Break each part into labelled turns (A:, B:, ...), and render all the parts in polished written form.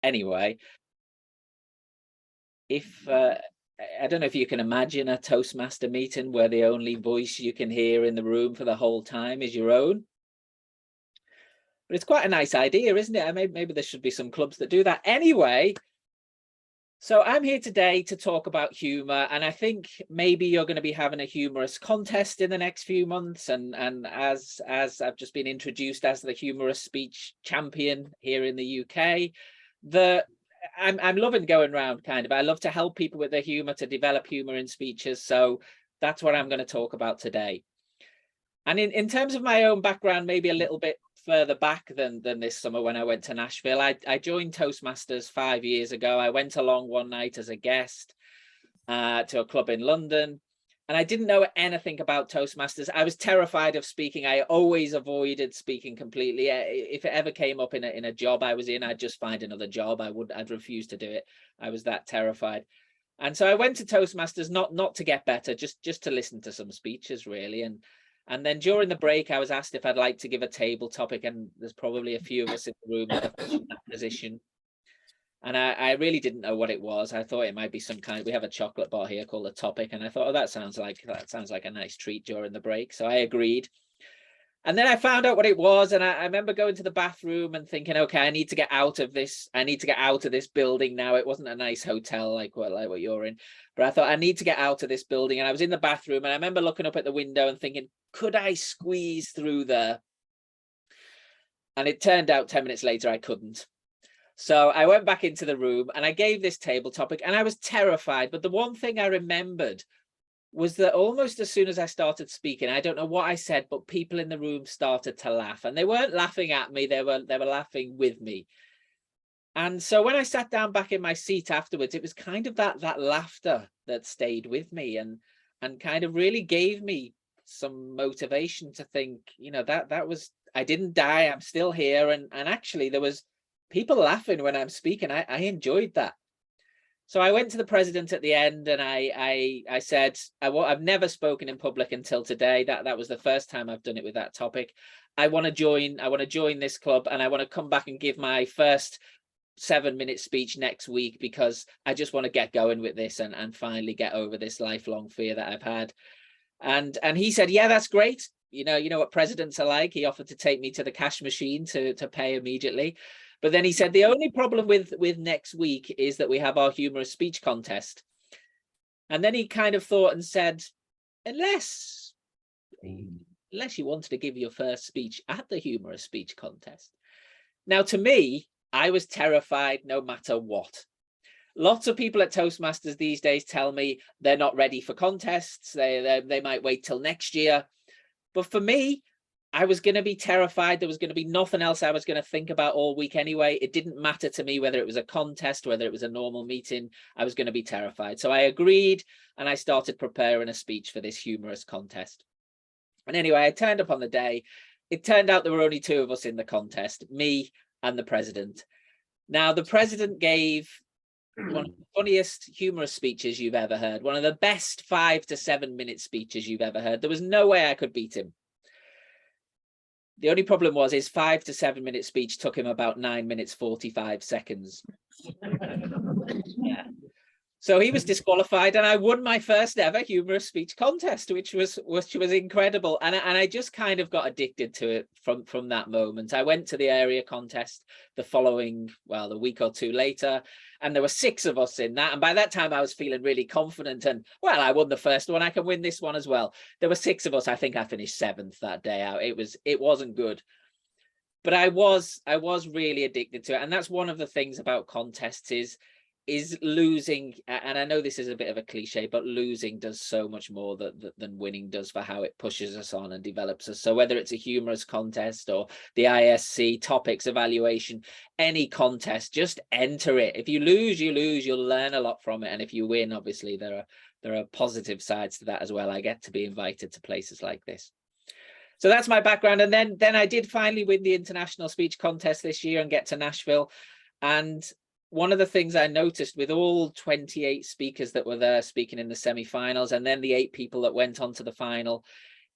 A: Anyway, if I don't know if you can imagine a Toastmaster meeting where the only voice you can hear in the room for the whole time is your own. But it's quite a nice idea, isn't it? Maybe there should be some clubs that do that. Anyway, so I'm here today to talk about humor, and I think maybe you're going to be having a humorous contest in the next few months. And as I've just been introduced as the humorous speech champion here in the UK, I'm loving going around kind of. I love to help people with their humor, to develop humor in speeches. So that's what I'm going to talk about today. And in terms of my own background, maybe a little bit further back than this summer when I went to Nashville, I joined Toastmasters 5 years ago. I went along one night as a guest to a club in London, and I didn't know anything about Toastmasters. I was terrified of speaking. I always avoided speaking completely. If it ever came up in a job I was in, I'd just find another job. I'd refuse to do it. I was that terrified. And so I went to Toastmasters not to get better, just to listen to some speeches, really. And then during the break, I was asked if I'd like to give a table topic, and there's probably a few of us in the room that are in that position. And I really didn't know what it was. I thought it might be some kind. We have a chocolate bar here called a topic, and I thought, oh, that sounds like a nice treat during the break. So I agreed. And then I found out what it was, and I remember going to the bathroom and thinking, okay, I need to get out of this. I need to get out of this building now. It wasn't a nice hotel like what you're in, but I thought I need to get out of this building. And I was in the bathroom, and I remember looking up at the window and thinking, could I squeeze through there? And it turned out 10 minutes later I couldn't. So I went back into the room and I gave this table topic, and I was terrified. But the one thing I remembered was that almost as soon as I started speaking, I don't know what I said, but people in the room started to laugh, and they weren't laughing at me. They were laughing with me. And so when I sat down back in my seat afterwards, it was kind of that laughter that stayed with me and kind of really gave me some motivation to think, you know, that was, I didn't die. I'm still here. And actually there was people laughing when I'm speaking. I enjoyed that. So I went to the president at the end, and I said, I've never spoken in public until today. That was the first time I've done it with that topic. I want to join this club, and I want to come back and give my first 7-minute speech next week, because I just want to get going with this and finally get over this lifelong fear that I've had. And he said, yeah, that's great. You know what presidents are like. He offered to take me to the cash machine to pay immediately. But then he said, the only problem with next week is that we have our humorous speech contest. And then he kind of thought and said, unless you wanted to give your first speech at the humorous speech contest. Now, to me, I was terrified no matter what. Lots of people at Toastmasters these days tell me they're not ready for contests. They might wait till next year. But for me, I was going to be terrified. There was going to be nothing else I was going to think about all week anyway. It didn't matter to me whether it was a contest, whether it was a normal meeting. I was going to be terrified. So I agreed, and I started preparing a speech for this humorous contest. And anyway, I turned up on the day. It turned out there were only 2 of us in the contest, me and the president. Now, the president gave one of the funniest humorous speeches you've ever heard, one of the best 5 to 7 minute speeches you've ever heard. There was no way I could beat him. The only problem was his 5 to 7 minute speech took him about 9 minutes 45 seconds. Yeah. So he was disqualified, and I won my first ever humorous speech contest, which was incredible. And I just kind of got addicted to it from that moment. I went to the area contest the week or 2 later, and there were 6 of us in that. And by that time I was feeling really confident, and well, I won the first one, I can win this one as well. There were 6 of us. I think I finished 7th that day out. It wasn't good. But I was really addicted to it. And that's one of the things about contests is losing, and I know this is a bit of a cliche, but losing does so much more than winning does for how it pushes us on and develops us. So whether it's a humorous contest or the ISC topics evaluation, any contest, just enter it. If you lose, you lose. You'll learn a lot from it, and if you win, obviously there are positive sides to that as well. I get to be invited to places like this. So that's my background. And then I did finally win the international speech contest this year and get to Nashville. And one of the things I noticed with all 28 speakers that were there speaking in the semi-finals, and then the 8 people that went on to the final,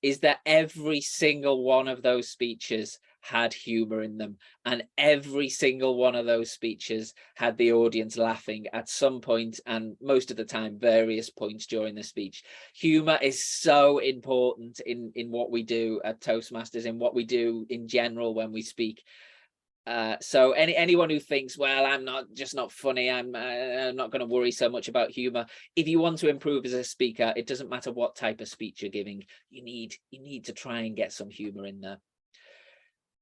A: is that every single one of those speeches had humor in them, and every single one of those speeches had the audience laughing at some point, and most of the time various points during the speech. Humor is so important in what we do at Toastmasters, in what we do in general when we speak. So anyone who thinks, well, I'm just not funny, I'm not going to worry so much about humor. If you want to improve as a speaker, it doesn't matter what type of speech you're giving, you need to try and get some humor in there.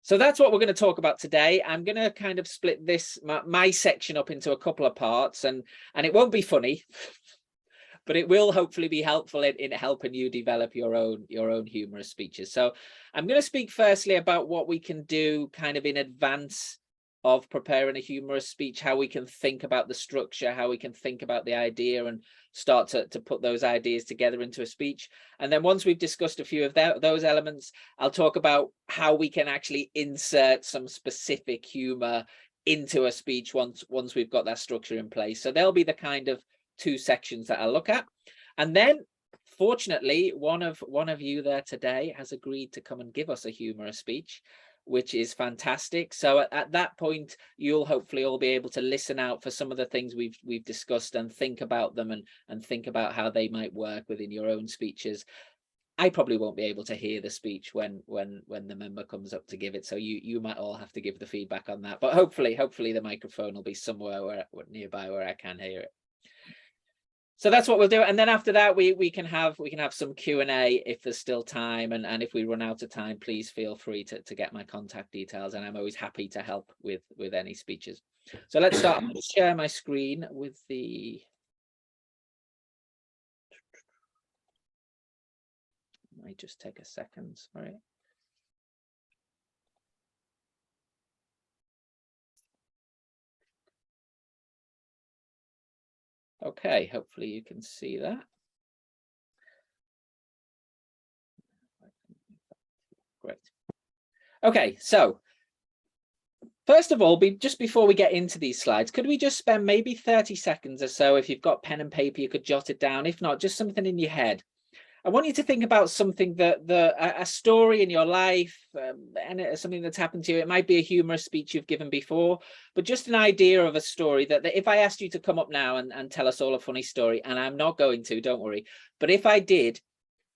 A: So that's what we're going to talk about today. I'm going to kind of split this my section up into a couple of parts, and it won't be funny. But it will hopefully be helpful in helping you develop your own humorous speeches. So I'm going to speak firstly about what we can do kind of in advance of preparing a humorous speech, how we can think about the structure, how we can think about the idea and start to put those ideas together into a speech. And then once we've discussed a few of those elements, I'll talk about how we can actually insert some specific humor into a speech once we've got that structure in place. So there'll be the kind of two sections that I'll look at. And then fortunately, one of you there today has agreed to come and give us a humorous speech, which is fantastic. So at that point, you'll hopefully all be able to listen out for some of the things we've discussed and think about them and think about how they might work within your own speeches. I probably won't be able to hear the speech when the member comes up to give it, so you might all have to give the feedback on that. But hopefully the microphone will be somewhere nearby where I can hear it. So that's what we'll do, and then after that we can have some Q&A if there's still time, and if we run out of time, please feel free to get my contact details, and I'm always happy to help with any speeches. So let's start. I'll share my screen with the might just take a second, sorry. Okay, hopefully you can see that. Great. Okay, so first of all, just before we get into these slides, could we just spend maybe 30 seconds or so? If you've got pen and paper, you could jot it down. If not, just something in your head. I want you to think about something a story in your life, and something that's happened to you. It might be a humorous speech you've given before, but just an idea of a story that if I asked you to come up now and tell us all a funny story, and I'm not going to, don't worry, but if I did,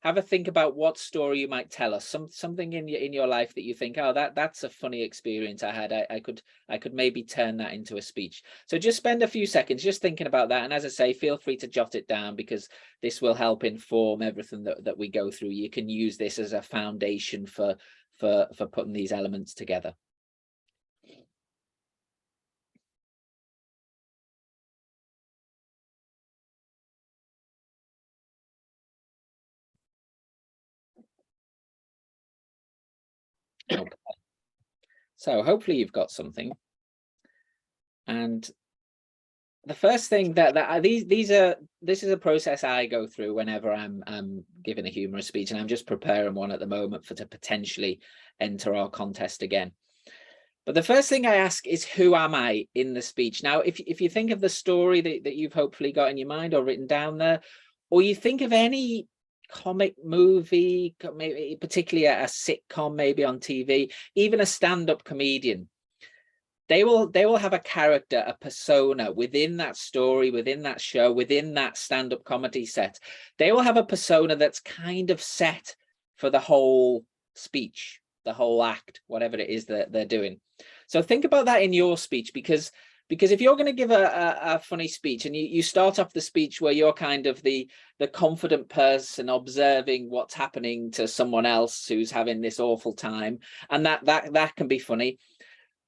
A: have a think about what story you might tell us, something in your life that you think, oh, that's a funny experience I had. I could maybe turn that into a speech. So just spend a few seconds just thinking about that. And as I say, feel free to jot it down, because this will help inform everything that we go through. You can use this as a foundation for putting these elements together. Okay. So hopefully you've got something. And the first thing this is a process I go through whenever I'm giving a humorous speech, and I'm just preparing one at the moment to potentially enter our contest again. But the first thing I ask is, who am I in the speech? Now, if you think of the story that you've hopefully got in your mind or written down there, or you think of any comic movie, maybe particularly a sitcom, maybe on TV, even a stand-up comedian, they will have a character, a persona within that story, within that show, within that stand-up comedy set. They will have a persona that's kind of set for the whole speech, the whole act, whatever it is that they're doing. So think about that in your speech, because if you're going to give a funny speech and you start off the speech where you're kind of the confident person observing what's happening to someone else who's having this awful time, and that can be funny.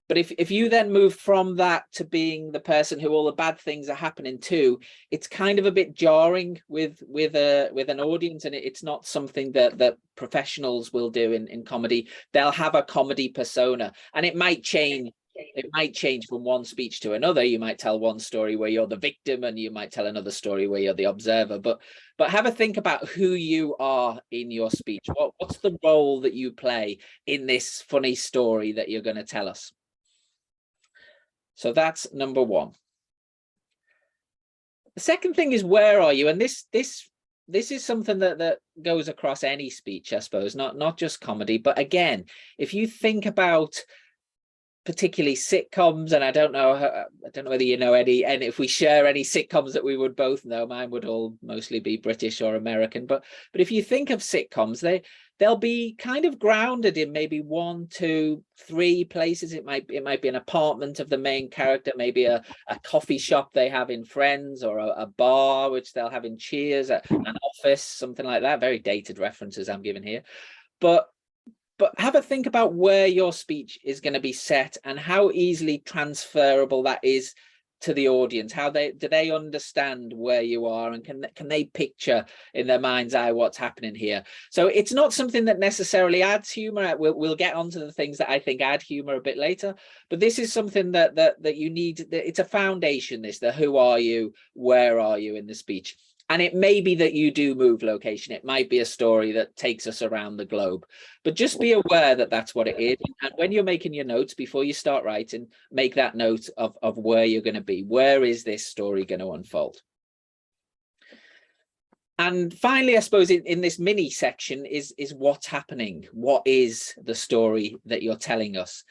A: But if you then move from that to being the person who all the bad things are happening to, it's kind of a bit jarring with an audience, and it's not something that professionals will do in comedy. They'll have a comedy persona, and it might change. It might change from one speech to another. You might tell one story where you're the victim, and you might tell another story where you're the observer. But have a think about who you are in your speech. What's the role that you play in this funny story that you're going to tell us? So that's number one. The second thing is, where are you? And this this is something that goes across any speech, I suppose, not just comedy. But again, if you think about particularly sitcoms, and I don't know whether you know any, and if we share any sitcoms that we would both know, mine would all mostly be British or American. But if you think of sitcoms, they'll be kind of grounded in maybe 1, 2, 3 places. It might be an apartment of the main character, maybe a coffee shop they have in Friends, or a bar which they'll have in Cheers, an office, something like that. Very dated references I'm giving here, but have a think about where your speech is going to be set and how easily transferable that is to the audience. How do they understand where you are, and can they picture in their mind's eye what's happening here? So it's not something that necessarily adds humor. We'll get onto the things that I think add humor a bit later, but this is something that you need. It's a foundation. The who are you, where are you in the speech. And it may be that you do move location. It might be a story that takes us around the globe, but just be aware that that's what it is. And when you're making your notes, before you start writing, make that note of where you're going to be. Where is this story going to unfold? And finally, I suppose in this mini section is what's happening. What is the story that you're telling us?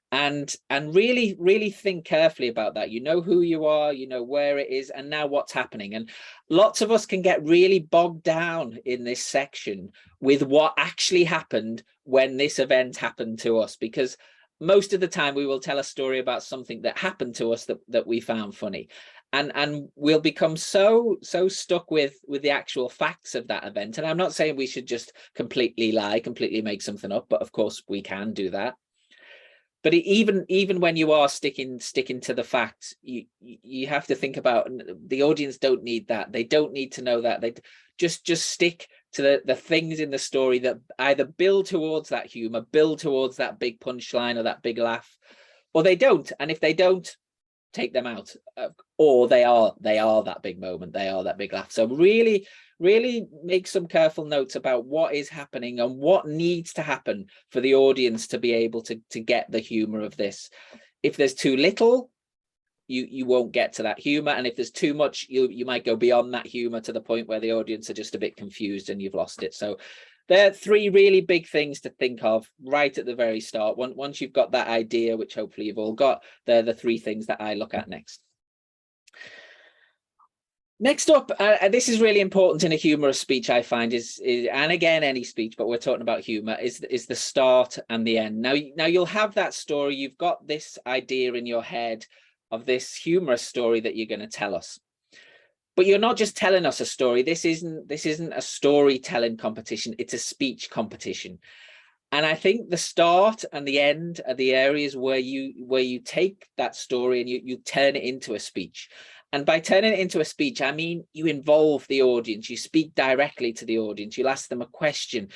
A: And really think carefully about that. You know who you are, you know where it is, and now what's happening. And lots of us can get really bogged down in this section with what actually happened when this event happened to us, because most of the time we will tell a story about something that happened to us that we found funny, and we'll become so stuck with the actual facts of that event. And I'm not saying we should just completely lie, completely make something up, but of course we can do that. But even when you are sticking to the facts, you have to think about, the audience don't need that. They don't need to know that. They just stick to the things in the story that either build towards that humor, build towards that big punchline or that big laugh, or they don't. And if they don't, take them out, or they are that big moment, they are that big laugh. So really make some careful notes about what is happening and what needs to happen for the audience to be able to get the humor of this. If there's too little, you won't get to that humor, and if there's too much, you might go beyond that humor to the point where the audience are just a bit confused and you've lost it. So there are 3 really big things to think of right at the very start. Once you've got that idea, which hopefully you've all got, they're the 3 things that I look at next. Next up, this is really important in a humorous speech, I find, is and again any speech, but we're talking about humor, is the start and the end. Now you'll have that story, you've got this idea in your head of this humorous story that you're going to tell us, but you're not just telling us a story. This isn't a storytelling competition, it's a speech competition. And I think the start and the end are the areas where you take that story and you turn it into a speech. And by turning it into a speech, I mean you involve the audience, you speak directly to the audience, you'll ask them a question.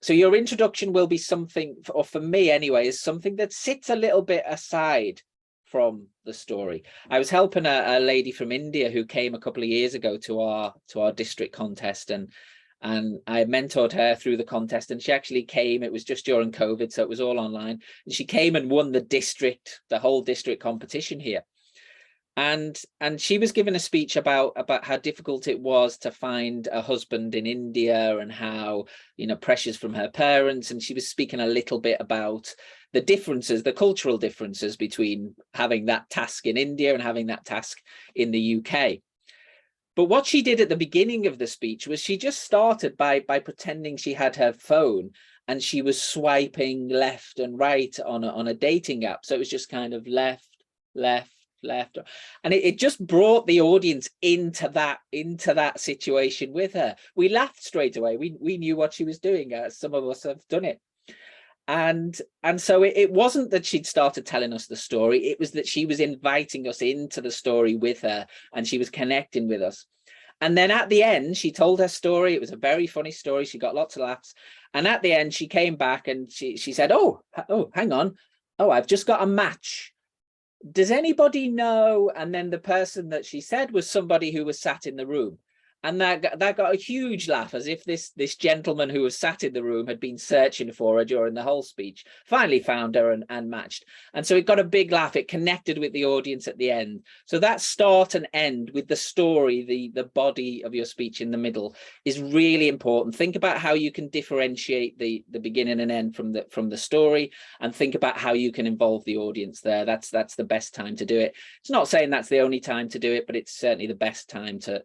A: So your introduction will be something, or for me anyway, is something that sits a little bit aside from the story. I was helping a lady from India who came a couple of years ago to our district contest, and I mentored her through the contest, and she actually came. It was just during COVID, so it was all online, and she came and won the whole district competition here. And she was given a speech about how difficult it was to find a husband in India, and how, pressures from her parents. And she was speaking a little bit about the differences, the cultural differences between having that task in India and having that task in the UK. But what she did at the beginning of the speech was she just started by pretending she had her phone and she was swiping left and right on a dating app. So it was just kind of left, and it just brought the audience into that situation with her. We laughed straight away. We knew what she was doing. Some of us have done it. And so it wasn't that she'd started telling us the story, it was that she was inviting us into the story with her, and she was connecting with us. And then at the end, she told her story. It was a very funny story. She got lots of laughs. And at the end, she came back and she said, oh, hang on. Oh, I've just got a match. Does anybody know? And then the person that she said was somebody who was sat in the room. And that got a huge laugh, as if this gentleman who was sat in the room had been searching for her during the whole speech, finally found her and matched. And so it got a big laugh. It connected with the audience at the end. So that start and end with the story, the body of your speech in the middle, is really important. Think about how you can differentiate the beginning and end from the story, and think about how you can involve the audience there. That's the best time to do it. It's not saying that's the only time to do it, but it's certainly the best time to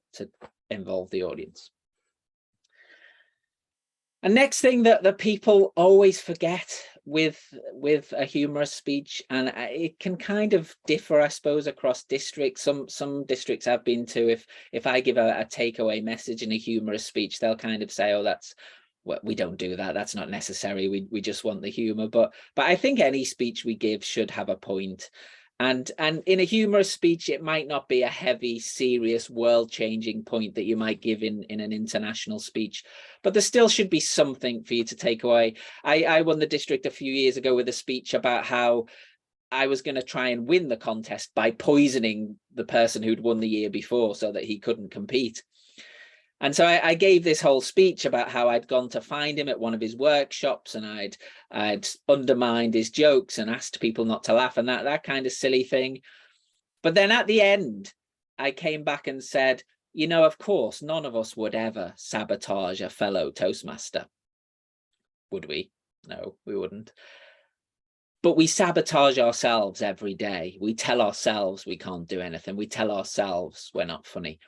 A: involve the audience. And next thing that people always forget with a humorous speech, and it can kind of differ, I suppose, across districts. Some districts I've been to, if I give a takeaway message in a humorous speech, they'll kind of say, oh, well, we don't do that, that's not necessary, we just want the humor. But I think any speech we give should have a point. And in a humorous speech, it might not be a heavy, serious, world-changing point that you might give in an international speech, but there still should be something for you to take away. I won the district a few years ago with a speech about how I was going to try and win the contest by poisoning the person who'd won the year before so that he couldn't compete. And so I gave this whole speech about how I'd gone to find him at one of his workshops, and I'd undermined his jokes and asked people not to laugh, and that kind of silly thing. But then at the end, I came back and said, you know, of course, none of us would ever sabotage a fellow Toastmaster. Would we? No, we wouldn't. But we sabotage ourselves every day. We tell ourselves we can't do anything. We tell ourselves we're not funny.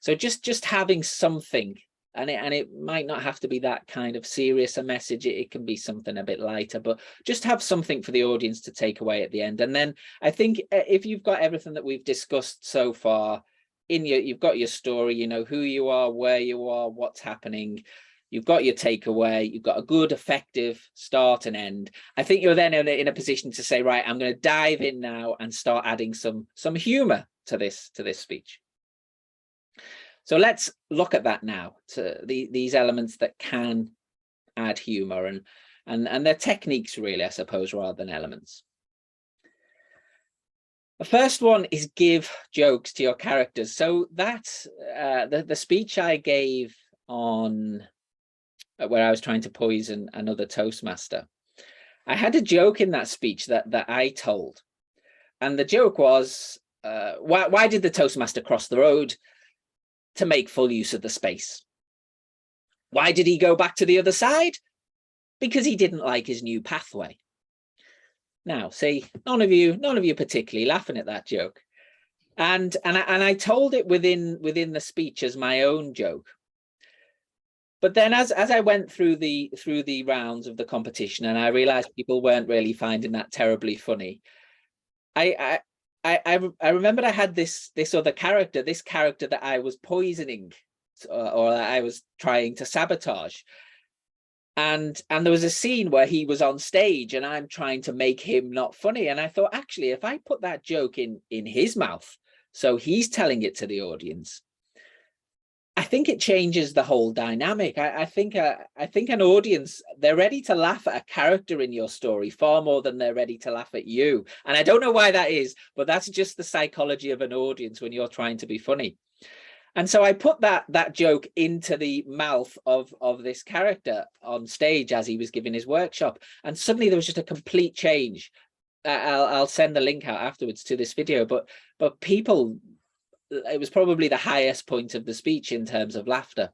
A: So just having something, and it might not have to be that kind of serious a message. It can be something a bit lighter, but just have something for the audience to take away at the end. And then I think if you've got everything that we've discussed so far you've got your story, you know who you are, where you are, what's happening. You've got your takeaway. You've got a good, effective start and end. I think you're then in a position to say, right, I'm going to dive in now and start adding some humor to this speech. So let's look at that now, to these elements that can add humor, and they're techniques really, I suppose, rather than elements. The first one is give jokes to your characters. So that's the speech I gave on where I was trying to poison another Toastmaster. I had a joke in that speech that I told, and the joke was, why did the Toastmaster cross the road? To make full use of the space. Why did he go back to the other side? Because he didn't like his new pathway. Now, see, none of you particularly laughing at that joke, and I told it within the speech as my own joke. But then as I went through the rounds of the competition, and I realized people weren't really finding that terribly funny, I remembered I had this other character, this character that I was poisoning, or that I was trying to sabotage. And there was a scene where he was on stage and I'm trying to make him not funny. And I thought, actually, if I put that joke in his mouth, so he's telling it to the audience, I think it changes the whole dynamic. I think an audience, they're ready to laugh at a character in your story far more than they're ready to laugh at you. And I don't know why that is, but that's just the psychology of an audience when you're trying to be funny. And so I put that joke into the mouth of this character on stage as he was giving his workshop. And suddenly there was just a complete change. I'll send the link out afterwards to this video, but people, it was probably the highest point of the speech in terms of laughter.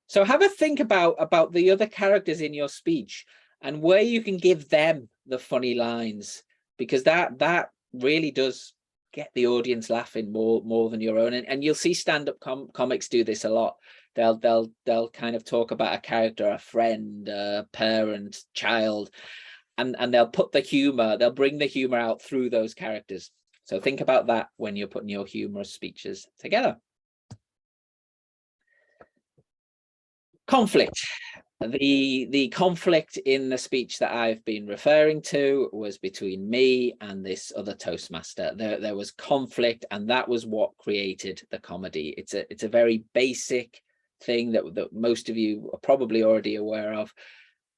A: So have a think about the other characters in your speech and where you can give them the funny lines, because that really does get the audience laughing more than your own. And you'll see stand-up comics do this a lot. They'll kind of talk about a character, a friend, a parent, child, and they'll put the humor, they'll bring the humor out through those characters. So think about that when you're putting your humorous speeches together. Conflict. The conflict in the speech that I've been referring to was between me and this other Toastmaster. There was conflict, and that was what created the comedy. It's a very basic thing that most of you are probably already aware of.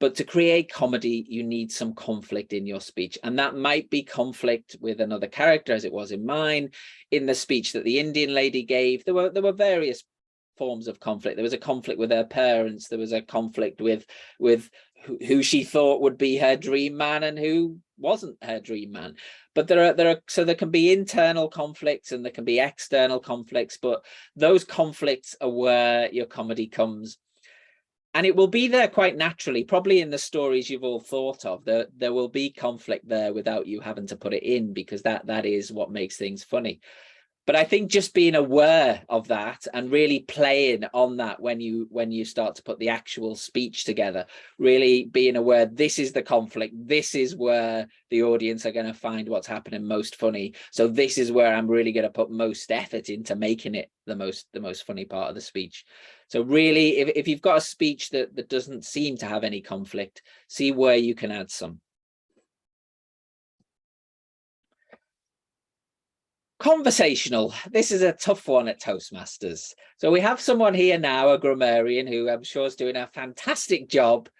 A: But to create comedy, you need some conflict in your speech. And that might be conflict with another character, as it was in mine. In the speech that the Indian lady gave, there were various forms of conflict. There was a conflict with her parents. There was a conflict with who she thought would be her dream man and who wasn't her dream man. But there can be internal conflicts and there can be external conflicts, but those conflicts are where your comedy comes. And it will be there quite naturally, probably in the stories you've all thought of. There will be conflict there without you having to put it in, because that is what makes things funny. But I think just being aware of that and really playing on that when you start to put the actual speech together, really being aware this is the conflict, this is where the audience are going to find what's happening most funny. So this is where I'm really going to put most effort into making it the most funny part of the speech. So really, if you've got a speech that doesn't seem to have any conflict, see where you can add some. Conversational. This is a tough one at Toastmasters. So we have someone here now, a grammarian, who I'm sure is doing a fantastic job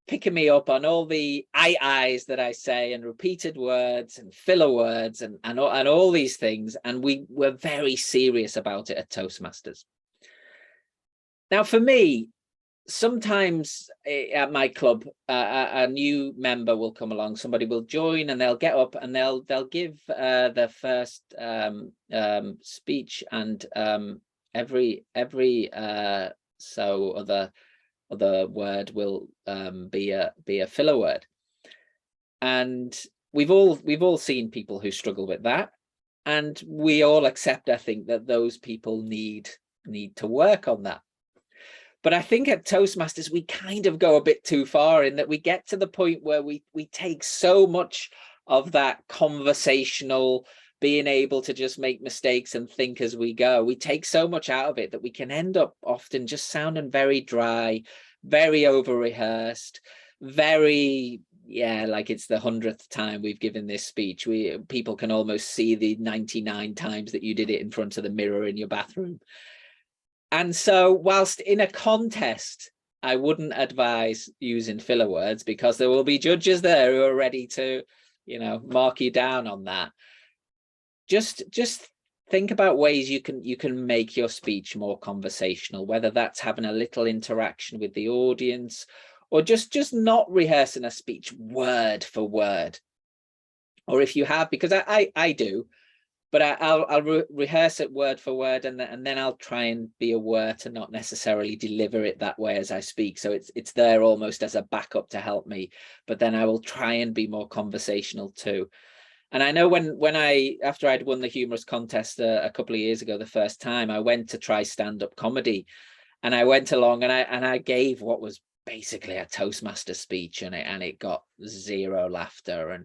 A: picking me up on all the I's that I say and repeated words and filler words and all these things. And we were very serious about it at Toastmasters. Now, for me, sometimes at my club, a new member will come along, somebody will join and they'll get up and they'll give their first speech, and every so other word will be a filler word. And we've all seen people who struggle with that, and we all accept, I think, that those people need to work on that. But I think at Toastmasters, we kind of go a bit too far in that we get to the point where we take so much of that conversational, being able to just make mistakes and think as we go. We take so much out of it that we can end up often just sounding very dry, very over-rehearsed, very, like it's the 100th time we've given this speech. People can almost see the 99 times that you did it in front of the mirror in your bathroom. And so whilst in a contest, I wouldn't advise using filler words, because there will be judges there who are ready to, mark you down on that. Just think about ways you can make your speech more conversational, whether that's having a little interaction with the audience or just not rehearsing a speech word for word. Or if you have, because I do, but I'll rehearse it word for word, and then I'll try and be aware to not necessarily deliver it that way as I speak. So it's there almost as a backup to help me, but then I will try and be more conversational too. And I know after I'd won the Humorous contest a couple of years ago, the first time, I went to try stand-up comedy, and I went along and I gave what was basically a Toastmaster speech, and it got zero laughter,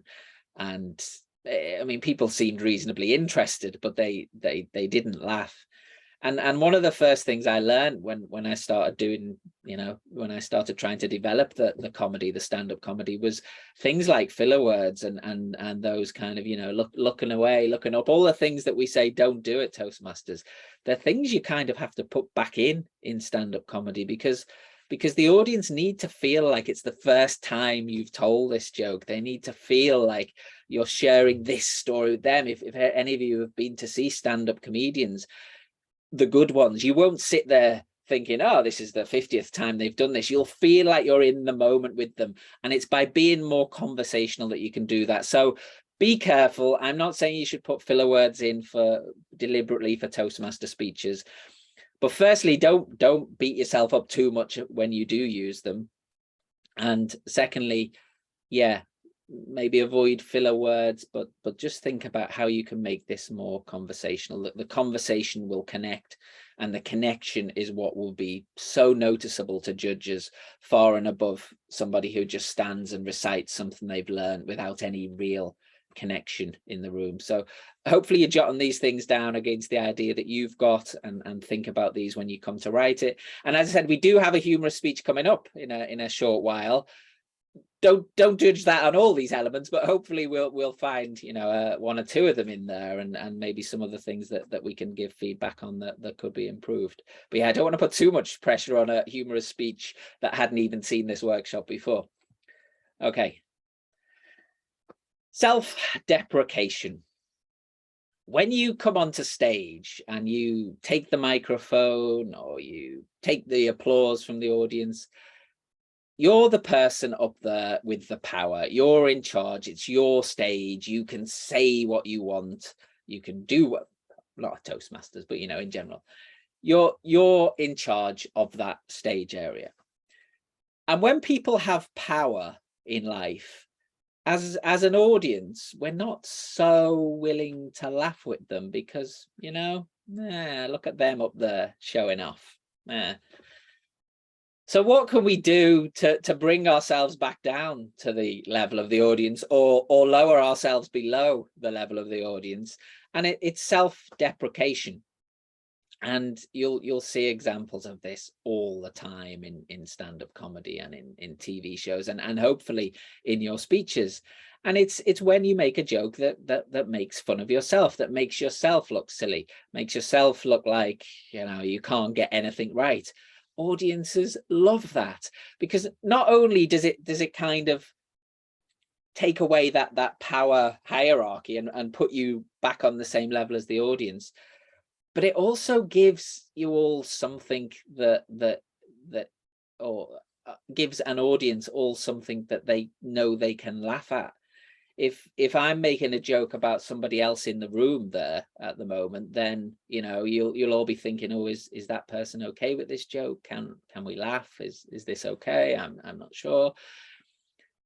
A: and I mean, people seemed reasonably interested, but they didn't laugh. And one of the first things I learned when I started doing, when I started trying to develop the comedy, the stand-up comedy, was things like filler words and those kind of, looking away, looking up, all the things that we say don't do at Toastmasters. They're things you kind of have to put back in stand-up comedy, because the audience need to feel like it's the first time you've told this joke. They need to feel like you're sharing this story with them. If any of you have been to see stand-up comedians, the good ones, you won't sit there thinking, oh, this is the 50th time they've done this. You'll feel like you're in the moment with them. And it's by being more conversational that you can do that. So be careful. I'm not saying you should put filler words in deliberately for Toastmaster speeches. But firstly, don't beat yourself up too much when you do use them. And secondly, maybe avoid filler words, but just think about how you can make this more conversational. The conversation will connect, and the connection is what will be so noticeable to judges, far and above somebody who just stands and recites something they've learned without any real connection in the room. So hopefully you're jotting these things down against the idea that you've got, and think about these when you come to write it. And as I said, we do have a humorous speech coming up in a short while. Don't judge that on all these elements, but hopefully we'll find one or two of them in there, and maybe some of the things that we can give feedback on that could be improved. But yeah, I don't want to put too much pressure on a humorous speech that hadn't even seen this workshop before. Okay. Self-deprecation. when you come onto stage and you take the microphone or you take the applause from the audience, you're the person up there with the power. You're in charge. It's your stage. You can say what you want. You can do what, not Toastmasters, but, you know, in general, you're in charge of that stage area. And when people have power in life, as an audience, we're not so willing to laugh with them because, you know, look at them up there showing off. So what can we do to bring ourselves back down to the level of the audience, or lower ourselves below the level of the audience? And it's self-deprecation. And you'll see examples of this all the time in stand-up comedy and in TV shows, and hopefully in your speeches. And it's when you make a joke that makes fun of yourself, that makes yourself look silly, makes yourself look like, you know, you can't get anything right. Audiences love that, because not only does it kind of take away that power hierarchy and put you back on the same level as the audience, but it also gives you all something that gives an audience all something that they know they can laugh at. If I'm making a joke about somebody else in the room there at the moment, then, you know, you'll all be thinking, oh, is that person okay with this joke? Can we laugh? Is this okay? I'm not sure.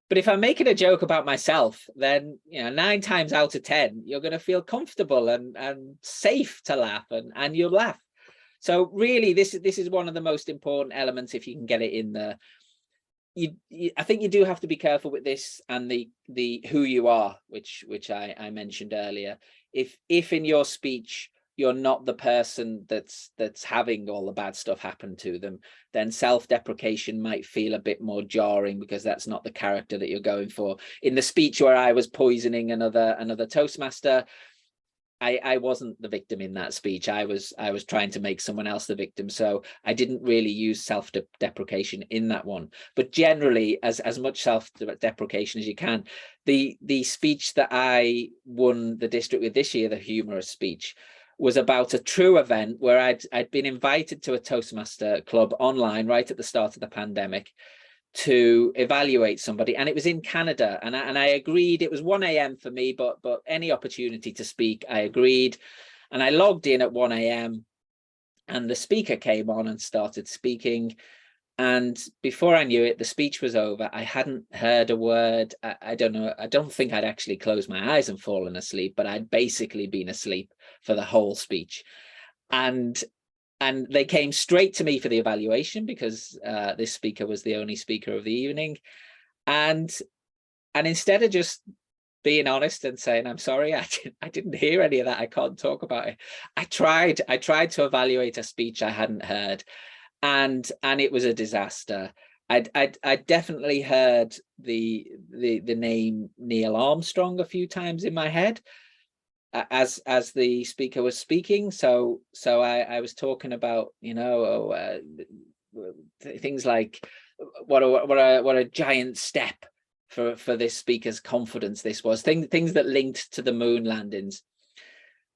A: But if I'm making a joke about myself, then, you know, 9 times out of 10, you're going to feel comfortable and safe to laugh, and you'll laugh. So really, this is one of the most important elements, if you can get it in there. I think you do have to be careful with this, and the who you are, which I mentioned earlier. If in your speech you're not the person that's having all the bad stuff happen to them, then self-deprecation might feel a bit more jarring, because that's not the character that you're going for. In the speech where I was poisoning another Toastmaster, I wasn't the victim in that speech. I was trying to make someone else the victim. So I didn't really use self-deprecation in that one. But generally, as much self-deprecation as you can. The speech that I won the district with this year, the Humorous speech, was about a true event where I'd been invited to a Toastmaster club online right at the start of the pandemic to evaluate somebody, and it was in Canada, and I agreed. It was 1 a.m. for me, but any opportunity to speak, I agreed, and I logged in at 1 a.m. and the speaker came on and started speaking, and before I knew it, the speech was over. I hadn't heard a word. I don't know. I don't think I'd actually closed my eyes and fallen asleep, but I'd basically been asleep for the whole speech. And they came straight to me for the evaluation, because this speaker was the only speaker of the evening. And instead of just being honest and saying, I'm sorry, I didn't hear any of that, I can't talk about it, I tried to evaluate a speech I hadn't heard, and it was a disaster. I definitely heard the name Neil Armstrong a few times in my head as the speaker was speaking. So I was talking about, you know, things like what a giant step for this speaker's confidence this was, things that linked to the moon landings.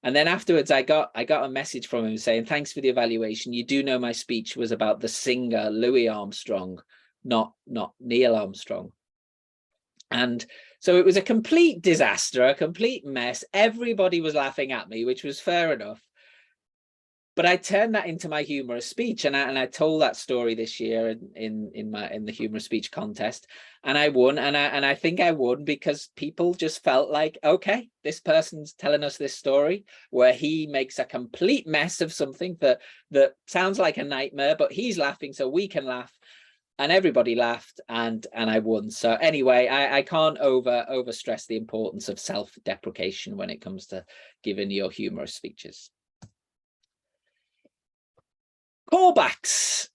A: And then afterwards, I got a message from him saying, thanks for the evaluation. You do know my speech was about the singer Louis Armstrong, not Neil Armstrong. And so it was a complete disaster, a complete mess. Everybody was laughing at me, which was fair enough. But I turned that into my humorous speech, and I told that story this year in the humorous speech contest, and I won. And I think I won because people just felt like, okay, this person's telling us this story where he makes a complete mess of something that sounds like a nightmare, but he's laughing, so we can laugh. And everybody laughed, and I won. So anyway, I can't over stress the importance of self-deprecation when it comes to giving your humorous speeches. Callbacks.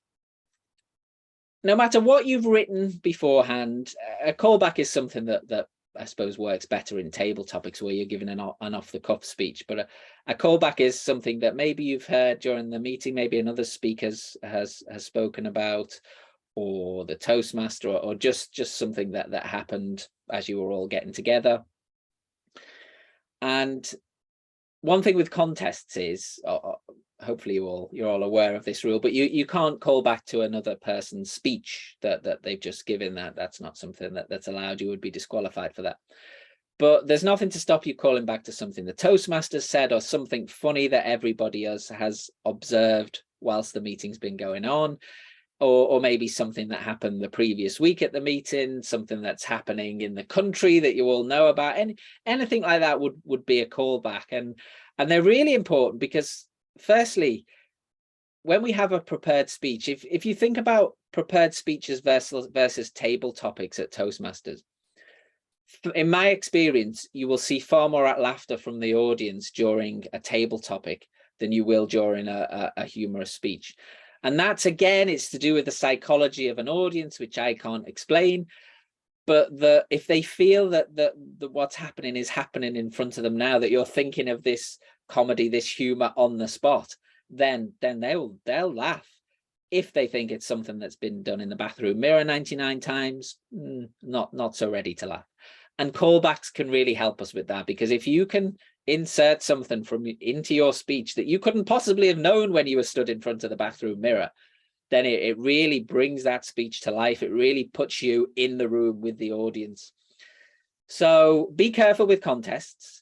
A: No matter what you've written beforehand, a callback is something that I suppose works better in table topics where you're giving an off-the-cuff speech. But a callback is something that maybe you've heard during the meeting, maybe another speaker has spoken about, or the Toastmaster, or just something that happened as you were all getting together. And one thing with contests is, hopefully you're all aware of this rule, but you can't call back to another person's speech that they've just given. That's not something that's allowed. You would be disqualified for that. But there's nothing to stop you calling back to something the Toastmasters said, or something funny that everybody has observed whilst the meeting's been going on, or maybe something that happened the previous week at the meeting, something that's happening in the country that you all know about. And anything like that would be a callback. And they're really important because, firstly, when we have a prepared speech, if you think about prepared speeches versus table topics at Toastmasters, in my experience, you will see far more laughter from the audience during a table topic than you will during a humorous speech. And that's, again, it's to do with the psychology of an audience, which I can't explain. But if they feel that what's happening is happening in front of them now, that you're thinking of this comedy, this humor on the spot, then they'll laugh. If they think it's something that's been done in the bathroom mirror 99 times, not so ready to laugh. And callbacks can really help us with that, because if you can insert something into your speech that you couldn't possibly have known when you were stood in front of the bathroom mirror, then it really brings that speech to life. It really puts you in the room with the audience. So be careful with contests,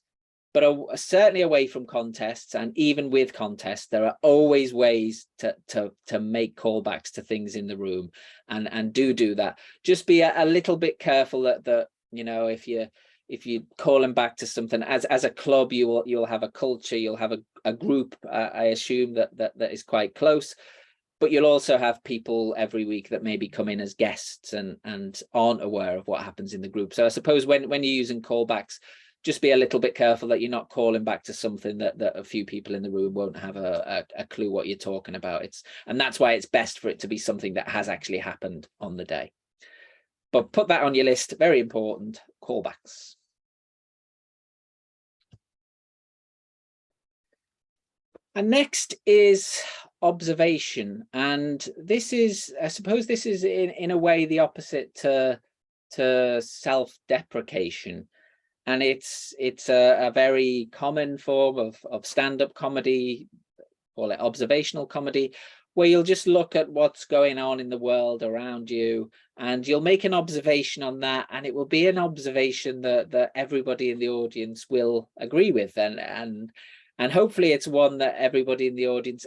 A: but certainly away from contests, and even with contests, there are always ways to make callbacks to things in the room, and do that. Just be a little bit careful that you know, if you call them back to something as a club, you'll have a culture, you'll have a group, I assume that is quite close, but you'll also have people every week that maybe come in as guests and aren't aware of what happens in the group. So I suppose when you're using callbacks, just be a little bit careful that you're not calling back to something that a few people in the room won't have a clue what you're talking about. And that's why it's best for it to be something that has actually happened on the day. But put that on your list, very important, callbacks. And next is observation. And this is, I suppose this is in a way the opposite to self-deprecation. And it's a very common form of stand-up comedy, call it observational comedy, where you'll just look at what's going on in the world around you, and you'll make an observation on that, and it will be an observation that everybody in the audience will agree with, and hopefully it's one that everybody in the audience,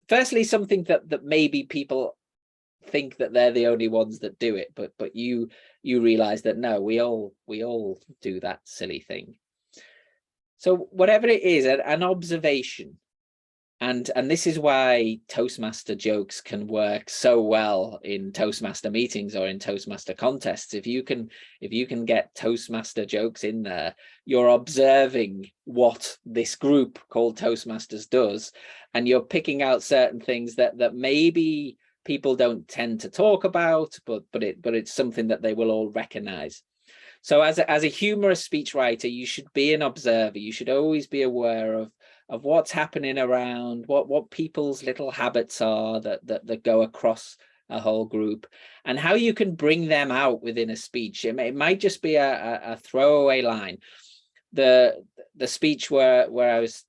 A: firstly, something that maybe people think that they're the only ones that do it, but you realize that no, we all do that silly thing. So whatever it is, an observation. And this is why Toastmaster jokes can work so well in Toastmaster meetings or in Toastmaster contests. If you can get Toastmaster jokes in there, you're observing what this group called Toastmasters does, and you're picking out certain things that maybe people don't tend to talk about, but it's something that they will all recognize. So as a humorous speechwriter, you should be an observer. You should always be aware of what's happening around, what people's little habits are that go across a whole group, and how you can bring them out within a speech. It might just be a throwaway line. The speech where I was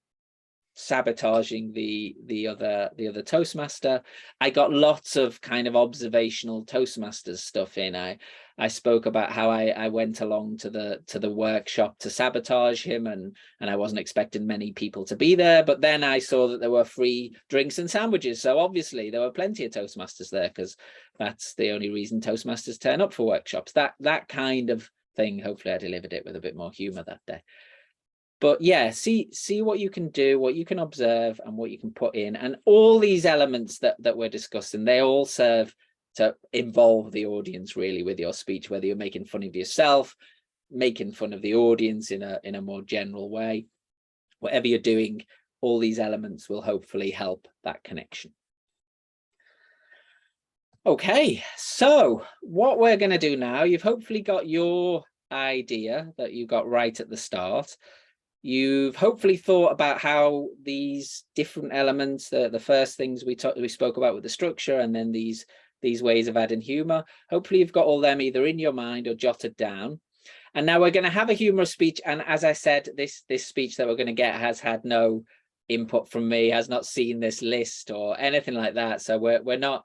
A: sabotaging the other Toastmaster, I got lots of kind of observational Toastmasters stuff in. I spoke about how I went along to the workshop to sabotage him, and I wasn't expecting many people to be there, but then I saw that there were free drinks and sandwiches, so obviously there were plenty of Toastmasters there, because that's the only reason Toastmasters turn up for workshops. That kind of thing. Hopefully I delivered it with a bit more humor that day. But yeah, see what you can do, what you can observe, and what you can put in. And all these elements that we're discussing, they all serve to involve the audience really with your speech, whether you're making fun of yourself, making fun of the audience in a more general way. Whatever you're doing, all these elements will hopefully help that connection. Okay, so what we're going to do now, you've hopefully got your idea that you got right at the start. You've hopefully thought about how these different elements, the first things we spoke about with the structure, and then these ways of adding humor, hopefully you've got all them either in your mind or jotted down. And now we're going to have a humorous speech. And as I said, this speech that we're going to get has had no input from me, has not seen this list or anything like that. So we're not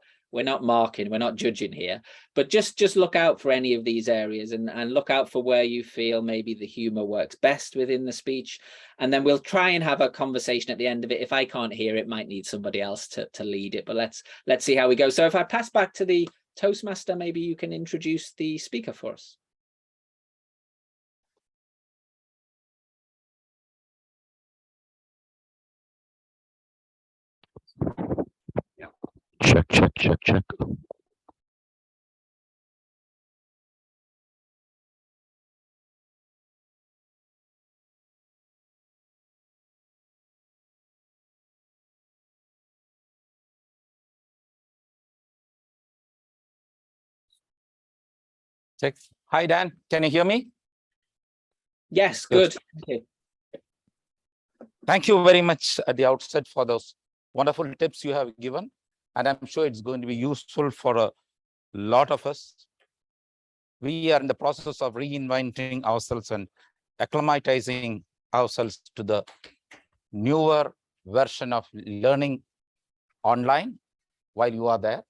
A: marking, we're not judging here, but just look out for any of these areas and look out for where you feel maybe the humor works best within the speech. And then we'll try and have a conversation at the end of it. If I can't hear it, might need somebody else to lead it, but let's see how we go. So if I pass back to the Toastmaster, maybe you can introduce the speaker for us.
B: Check. Check. Hi, Dan. Can you hear me?
A: Yes, good.
B: Okay. Thank you very much at the outset for those wonderful tips you have given. And I'm sure it's going to be useful for a lot of us. We are in the process of reinventing ourselves and acclimatizing ourselves to the newer version of learning online while you are there.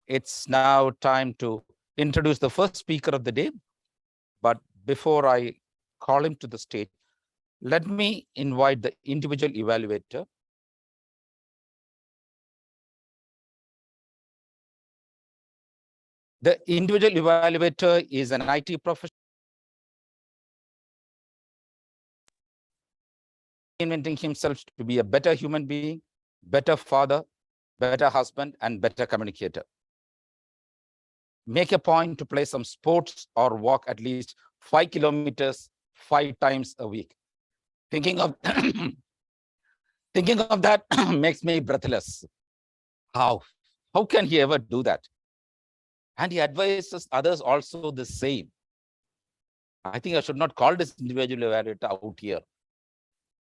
B: It's now time to introduce the first speaker of the day. But before I call him to the stage, let me invite the individual evaluator. The individual evaluator is an IT professional inventing himself to be a better human being, better father, better husband, and better communicator. Make a point to play some sports or walk at least 5 kilometers 5 times a week. Thinking of that makes me breathless. How can he ever do that? And he advises others also the same. I think I should not call this individual evaluator out here.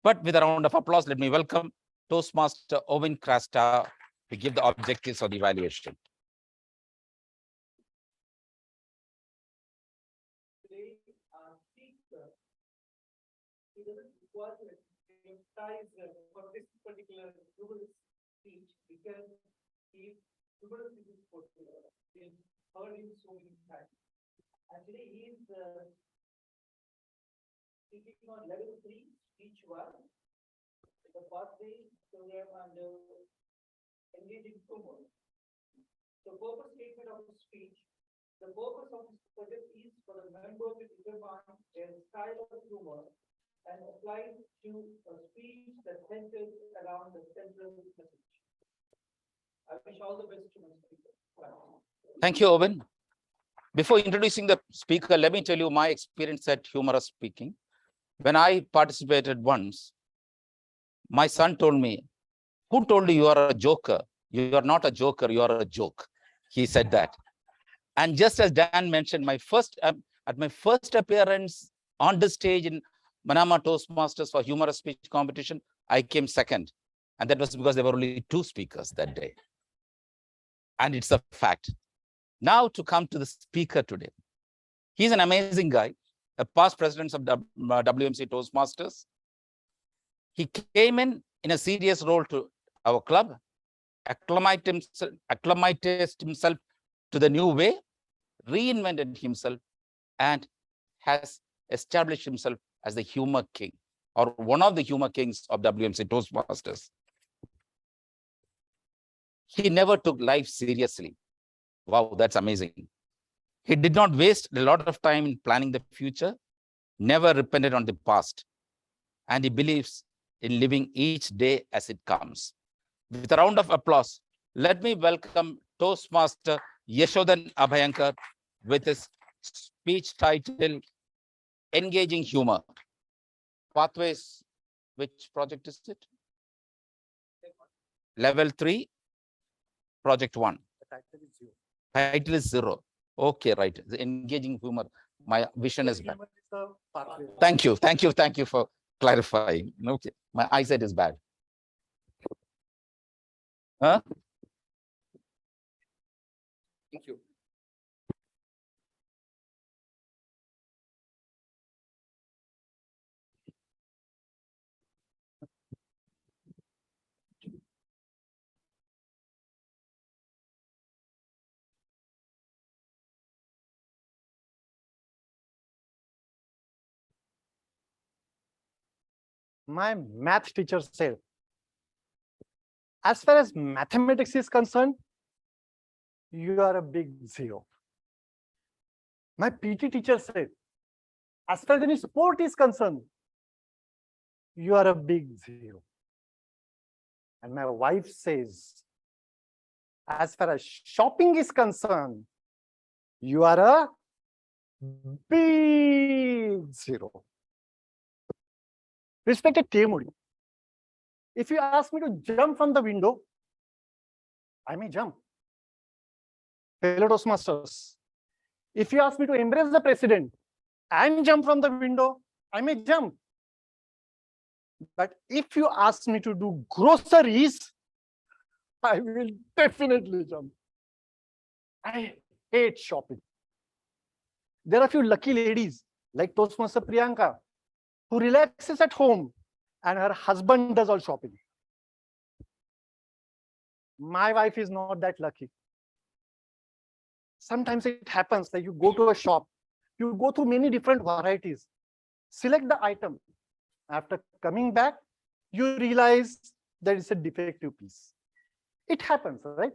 B: But with a round of applause, let me welcome Toastmaster Owen Krasta to give the objectives of the evaluation.
C: Today, our speaker, he doesn't require to emphasize for this particular humorous speech because he humorous is popular. We've heard him so many times. And today he is speaking on level 3, speech 1, the pathway program under engaging humor. The purpose statement of the speech. The purpose of this project is for the member to determine their style of humor and apply it to a speech that centers around the central message. I wish all the best to my speaker.
B: Thank you, Owen. Before introducing the speaker, let me tell you my experience at Humorous Speaking. When I participated once, my son told me, "Who told you are a joker? You are not a joker, you are a joke." He said that. And just as Dan mentioned, at my first appearance on the stage in Manama Toastmasters for Humorous Speech Competition, I came second. And that was because there were only 2 speakers that day. And it's a fact. Now to come to the speaker today. He's an amazing guy, a past president of WMC Toastmasters. He came in a serious role to our club, acclimatized himself to the new way, reinvented himself, and has established himself as the humor king, or one of the humor kings of WMC Toastmasters. He never took life seriously. Wow, that's amazing. He did not waste a lot of time in planning the future, never repented on the past, and he believes in living each day as it comes. With a round of applause, let me welcome Toastmaster Yashodan Abhayankar with his speech title, Engaging Humor. Pathways, which project is it? Level 3, project 1.
C: The title is 0.
B: Title is 0. Okay, right. The engaging humor. My vision is bad. Thank you for clarifying. Okay, my eyesight is bad. Huh?
C: Thank you.
D: My math teacher said, as far as mathematics is concerned, you are a big zero. My PT teacher said, as far as any sport is concerned, you are a big zero. And my wife says, as far as shopping is concerned, you are a big zero. Respected Temuri, if you ask me to jump from the window, I may jump. Fellow Toastmasters, if you ask me to embrace the president and jump from the window, I may jump. But if you ask me to do groceries, I will definitely jump. I hate shopping. There are a few lucky ladies like Toastmaster Priyanka who relaxes at home and her husband does all shopping. My wife is not that lucky. Sometimes it happens that you go to a shop, you go through many different varieties, select the item. After coming back, you realize that it's a defective piece. It happens, right?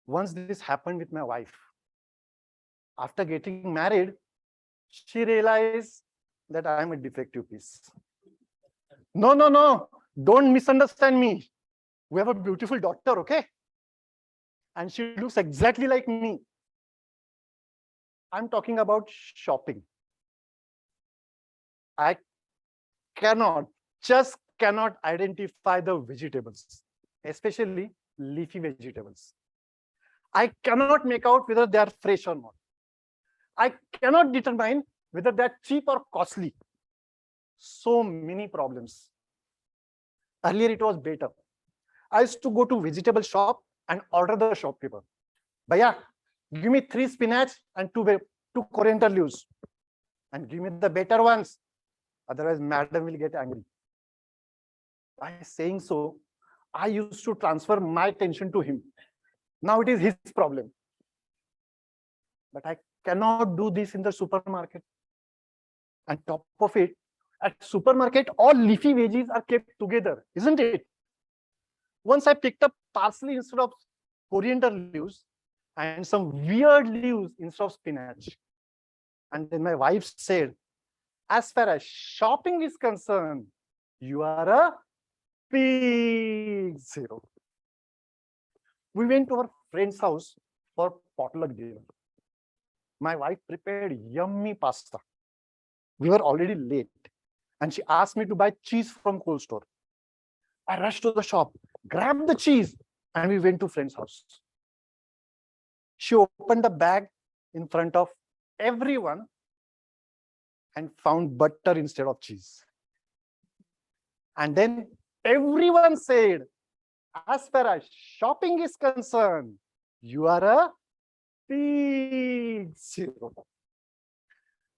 D: Once this happened with my wife. After getting married, she realized that I am a defective piece. No, don't misunderstand me. We have a beautiful daughter, okay? And she looks exactly like me. I'm talking about shopping. I just cannot identify the vegetables, especially leafy vegetables. I cannot make out whether they are fresh or not. I cannot determine whether they are cheap or costly. So many problems. Earlier it was better. I used to go to vegetable shop and order the shopkeeper. Bhaiya, give me 3 spinach and 2 coriander leaves. And give me the better ones. Otherwise, madam will get angry. By saying so, I used to transfer my tension to him. Now it is his problem. But I cannot do this in the supermarket. And top of it, at supermarket, all leafy veggies are kept together, isn't it? Once I picked up parsley instead of coriander leaves and some weird leaves instead of spinach. And then my wife said, as far as shopping is concerned, you are a big zero. We went to our friend's house for potluck dinner. My wife prepared yummy pasta. We were already late and she asked me to buy cheese from cold store. I rushed to the shop, grabbed the cheese, and we went to friend's house. She opened the bag in front of everyone and found butter instead of cheese. And then everyone said, as far as shopping is concerned, you are a big zero.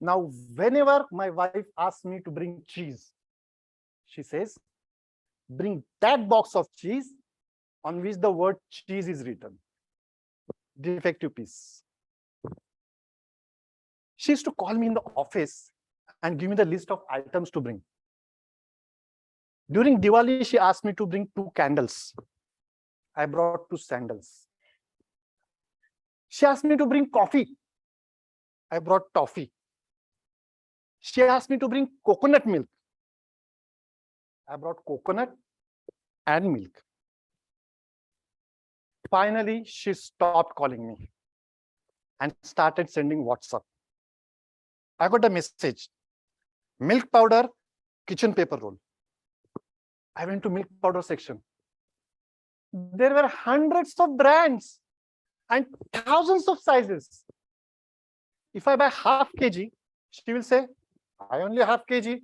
D: Now, whenever my wife asks me to bring cheese, she says, bring that box of cheese on which the word cheese is written. Defective piece. She used to call me in the office and give me the list of items to bring. During Diwali, she asked me to bring 2 candles. I brought 2 sandals. She asked me to bring coffee. I brought toffee. She asked me to bring coconut milk. I brought coconut and milk. Finally, she stopped calling me and started sending WhatsApp. I got a message. Milk powder, kitchen paper roll. I went to milk powder section. There were hundreds of brands and thousands of sizes. If I buy half kg, she will say, I only half kg.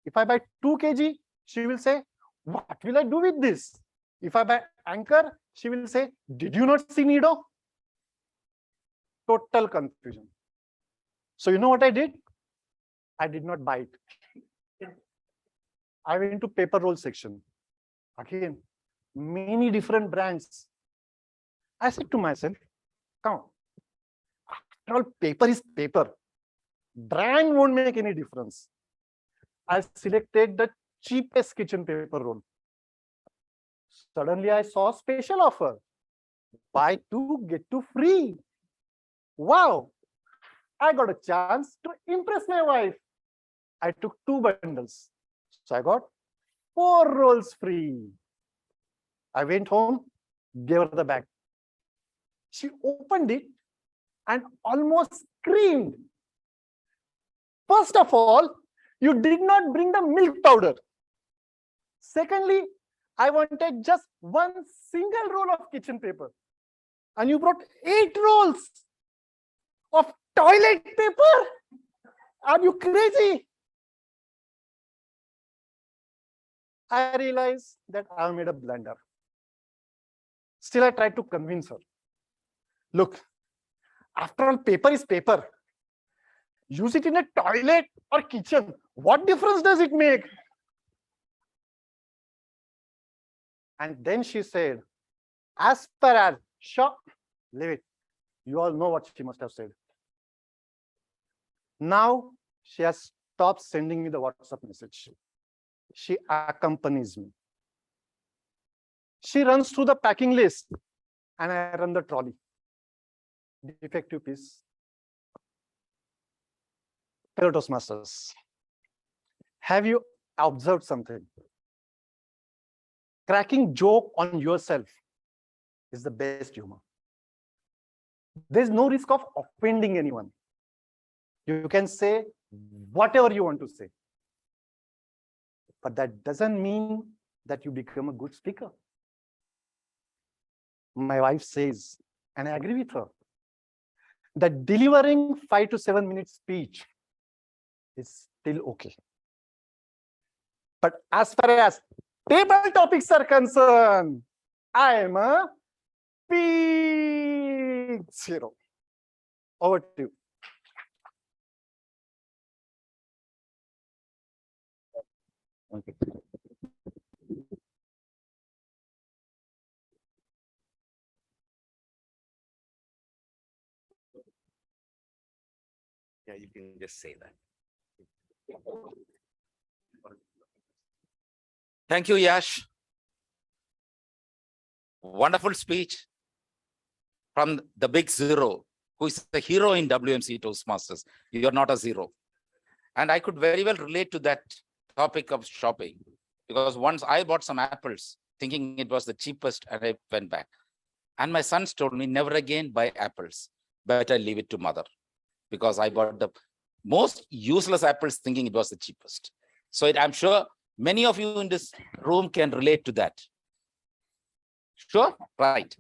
D: If I buy 2 kg, she will say, what will I do with this? If I buy anchor, she will say, did you not see Nido? Total confusion. So you know what I did? I did not buy it. I went to paper roll section. Again, many different brands. I said to myself, come on. After all, paper is paper. Brand won't make any difference. I selected the cheapest kitchen paper roll. Suddenly I saw a special offer. Buy two, get two free. Wow, I got a chance to impress my wife. I took 2 bundles. So I got 4 rolls free. I went home, gave her the bag. She opened it and almost screamed. First of all, you did not bring the milk powder. Secondly, I wanted just 1 single roll of kitchen paper. And you brought 8 rolls of toilet paper? Are you crazy? I realized that I made a blunder. Still, I tried to convince her. Look, after all, paper is paper. Use it in a toilet or kitchen. What difference does it make? And then she said, as far as, sure, leave it. You all know what she must have said. Now she has stopped sending me the WhatsApp message. She accompanies me. She runs through the packing list and I run the trolley. Defective piece. Fellow Toastmasters, have you observed something? Cracking joke on yourself is the best humor. There's no risk of offending anyone. You can say whatever you want to say. But that doesn't mean that you become a good speaker. My wife says, and I agree with her, that delivering 5 to 7 minute speech is still okay. But as far as table topics are concerned, I am a big 0. Over to you. Okay.
E: Yeah, you can just say that.
B: Thank you, Yash. Wonderful speech from the big 0, who is the hero in WMC Toastmasters. You're not a 0. And I could very well relate to that topic of shopping, because once I bought some apples thinking it was the cheapest and I went back. And my sons told me, never again buy apples. Better leave it to mother, because I bought the most useless apples thinking it was the cheapest. So I'm sure many of you in this room can relate to that. Sure? Right.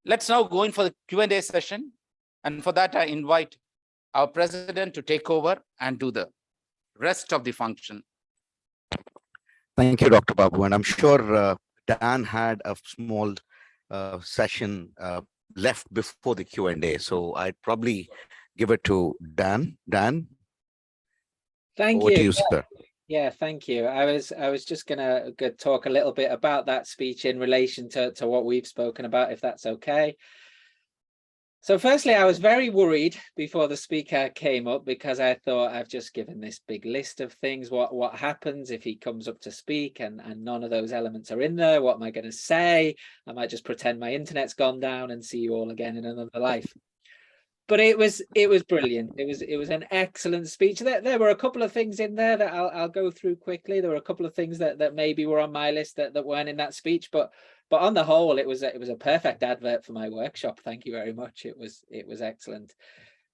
B: Let's now go in for the Q&A session. And for that, I invite our president to take over and do the rest of the function.
E: Thank you, Dr. Babu. And I'm sure Dan had a small session left before the Q&A. So I'd probably give it to Dan. Dan?
A: Thank
E: Over
A: you.
E: to you, sir.
A: Yeah, thank you. I was just gonna talk a little bit about that speech in relation to what we've spoken about, if that's okay. So firstly, I was very worried before the speaker came up, because I thought, I've just given this big list of things. What happens if he comes up to speak and none of those elements are in there? What am I going to say? I might just pretend my internet's gone down and see you all again in another life. But it was brilliant. It was an excellent speech. There were a couple of things in there that I'll go through quickly. There were a couple of things that maybe were on my list that weren't in that speech, but on the whole, it was a perfect advert for my workshop. Thank you very much. It was excellent.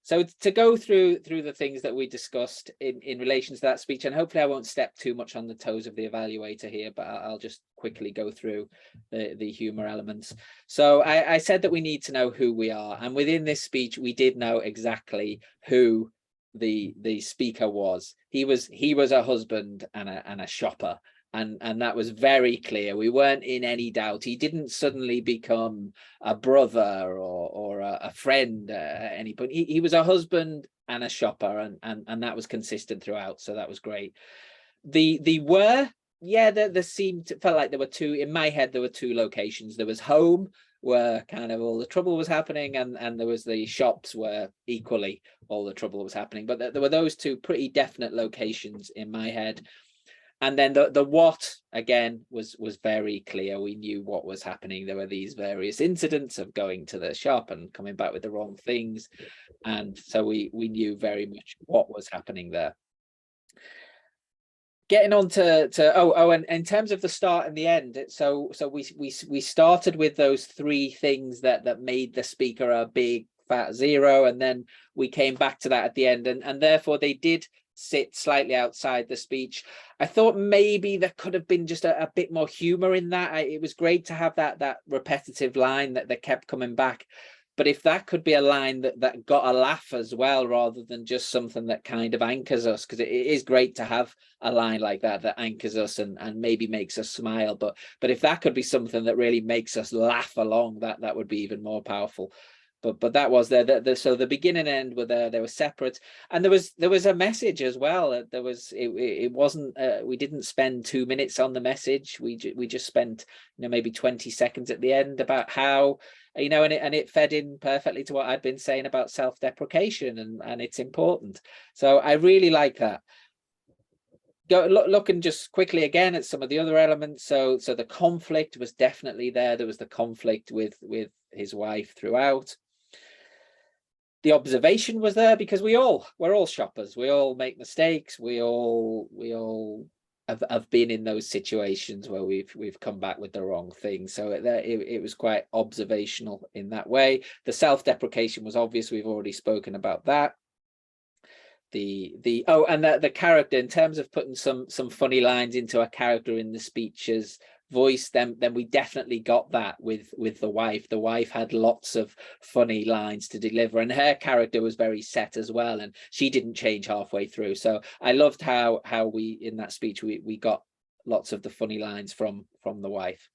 A: So to go through the things that we discussed in relation to that speech, and hopefully I won't step too much on the toes of the evaluator here, but I'll just quickly go through the humor elements. So I said that we need to know who we are, and within this speech we did know exactly who the speaker was. He was a husband and a shopper. And that was very clear. We weren't in any doubt. He didn't suddenly become a brother or a friend at any point. He was a husband and a shopper, and that was consistent throughout. So that was great. The were yeah, there felt like there were two, in my head, there were two locations. There was home, where kind of all the trouble was happening, and there was the shops where equally all the trouble was happening. But there were those two pretty definite locations in my head. And then the what, again, was very clear. We knew what was happening. There were these various incidents of going to the shop and coming back with the wrong things. And so we knew very much what was happening there. Getting on and in terms of the start and the end, so we started with those three things that made the speaker a big fat zero, and then we came back to that at the end, and therefore they did sit slightly outside the speech. I thought maybe there could have been just a bit more humor in that. It was great to have that repetitive line that kept coming back. But if that could be a line that got a laugh as well, rather than just something that kind of anchors us, because it is great to have a line like that anchors us and maybe makes us smile. But if that could be something that really makes us laugh along, that would be even more powerful. But that was there. So the beginning and end were there. They were separate, and there was a message as well. There was it wasn't. We didn't spend 2 minutes on the message. We just spent maybe 20 seconds at the end about how and it fed in perfectly to what I'd been saying about self-deprecation and it's important. So I really like that. Looking just quickly again at some of the other elements. So the conflict was definitely there. There was the conflict with his wife throughout. The observation was there because we're all shoppers. We all make mistakes. We all have been in those situations where we've come back with the wrong thing. So it was quite observational in that way. The self-deprecation was obvious. We've already spoken about that. The character, in terms of putting some funny lines into a character in the speech's voice, then we definitely got that with the wife. The wife had lots of funny lines to deliver, and her character was very set as well, and she didn't change halfway through. So I loved how we in that speech we got lots of the funny lines from the wife.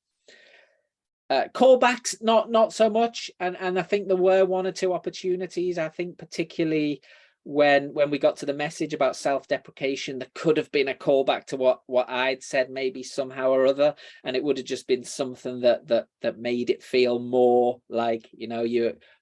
A: Callbacks, not so much, and I think there were one or two opportunities. I think particularly when we got to the message about self-deprecation, there could have been a callback to what I'd said maybe somehow or other, and it would have just been something that made it feel more like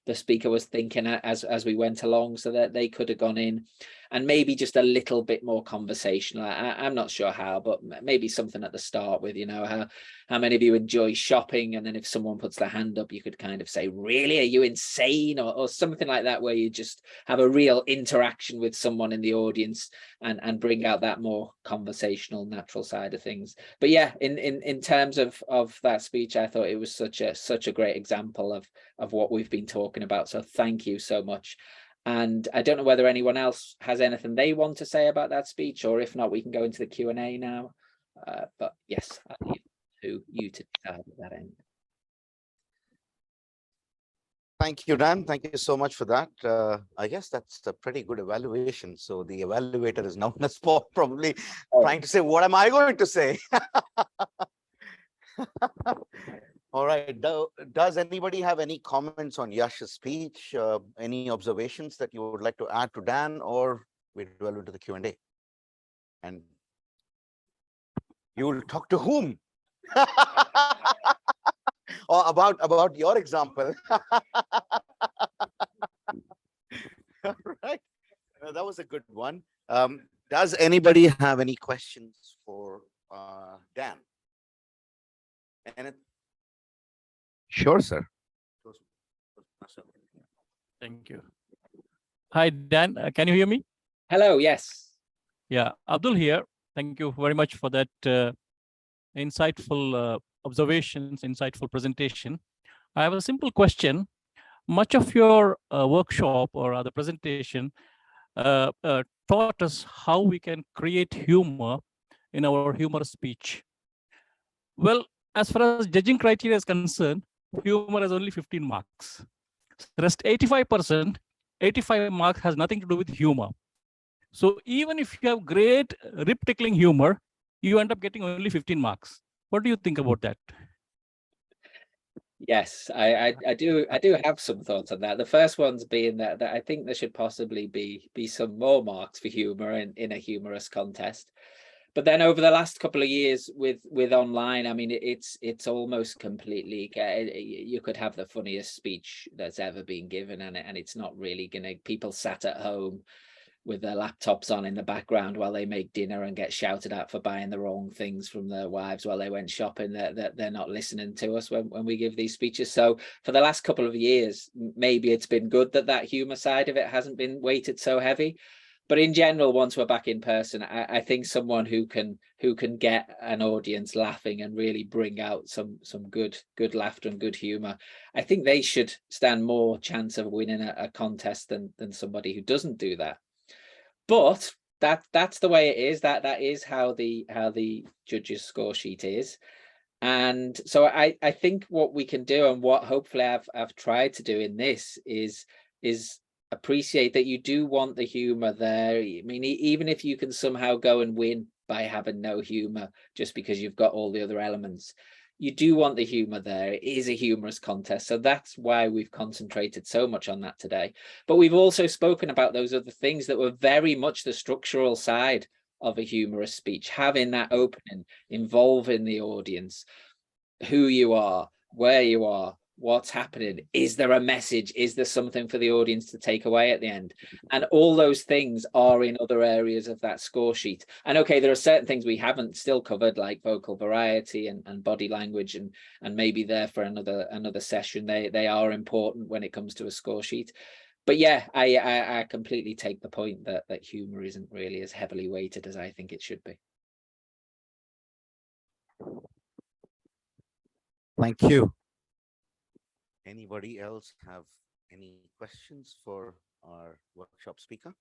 A: the speaker was thinking as we went along, so that they could have gone in and maybe just a little bit more conversational. I'm not sure how, but maybe something at the start with how many of you enjoy shopping, and then if someone puts their hand up, you could kind of say, really, are you insane, or something like that, where you just have a real interaction with someone in the audience and bring out that more conversational, natural side of things. But yeah, in terms of that speech, I thought it was such a great example of what we've been talking about. So thank you so much. And I don't know whether anyone else has anything they want to say about that speech, or if not, we can go into the Q&A now. But yes, I'll leave you to decide at that end.
E: Thank you, Dan. Thank you so much for that. I guess that's a pretty good evaluation. So the evaluator is now on the spot, probably trying to say, what am I going to say? All right. Does anybody have any comments on Yash's speech? Any observations that you would like to add to Dan, or we delve into the Q&A? And you will talk to whom? Or about your example. All right. That was a good one. Does anybody have any questions for Dan? Sure, sir.
F: Thank you. Hi, Dan. Can you hear me?
A: Hello. Yes.
F: Yeah, Abdul here. Thank you very much for that insightful observations, insightful presentation. I have a simple question. Much of your workshop or other presentation taught us how we can create humor in our humorous speech. Well, as far as judging criteria is concerned, humor has only 15 marks. The rest 85%, 85 marks has nothing to do with humor. So even if you have great rib-tickling humor, you end up getting only 15 marks. What do you think about that?
A: Yes, I do have some thoughts on that. The first one's being that I think there should possibly be some more marks for humor in a humorous contest. But then over the last couple of years with online, I mean, it's almost completely, you could have the funniest speech that's ever been given, and it's not really gonna, people sat at home with their laptops on in the background while they make dinner and get shouted at for buying the wrong things from their wives while they went shopping, that they're not listening to us when we give these speeches. So for the last couple of years, maybe it's been good that humor side of it hasn't been weighted so heavy. But in general, once we're back in person, I think someone who can get an audience laughing and really bring out some good laughter and good humor, I think they should stand more chance of winning a contest than somebody who doesn't do that. But that's the way it is. That is how the judges' score sheet is. And so I think what we can do, and what hopefully I've tried to do in this, is appreciate that you do want the humor there. I mean, even if you can somehow go and win by having no humor just because you've got all the other elements, you do want the humor there. It is a humorous contest, so that's why we've concentrated so much on that today. But we've also spoken about those other things that were very much the structural side of a humorous speech, having that opening, involving the audience, who you are, where you are, what's happening, is there a message, is there something for the audience to take away at the end? And all those things are in other areas of that score sheet. And okay, there are certain things we haven't still covered, like vocal variety and body language, and maybe there for another session. They are important when it comes to a score sheet. But yeah, I completely take the point that humor isn't really as heavily weighted as I think it should be.
E: Thank you. Anybody else have any questions for our workshop speaker?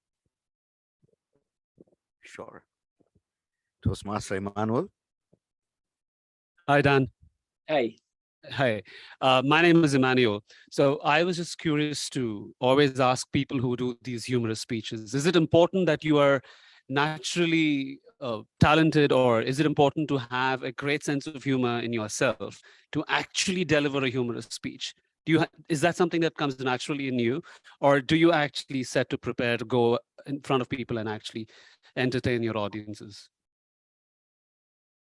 E: Sure. Toastmaster Emmanuel.
G: Hi, Dan.
A: Hey.
G: Hi, my name is Emmanuel. So I was just curious to always ask people who do these humorous speeches, is it important that you are naturally talented, or is it important to have a great sense of humor in yourself to actually deliver a humorous speech? Is that something that comes naturally in you, or do you actually set to prepare to go in front of people and actually entertain your audiences?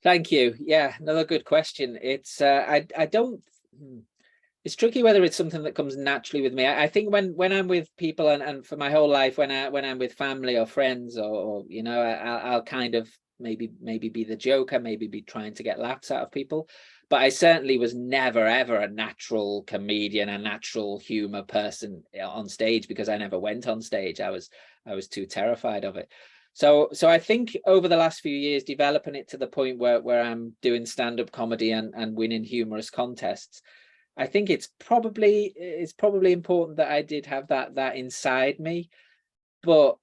A: Thank you. Yeah, another good question. It's I don't. It's tricky whether it's something that comes naturally with me. I think when I'm with people, and for my whole life, when I'm with family or friends, or you know, I'll kind of maybe be the joker, maybe be trying to get laughs out of people. But I certainly was never ever a natural comedian, a natural humor person on stage, because I never went on stage. I was too terrified of it. So I think over the last few years, developing it to the point where I'm doing stand-up comedy and winning humorous contests, I think it's probably important that I did have that inside me. But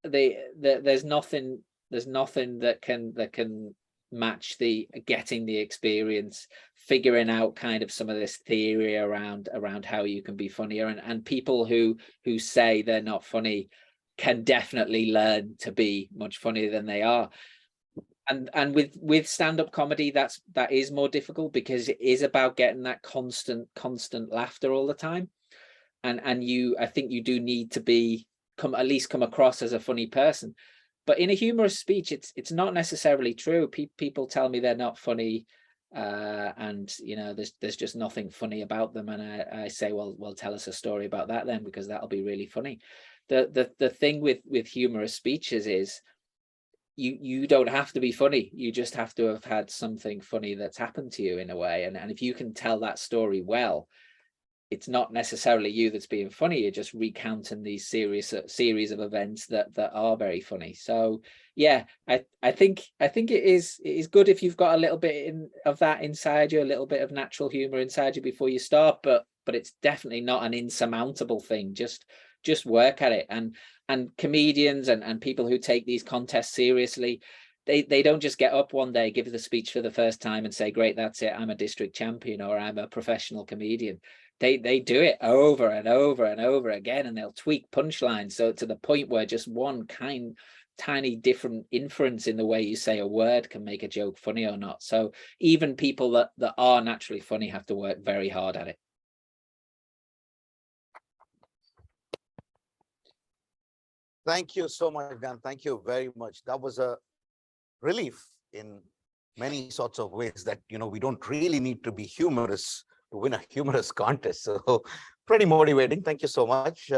A: there's nothing that can match the getting the experience, figuring out kind of some of this theory around how you can be funnier, and people who say they're not funny can definitely learn to be much funnier than they are. And with stand-up comedy, that is more difficult, because it is about getting that constant laughter all the time. And I think you do need to at least come across as a funny person. But in a humorous speech, it's not necessarily true. People tell me they're not funny, and you know, there's just nothing funny about them, and I say, well, tell us a story about that then, because that'll be really funny. The thing with humorous speeches is you don't have to be funny. You just have to have had something funny that's happened to you in a way, and if you can tell that story well, it's not necessarily you that's being funny. You're just recounting these series of events that are very funny. So yeah, I think it is good if you've got a little bit of that inside you, a little bit of natural humor inside you before you start, but it's definitely not an insurmountable thing. Just work at it. And comedians and people who take these contests seriously, they don't just get up one day, give the speech for the first time and say, great, that's it, I'm a district champion, or I'm a professional comedian. They do it over and over and over again, and they'll tweak punchlines so to the point where just one tiny different inference in the way you say a word can make a joke funny or not. So even people that are naturally funny have to work very hard at it.
E: Thank you so much, Dan. Thank you very much. That was a relief in many sorts of ways that, we don't really need to be humorous to win a humorous contest. So pretty motivating. Thank you so much.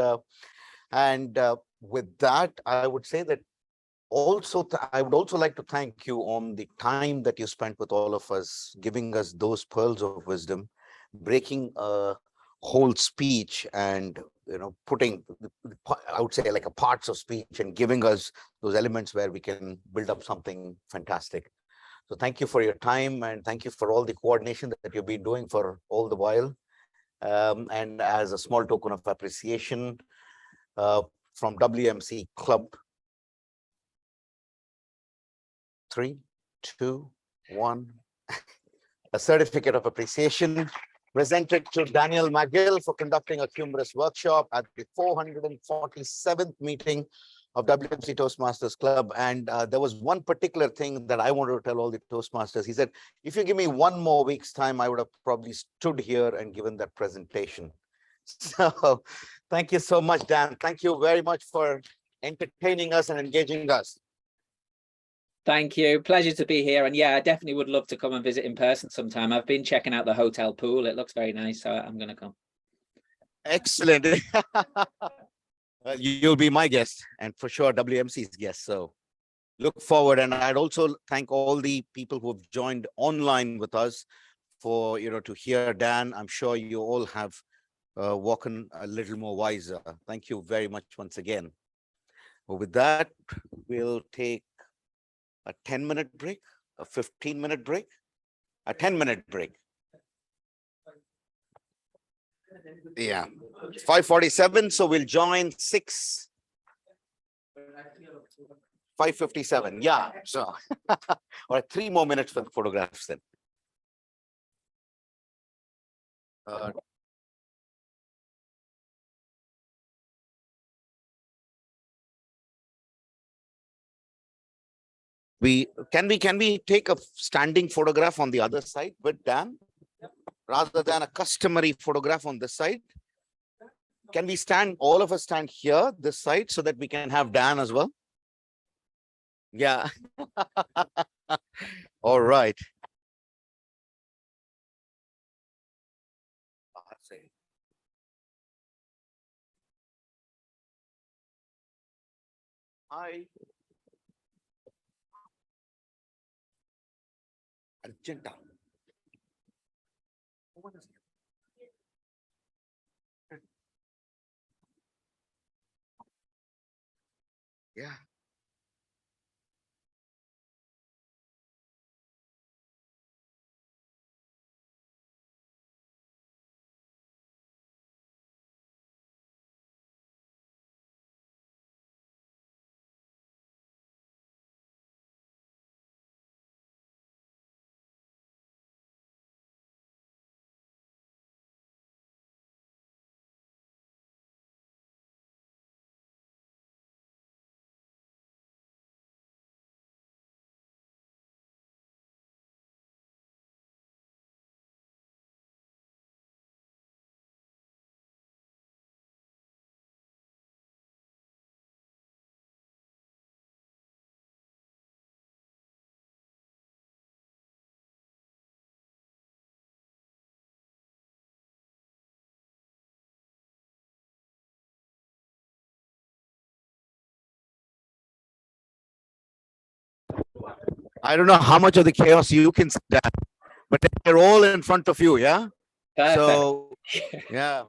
E: And with that, I would say that I would also like to thank you on the time that you spent with all of us, giving us those pearls of wisdom, breaking a whole speech and, putting, I would say, like a parts of speech and giving us those elements where we can build up something fantastic. So thank you for your time, and thank you for all the coordination that you've been doing for all the while. And as a small token of appreciation from WMC Club, 3, 2, 1, a certificate of appreciation presented to Daniel Macgill for conducting a humorous workshop at the 447th meeting of WMC Toastmasters Club. And there was one particular thing that I wanted to tell all the Toastmasters. He said, if you give me 1 more week's time, I would have probably stood here and given that presentation. So thank you so much, Dan. Thank you very much for entertaining us and engaging us.
A: Thank you. Pleasure to be here. And yeah, I definitely would love to come and visit in person sometime. I've been checking out the hotel pool. It looks very nice. So I'm going to come.
E: Excellent. You'll be my guest and for sure WMC's guest. So look forward. And I'd also thank all the people who have joined online with us for, to hear Dan. I'm sure you all have walking a little more wiser. Thank you very much once again. Well, with that, we'll take a 10-minute break, a 15-minute break, a 10-minute break. Yeah, 5:47. So we'll join 5:57. Yeah, so all right, 3 more minutes for the photographs then. Can we take a standing photograph on the other side with Dan rather than a customary photograph on this side? Can we all of us stand here this side so that we can have Dan as well? Yeah. All right. Hi. Argenta. Yeah. I don't know how much of the chaos you can stand, but they're all in front of you, yeah?
A: Perfect.
E: So, yeah.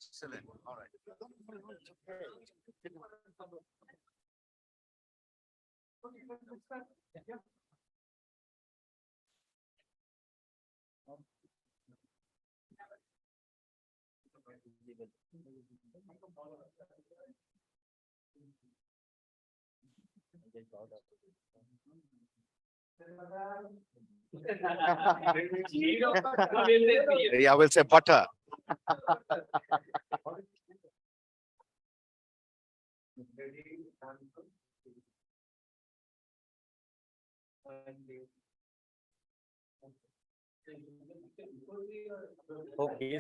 E: Excellent. All right. Yeah, I will say butter. Okay.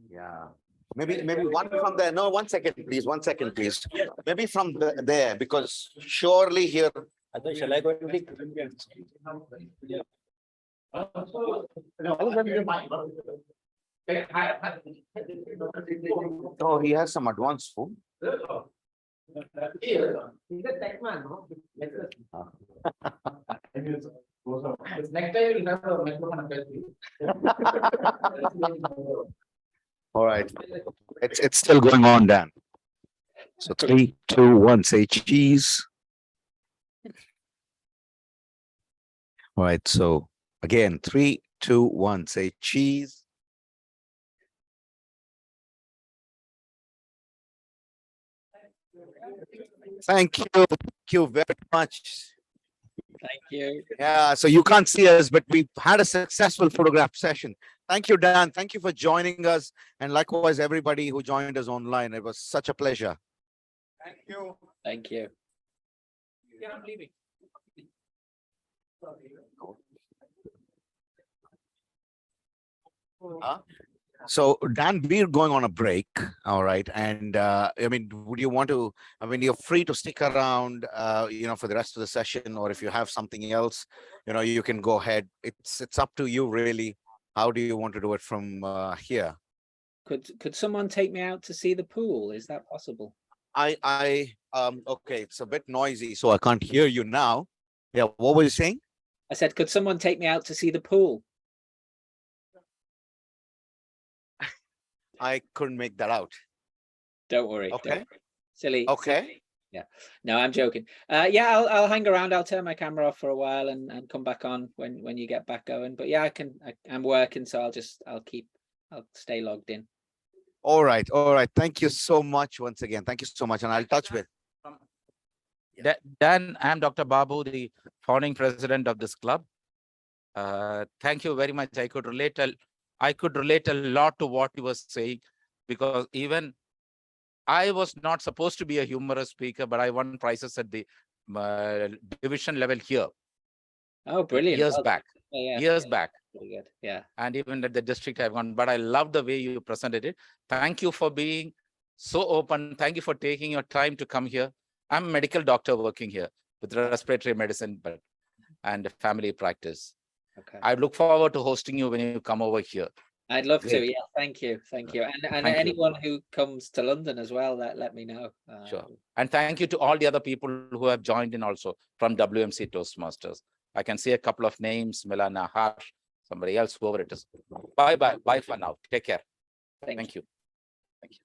E: Yeah. Maybe one from there. No, 1 second, please. 1 second, please. Maybe from there, because surely here. Shall I go and take? Oh, he has some advanced food.
C: He's a tech man, no? Next time you'll have a microphone.
E: All right. It's still going on, Dan. So 3, 2, 1, say cheese. All right. So again, 3, 2, 1, say cheese. Thank you. Thank you very much.
A: Thank you.
E: Yeah, so you can't see us, but we've had a successful photograph session. Thank you, Dan. Thank you for joining us. And likewise, everybody who joined us online. It was such a pleasure.
C: Thank you.
A: Thank you.
C: Yeah, I'm leaving.
E: Huh? So Dan, we're going on a break. All right. And I mean, would you want to, I mean, you're free to stick around, for the rest of the session, or if you have something else, you can go ahead. It's up to you, really. How do you want to do it from here?
A: Could someone take me out to see the pool? Is that possible?
E: Okay, it's a bit noisy, so I can't hear you now. Yeah, what were you saying?
A: I said, could someone take me out to see the pool?
E: I couldn't make that out.
A: Don't worry.
E: Okay.
A: Don't worry. Silly.
E: Okay.
A: Silly. Yeah. No, I'm joking. Yeah, I'll hang around. I'll turn my camera off for a while and come back on when you get back going. But yeah, I'm working, so I'll stay logged in.
E: All right. All right. Thank you so much once again. Thank you so much. And I'll touch with.
B: Dan, I'm Dr. Babu, the founding president of this club. Thank you very much. I could relate a lot to what you were saying, because even I was not supposed to be a humorous speaker, but I won prizes at the division level here.
A: Oh, brilliant.
B: Years back.
A: Yeah,
B: years back.
A: Pretty good. Yeah.
B: And even at the district I've gone, but I love the way you presented it. Thank you for being so open. Thank you for taking your time to come here. I'm a medical doctor working here with respiratory medicine and family practice.
A: Okay.
B: I look forward to hosting you when you come over here.
A: I'd love to.
B: Great.
A: Yeah. Thank you. Thank you. And
B: Thank you.
A: anyone who comes to London as well, let me know.
B: Sure. And thank you to all the other people who have joined in also from WMC Toastmasters. I can see a couple of names, Milana, Harsh, somebody else, whoever it is. Bye for now. Take care. Thank you. Thank you.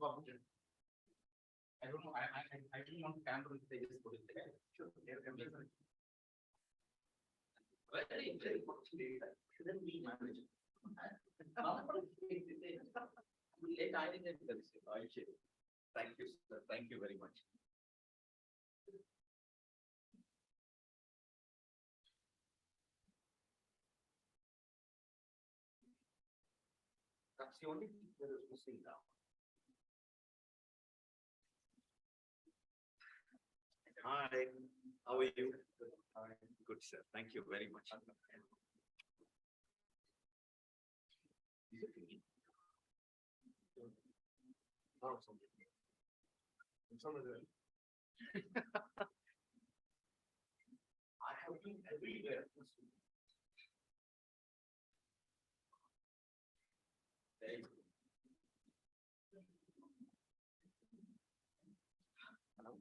B: I don't know. I didn't want camera if they just put it there. Sure. Very shouldn't be managed. Thank you, sir. Thank you very much. That's the only thing that is missing now. Hi, how are you? Good, sir. Thank you very much. I have been everywhere. Very good. Hello.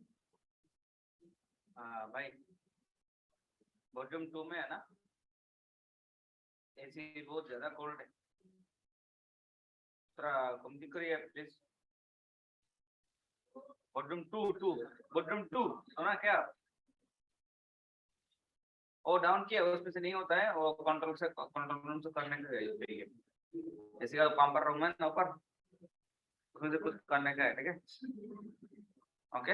B: भाई volume 2 में है ना, AC बहुत ज्यादा cold है, थोड़ा कम करिए please. Volume 2 सुना क्या? वो डाउन किया, उसमें से नहीं होता है, वो कंट्रोल रूम से करने का चाहिए। एसी का पंपर रूम है ना ऊपर,
H: मुझे कुछ करने का है, ठीक है? Okay?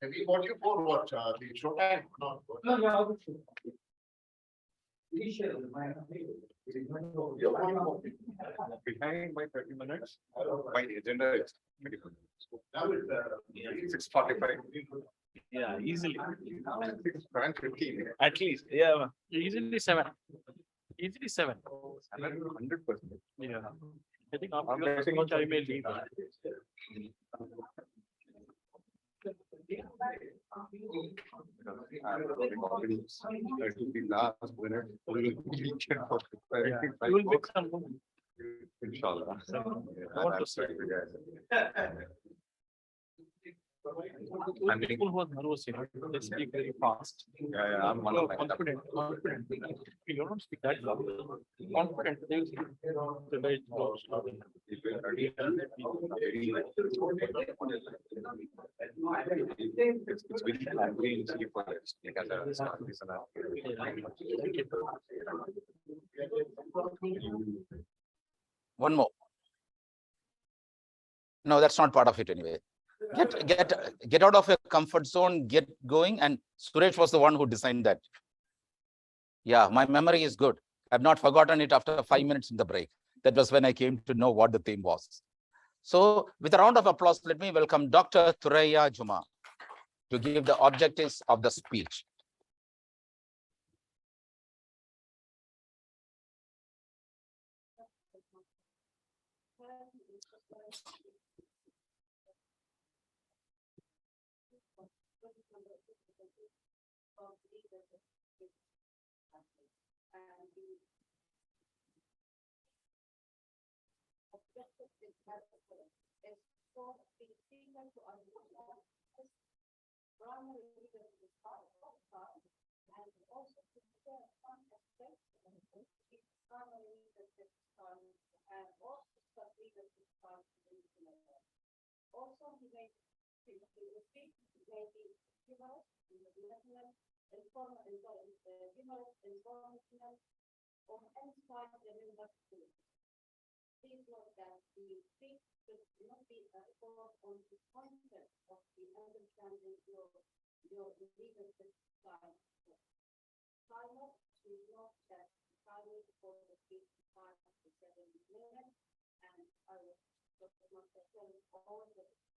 I: Have you got you for what, the show time? No.
C: No, no, I would say.
I: Behind by 30 minutes, my agenda is 6:45.
F: Yeah, easily.
I: 15.
F: At least, yeah, easily 7. Easily 7.
I: 100%.
F: Yeah. I think after so much I may leave.
I: That will be last minute.
F: Yeah. You will make some.
I: Inshallah.
F: I want to say.
I: I mean-
F: People who are nervous, they speak very fast.
I: Yeah, I'm one of my.
F: Confident. You don't speak that loud. Confident. They will speak the very loud.
I: It's very angry for us.
B: One more. No, that's not part of it anyway. Get out of your comfort zone, get going. And Suresh was the one who designed that. Yeah, my memory is good. I've not forgotten it after 5 minutes in the break. That was when I came to know what the theme was. So with a round of applause, let me welcome Dr. Thuraiya Juma to give the objectives of the speech.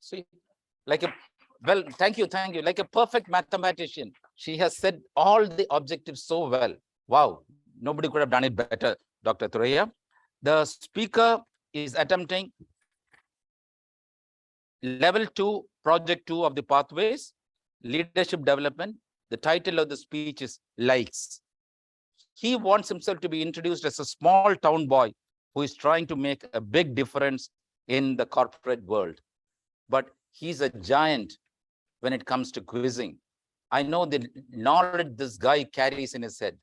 B: See, thank you. Like a perfect mathematician, she has said all the objectives so well. Wow, nobody could have done it better, Dr. Thuraiya. The speaker is attempting level 2, project 2 of the pathways, leadership development. The title of the speech is Likes. He wants himself to be introduced as a small town boy who is trying to make a big difference in the corporate world. But he's a giant when it comes to quizzing. I know the knowledge this guy carries in his head.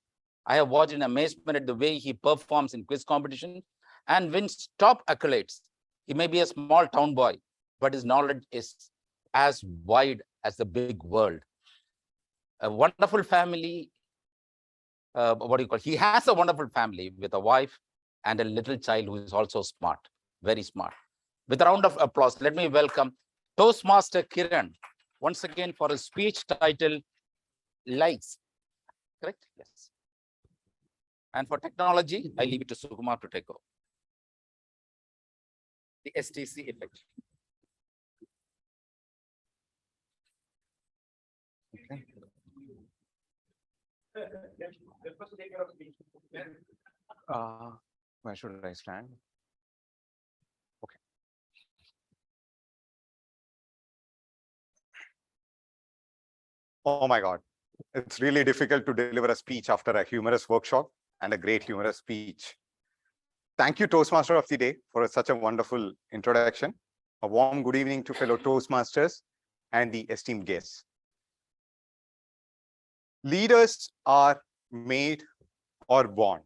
B: I have watched in amazement at the way he performs in quiz competition and wins top accolades. He may be a small town boy, but his knowledge is as wide as the big world. A wonderful family. He has a wonderful family with a wife and a little child who is also smart, very smart. With a round of applause, let me welcome Toastmaster Kiran once again for a speech titled Likes. Correct? Yes. And for technology, I leave it to Sukumar to take over. The STC effect.
I: Okay. Where should I stand? Okay. Oh my God. It's really difficult to deliver a speech after a humorous workshop and a great humorous speech. Thank you, Toastmaster of the Day, for such a wonderful introduction. A warm good evening to fellow Toastmasters and the esteemed guests. Leaders are made or born.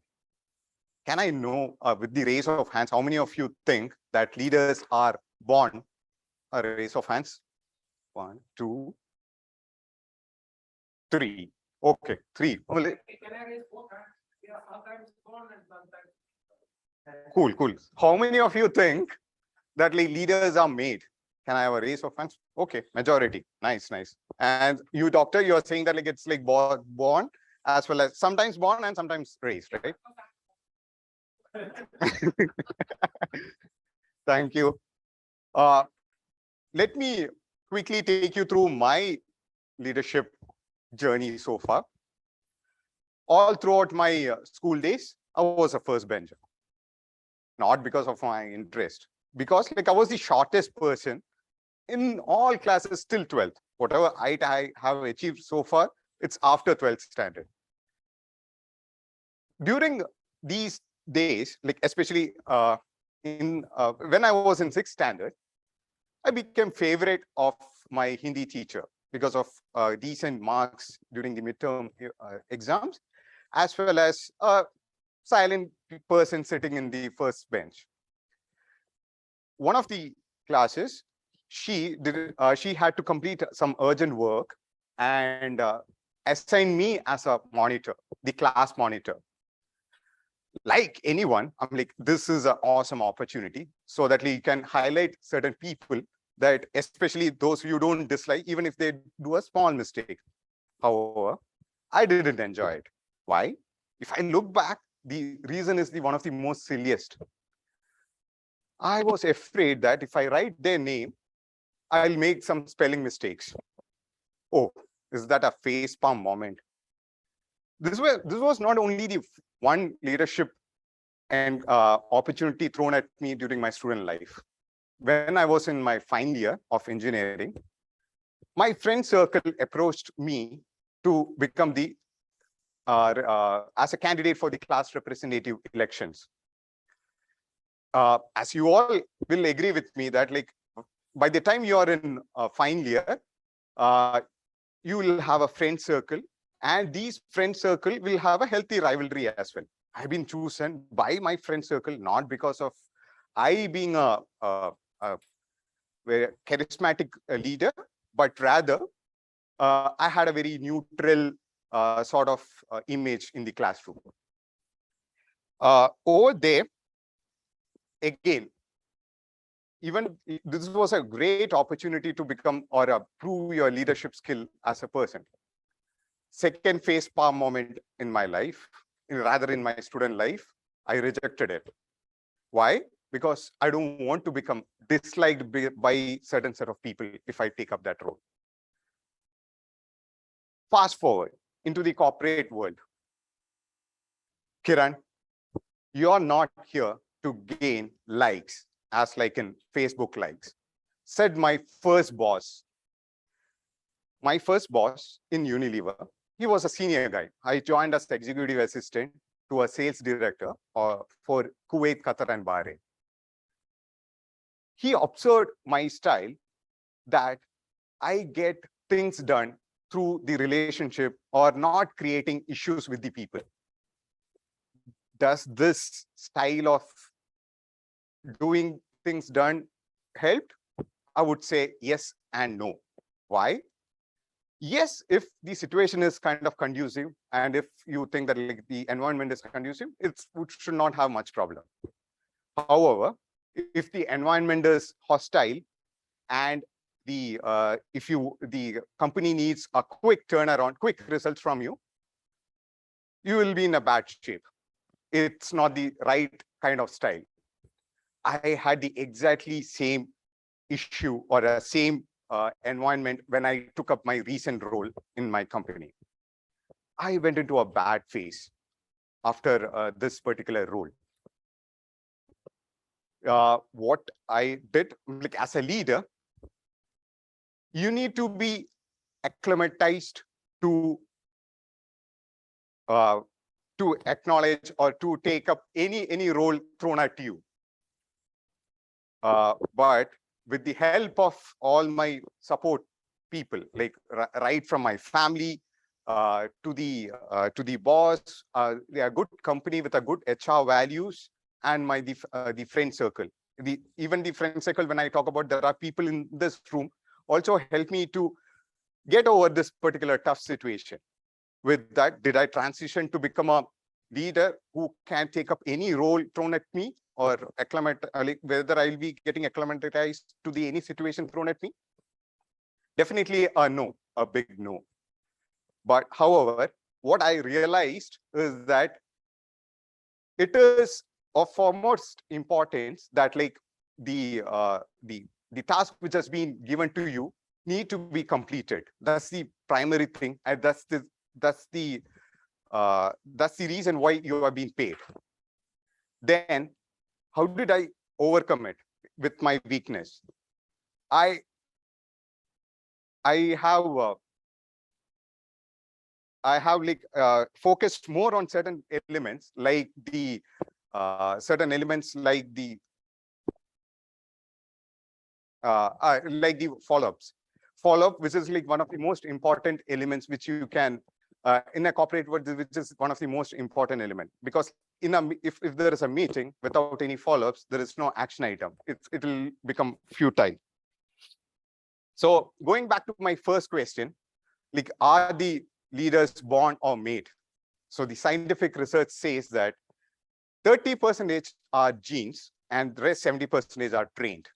I: can I know with the raise of hands, how many of you think that leaders are born? A raise of hands. 1, 2, 3. Okay, 3. Only.
C: Can I raise both hands? Yeah, sometimes born and sometimes.
I: Cool, cool. How many of you think that leaders are made? Can I have a raise of hands? Okay, majority. Nice, nice. And you, doctor, you're saying that it's like born as well as sometimes born and sometimes raised, right? Thank you. Let me quickly take you through my leadership journey so far. All throughout my school days, I was a first bencher. Not because of my interest, because I was the shortest person in all classes till 12th. Whatever height I have achieved so far, it's after 12th standard. During these days, especially when I was in 6th standard, I became favorite of my Hindi teacher because of decent marks during the midterm exams, as well as a silent person sitting in the first bench. One of the classes, she had to complete some urgent work and assign me as a monitor, the class monitor. Like anyone, I'm like, this is an awesome opportunity so that you can highlight certain people that, especially those you don't dislike, even if they do a small mistake. However, I didn't enjoy it. Why? If I look back, the reason is one of the most silliest. I was afraid that if I write their name, I'll make some spelling mistakes. Oh, is that a facepalm moment? This was not only the one leadership and opportunity thrown at me during my student life. When I was in my final year of engineering, my friend circle approached me to become the as a candidate for the class representative elections. As you all will agree with me that by the time you are in final year, you will have a friend circle, and these friend circle will have a healthy rivalry as well. I've been chosen by my friend circle, not because of I being a very charismatic leader, but rather I had a very neutral sort of image in the classroom. Over there, again, even this was a great opportunity to become or prove your leadership skill as a person. Second facepalm moment in my life, rather in my student life, I rejected it. Why? Because I don't want to become disliked by certain set of people if I take up that role. Fast forward into the corporate world. Kiran, you're not here to gain likes as like in Facebook likes, said my first boss. My first boss in Unilever, he was a senior guy. I joined as executive assistant to a sales director for Kuwait, Qatar, and Bahrain. He observed my style that I get things done through the relationship or not creating issues with the people. Does this style of doing things done help? I would say yes and no. Why? Yes, if the situation is kind of conducive, and if you think that the environment is conducive, it should not have much problem. However, if the environment is hostile and the company needs a quick turnaround, quick results from you, you will be in a bad shape. It's not the right kind of style. I had the exactly same issue or a same environment when I took up my recent role in my company. I went into a bad phase after this particular role. What I did, as a leader, you need to be acclimatized to acknowledge or to take up any role thrown at you. But with the help of all my support people, right from my family, to the boss, they are good company with a good HR values, and the friend circle. Even the friend circle, when I talk about, there are people in this room also help me to get over this particular tough situation. With that, did I transition to become a leader who can take up any role thrown at me, or like whether I'll be getting acclimatized to any situation thrown at me? Definitely a no, a big no. But however, what I realized is that it is of foremost importance that like the task which has been given to you need to be completed. That's the primary thing, and that's the reason why you are being paid. Then how did I overcome it with my weakness? I have like focused more on certain elements, like the follow-ups. Follow-up, which is like one of the most important elements which you can in a corporate world, which is one of the most important element, because if there is a meeting without any follow-ups, there is no action item. It will become futile. So going back to my first question, like, are the leaders born or made? So the scientific research says that 30% are genes and the rest 70% are trained.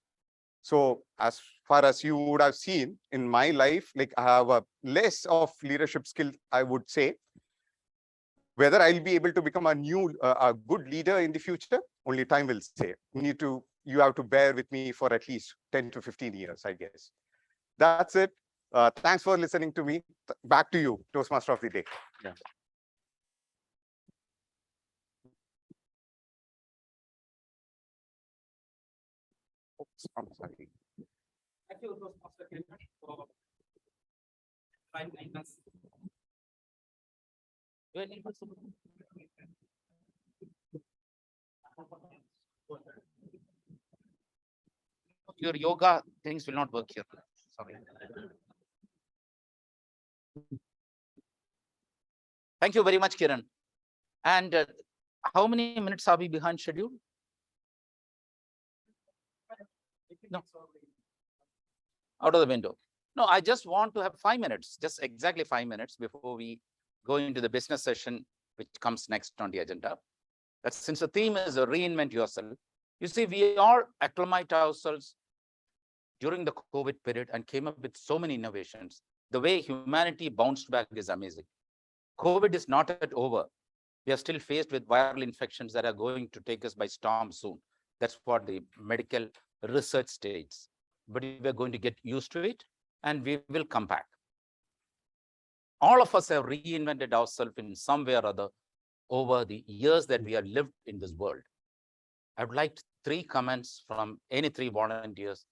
I: So as far as you would have seen in my life, like I have a less of leadership skill, I would say. Whether I'll be able to become a good leader in the future, only time will say. You have to bear with me for at least 10 to 15 years, I guess. That's it. Thanks for listening to me. Back to you, Toastmaster of the Day. Yeah. Oops, I'm sorry.
C: Thank you, Toastmaster Kiran, for 5 minutes.
B: Your yoga things will not work here. Sorry. Thank you very much, Kiran. And how many minutes are we behind schedule? No. Out of the window. No, I just want to have 5 minutes, just exactly 5 minutes before we go into the business session, which comes next on the agenda. That's since the theme is reinvent yourself. You see, we all acclimate ourselves during the COVID period and came up with so many innovations. The way humanity bounced back is amazing. COVID is not yet over. We are still faced with viral infections that are going to take us by storm soon. That's what the medical research states. But we're going to get used to it and we will come back. All of us have reinvented ourselves in some way or other over the years that we have lived in this world. I would like 3 comments from any 3 volunteers,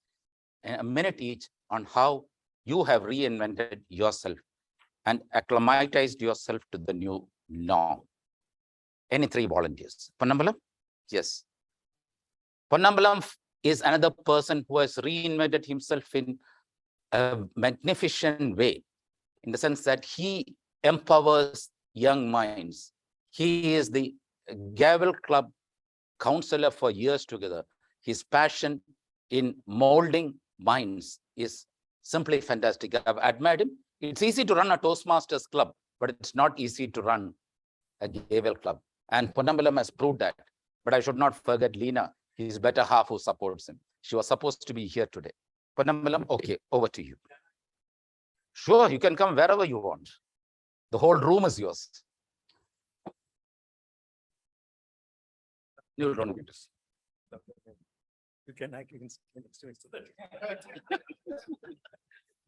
B: a minute each, on how you have reinvented yourself and acclimatized yourself to the new norm. Any 3 volunteers? Ponnambalam? Yes. Ponnambalam is another person who has reinvented himself in a magnificent way, in the sense that he empowers young minds. He is the Gavel Club counselor for years together. His passion in molding minds is simply fantastic. I've admired him. It's easy to run a Toastmasters club, but it's not easy to run a Gavel Club. And Ponnambalam has proved that. But I should not forget Leena, his better half who supports him. She was supposed to be here today. Ponnambalam, okay, over to you. Sure, you can come wherever you want. The whole room is yours. You don't get this.
J: You can actually next to it.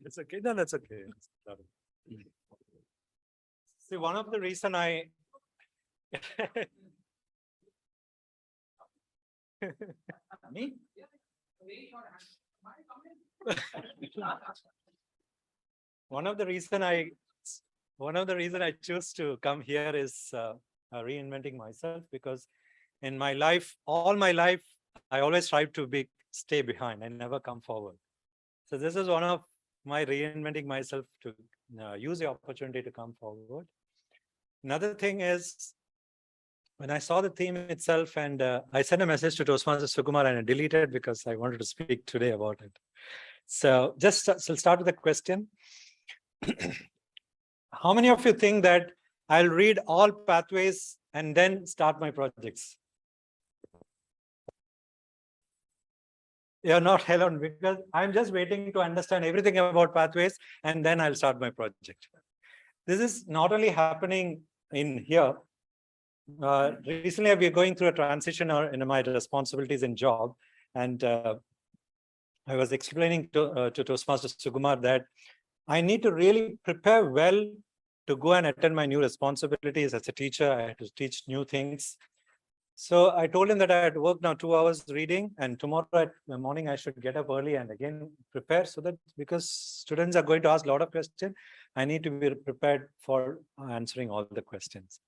J: It's okay. No, that's okay. See, one of the reason I me? One of the reason I choose to come here is reinventing myself, because in my life, all my life, I always strive to stay behind and never come forward. So this is one of my reinventing myself to use the opportunity to come forward. Another thing is, when I saw the theme itself, and I sent a message to Toastmaster Sukumar and I deleted because I wanted to speak today about it. So just so start with a question. How many of you think that I'll read all pathways and then start my projects? You're not alone, because I'm just waiting to understand everything about pathways and then I'll start my project. This is not only happening in here. Recently, we're going through a transition in my responsibilities in job, and I was explaining to Toastmaster Sukumar that I need to really prepare well to go and attend my new responsibilities as a teacher. I had to teach new things. So I told him that I had to work now 2 hours reading, and tomorrow at the morning I should get up early and again prepare, so that because students are going to ask a lot of questions, I need to be prepared for answering all the questions.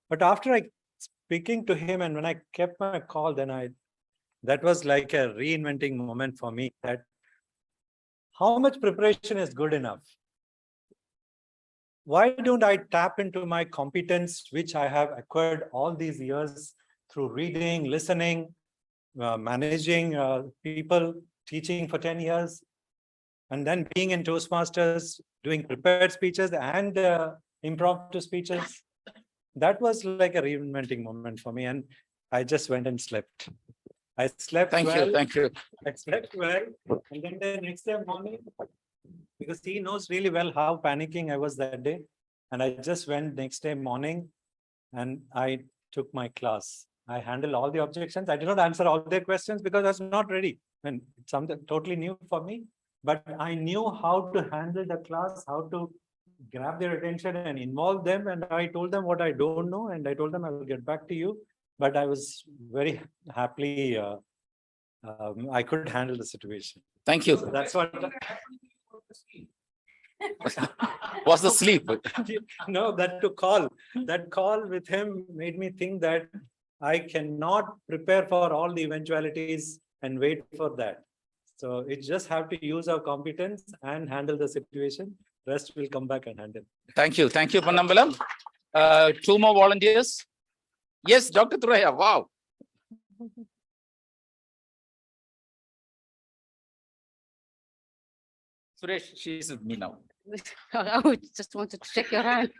J: But after speaking to him, and when I kept my call, then that was like a reinventing moment for me, that how much preparation is good enough? Why don't I tap into my competence, which I have acquired all these years through reading, listening, managing people, teaching for 10 years, and then being in Toastmasters, doing prepared speeches and impromptu speeches. That was like a reinventing moment for me, and I just went and slept. I slept well.
B: Thank you.
J: I slept well, and then the next day morning, because he knows really well how panicking I was that day, and I just went next day morning, and I took my class. I handled all the objections. I did not answer all their questions because I was not ready, and it's something totally new for me. But I knew how to handle the class, how to grab their attention and involve them. And I told them what I don't know, and I told them I will get back to you. But I was very happily, I could handle the situation.
B: Thank you.
J: So that's what.
B: Was the sleep?
J: No, that call with him made me think that I cannot prepare for all the eventualities and wait for that. So it just have to use our competence and handle the situation. Rest will come back and handle.
B: Thank you, Pannambalam. 2 more volunteers. Yes, Dr. Thuraiya. Wow. Suresh, she's with me now.
K: I would just wanted to shake your hand.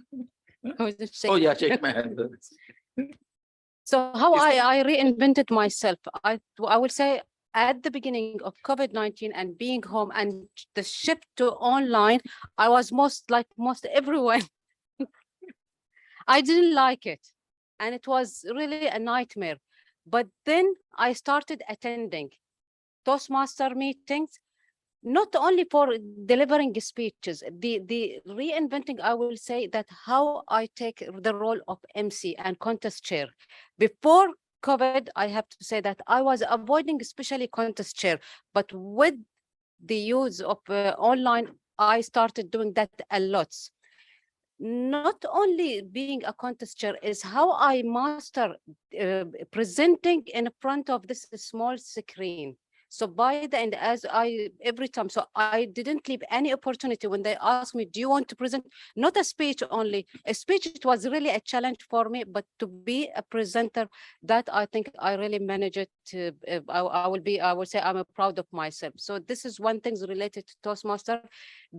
K: I was just
B: Oh
K: shaking.
B: yeah, shake my hand.
K: So how I reinvented myself, I will say at the beginning of COVID-19 and being home and the shift to online, I was most everyone. I didn't like it, and it was really a nightmare. But then I started attending Toastmaster meetings, not only for delivering speeches, the reinventing, I will say that how I take the role of MC and contest chair. Before COVID, I have to say that I was avoiding especially contest chair, but with the use of online, I started doing that a lot. Not only being a contest chair is how I master presenting in front of this small screen. So by the end, every time, so I didn't leave any opportunity when they asked me, do you want to present? Not a speech only. A speech, it was really a challenge for me, but to be a presenter, that I think I really managed it. I will say I'm proud of myself. So this is one thing related to Toastmaster,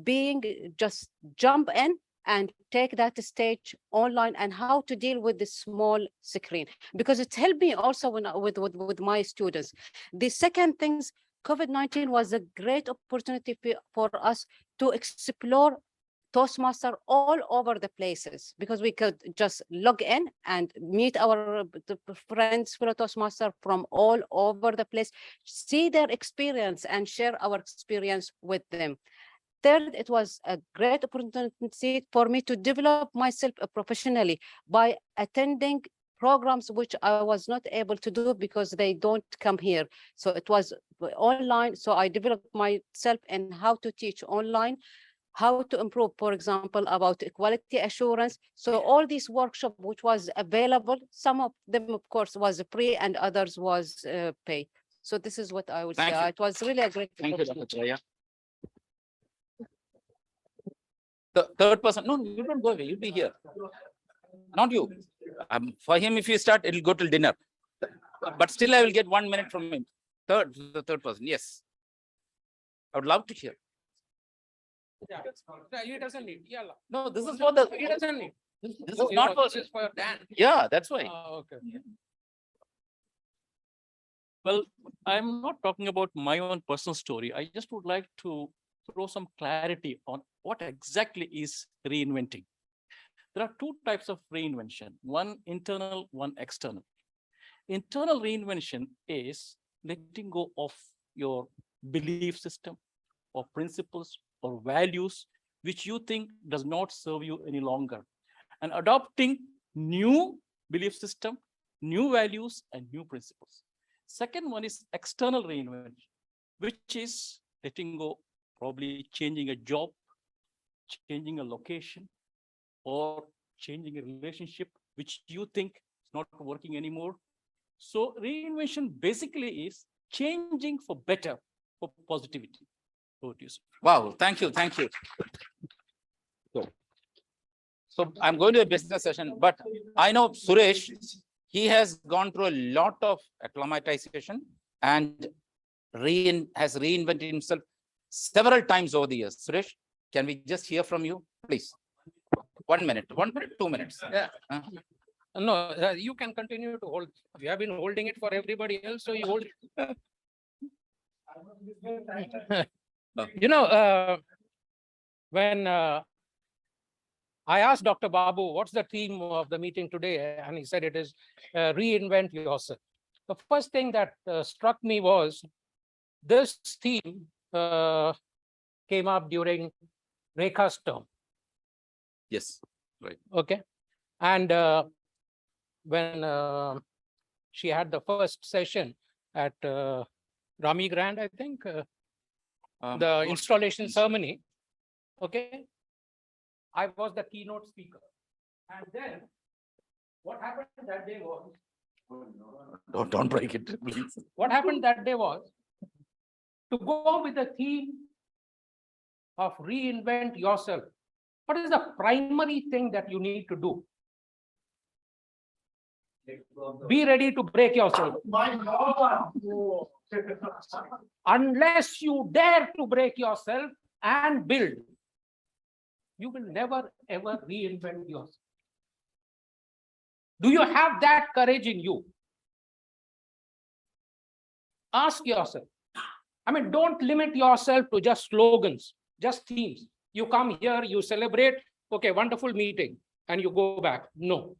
K: being just jump in and take that stage online and how to deal with the small screen, because it helped me also with my students. The second things, COVID-19 was a great opportunity for us to explore Toastmaster all over the places, because we could just log in and meet our friends fellow Toastmaster from all over the place, see their experience and share our experience with them. Third, it was a great opportunity for me to develop myself professionally by attending programs which I was not able to do because they don't come here. So it was online. So I developed myself in how to teach online, how to improve, for example, about quality assurance. So all these workshops which was available, some of them, of course, was free and others was paid. So this is what I would say. It was really a great
B: Thank you, Dr. Thuraiya. The third person, no, you don't go away, you'll be here. Not you. For him, if you start, it'll go till dinner. But still, I will get 1 minute from him. The third person, yes. I would love to hear.
L: He doesn't need. Yeah.
B: No, this is for the.
L: He doesn't need.
B: This is not for.
L: This is for Dan.
B: Yeah, that's why.
L: Okay.
F: Well, I'm not talking about my own personal story. I just would like to throw some clarity on what exactly is reinventing. There are two types of reinvention, one internal, one external. Internal reinvention is letting go of your belief system or principles or values which you think does not serve you any longer, and adopting new belief system, new values, and new principles. Second one is external reinvention, which is letting go, probably changing a job, changing a location, or changing a relationship which you think is not working anymore. So reinvention basically is changing for better, for positivity. Over to you, sir.
B: Wow, thank you, thank you. So I'm going to a business session, but I know Suresh, he has gone through a lot of acclimatization and has reinvented himself several times over the years. Suresh, can we just hear from you, please? 1 minute, 1 minute, 2 minutes.
L: Yeah. No, you can continue to hold. You have been holding it for everybody else, so you hold it. You know, when I asked Dr. Babu, what's the theme of the meeting today? And he said it is reinvent yourself. The first thing that struck me was this theme came up during Rekha's term.
B: Yes, right.
L: Okay. And when she had the first session at Rami Grand, I think, the installation ceremony, okay, I was the keynote speaker. And then what happened that day was,
B: Don't break it, please.
L: what happened that day was to go with the theme of reinvent yourself. What is the primary thing that you need to do? Be ready to break yourself. Unless you dare to break yourself and build, you will never ever reinvent yourself. Do you have that courage in you? Ask yourself. I mean, don't limit yourself to just slogans, just themes. You come here, you celebrate, okay, wonderful meeting, and you go back. No.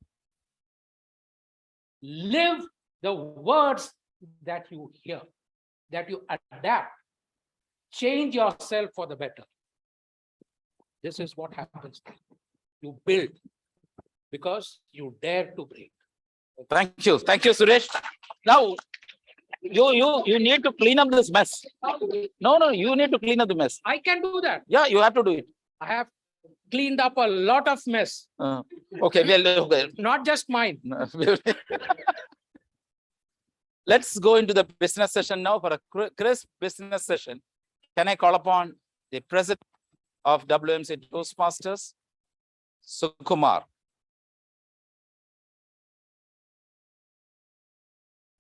L: Live the words that you hear, that you adapt. Change yourself for the better. This is what happens. You build because you dare to break.
B: Thank you, Suresh. Now, you need to clean up this mess. No, you need to clean up the mess.
L: I can do that.
B: Yeah, you have to do it.
L: I have cleaned up a lot of mess.
B: Okay, well,
L: Not just mine.
B: Let's go into the business session now for a crisp business session. Can I call upon the president of WMC Toastmasters, Sukumar?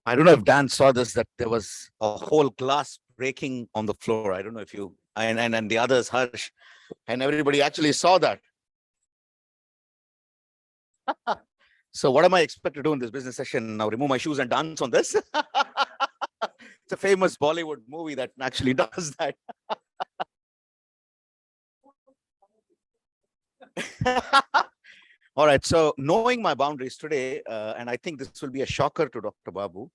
E: I don't know if Dan saw this, that there was a whole glass breaking on the floor. I don't know if you, and the others, Harsh, and everybody actually saw that. So what am I expected to do in this business session? Now remove my shoes and dance on this? It's a famous Bollywood movie that actually does that. All right, so knowing my boundaries today, and I think this will be a shocker to Dr. Babu,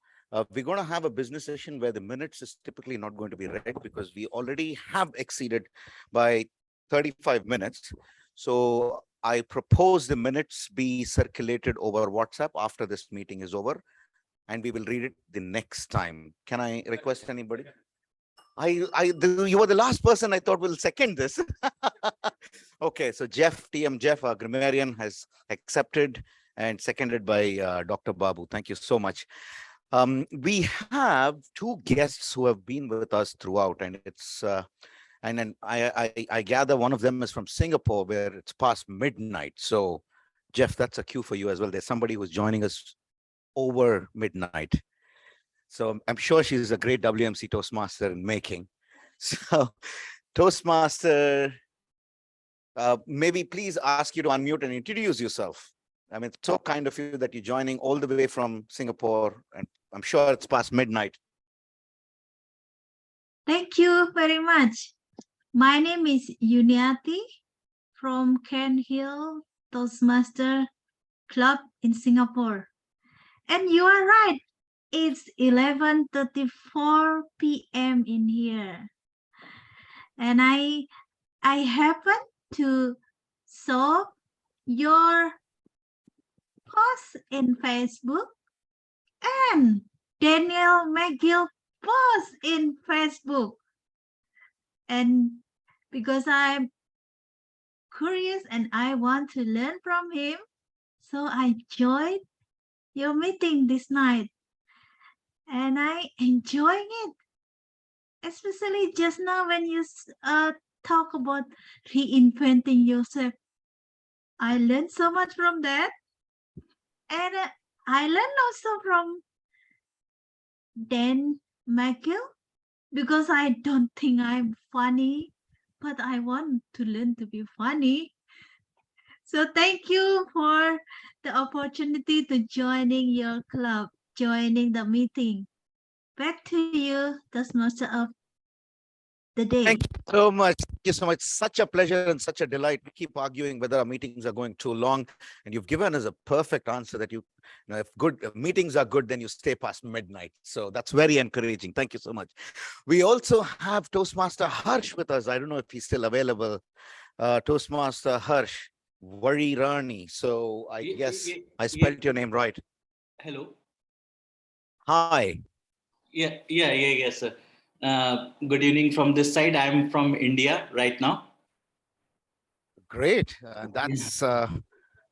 E: we're going to have a business session where the minutes is typically not going to be read because we already have exceeded by 35 minutes. So I propose the minutes be circulated over WhatsApp after this meeting is over, and we will read it the next time. Can I request anybody? You were the last person I thought will second this. Okay, so TM Jeff, our grammarian, has accepted and seconded by Dr. Babu. Thank you so much. We have two guests who have been with us throughout, and it's And then I gather one of them is from Singapore, where it's past midnight. So, Jeff, that's a cue for you as well. There's somebody who's joining us over midnight. So I'm sure she's a great WMC Toastmaster in making. So, Toastmaster, maybe please ask you to unmute and introduce yourself. I mean, it's so kind of you that you're joining all the way from Singapore, and I'm sure it's past midnight.
M: Thank you very much. My name is Yuniati from Cairn Hill Toastmaster Club in Singapore. And you are right, it's 11:34 p.m. in here. And I happen to saw your post in Facebook and Daniel Macgill post in Facebook. And because I'm curious and I want to learn from him, so I joined your meeting this night. And I enjoying it, especially just now when you talk about reinventing yourself. I learned so much from that. And I learned also from Dan Macgill, because I don't think I'm funny, but I want to learn to be funny. So thank you for the opportunity to joining your club, joining the meeting. Back to you, Toastmaster of the day.
E: Thank you so much. Thank you so much. Such a pleasure and such a delight. We keep arguing whether our meetings are going too long, and you've given us a perfect answer that you know, if meetings are good, then you stay past midnight. So that's very encouraging. Thank you so much. We also have Toastmaster Harsh with us. I don't know if he's still available. Toastmaster Harsh Varirani. So I guess I spelled your name right.
N: Hello.
E: Hi.
N: Yes, sir. Good evening from this side. I'm from India right now.
E: Great.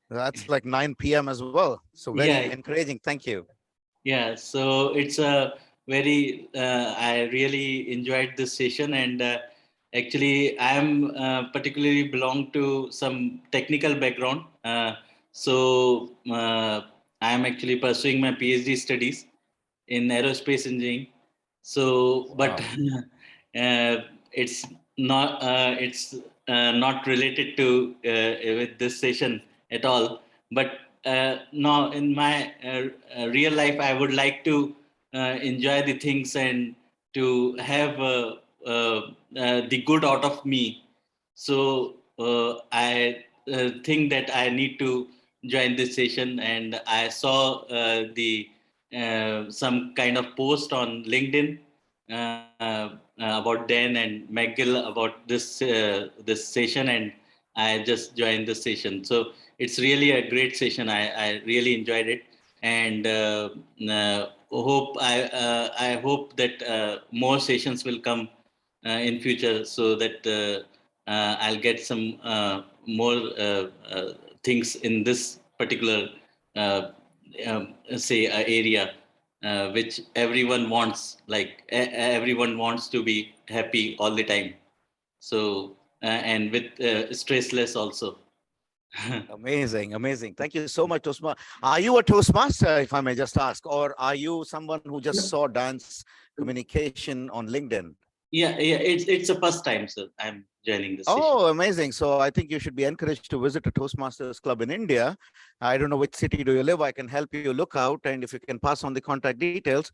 E: That's like 9 p.m. as well. So very encouraging. Thank you.
N: Yeah, so it's a very, I really enjoyed this session, and actually I'm particularly belong to some technical background. So I'm actually pursuing my PhD studies in aerospace engineering. So, but it's not related to with this session at all. But now in my real life, I would like to enjoy the things and to have the good out of me. So I think that I need to join this session, and I saw some kind of post on LinkedIn about Dan and Macgill about this session, and I just joined the session. So it's really a great session. I really enjoyed it, and I hope that more sessions will come in future, so that I'll get some more things in this particular area. Which everyone wants, like everyone wants to be happy all the time. So and with stressless also.
E: Amazing, amazing. Thank you so much, Toastmaster. Are you a Toastmaster, if I may just ask, or are you someone who just saw Dan's communication on LinkedIn?
N: Yeah, it's a first time, sir. I'm joining this session.
E: Oh, amazing. So I think you should be encouraged to visit a Toastmasters club in India. I don't know which city do you live. I can help you look out, and if you can pass on the contact details,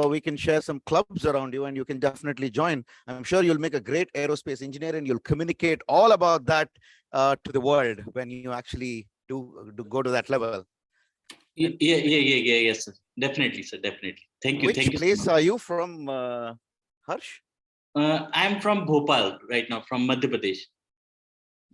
E: we can share some clubs around you, and you can definitely join. I'm sure you'll make a great aerospace engineer, and you'll communicate all about that to the world when you actually do go to that level.
N: Yes, sir. Definitely, sir. Definitely. Thank you.
E: Which place are you from, Harsh?
N: I'm from Bhopal right now, from Madhya Pradesh.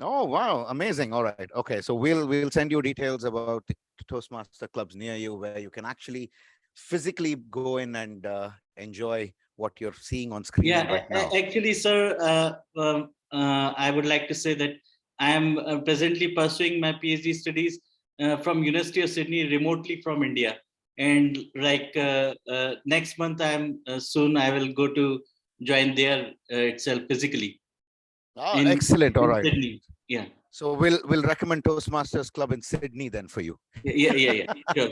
E: Oh, wow. Amazing. All right. Okay. So we'll send you details about the Toastmaster clubs near you where you can actually physically go in and enjoy what you're seeing on screen right now.
N: Actually, sir, I would like to say that I am presently pursuing my PhD studies from University of Sydney remotely from India. And like next month, soon I will go to join there itself physically.
E: Ah, excellent. All right.
N: Sydney. Yeah.
E: So we'll recommend Toastmasters Club in Sydney then for you.
N: Yeah. Sure.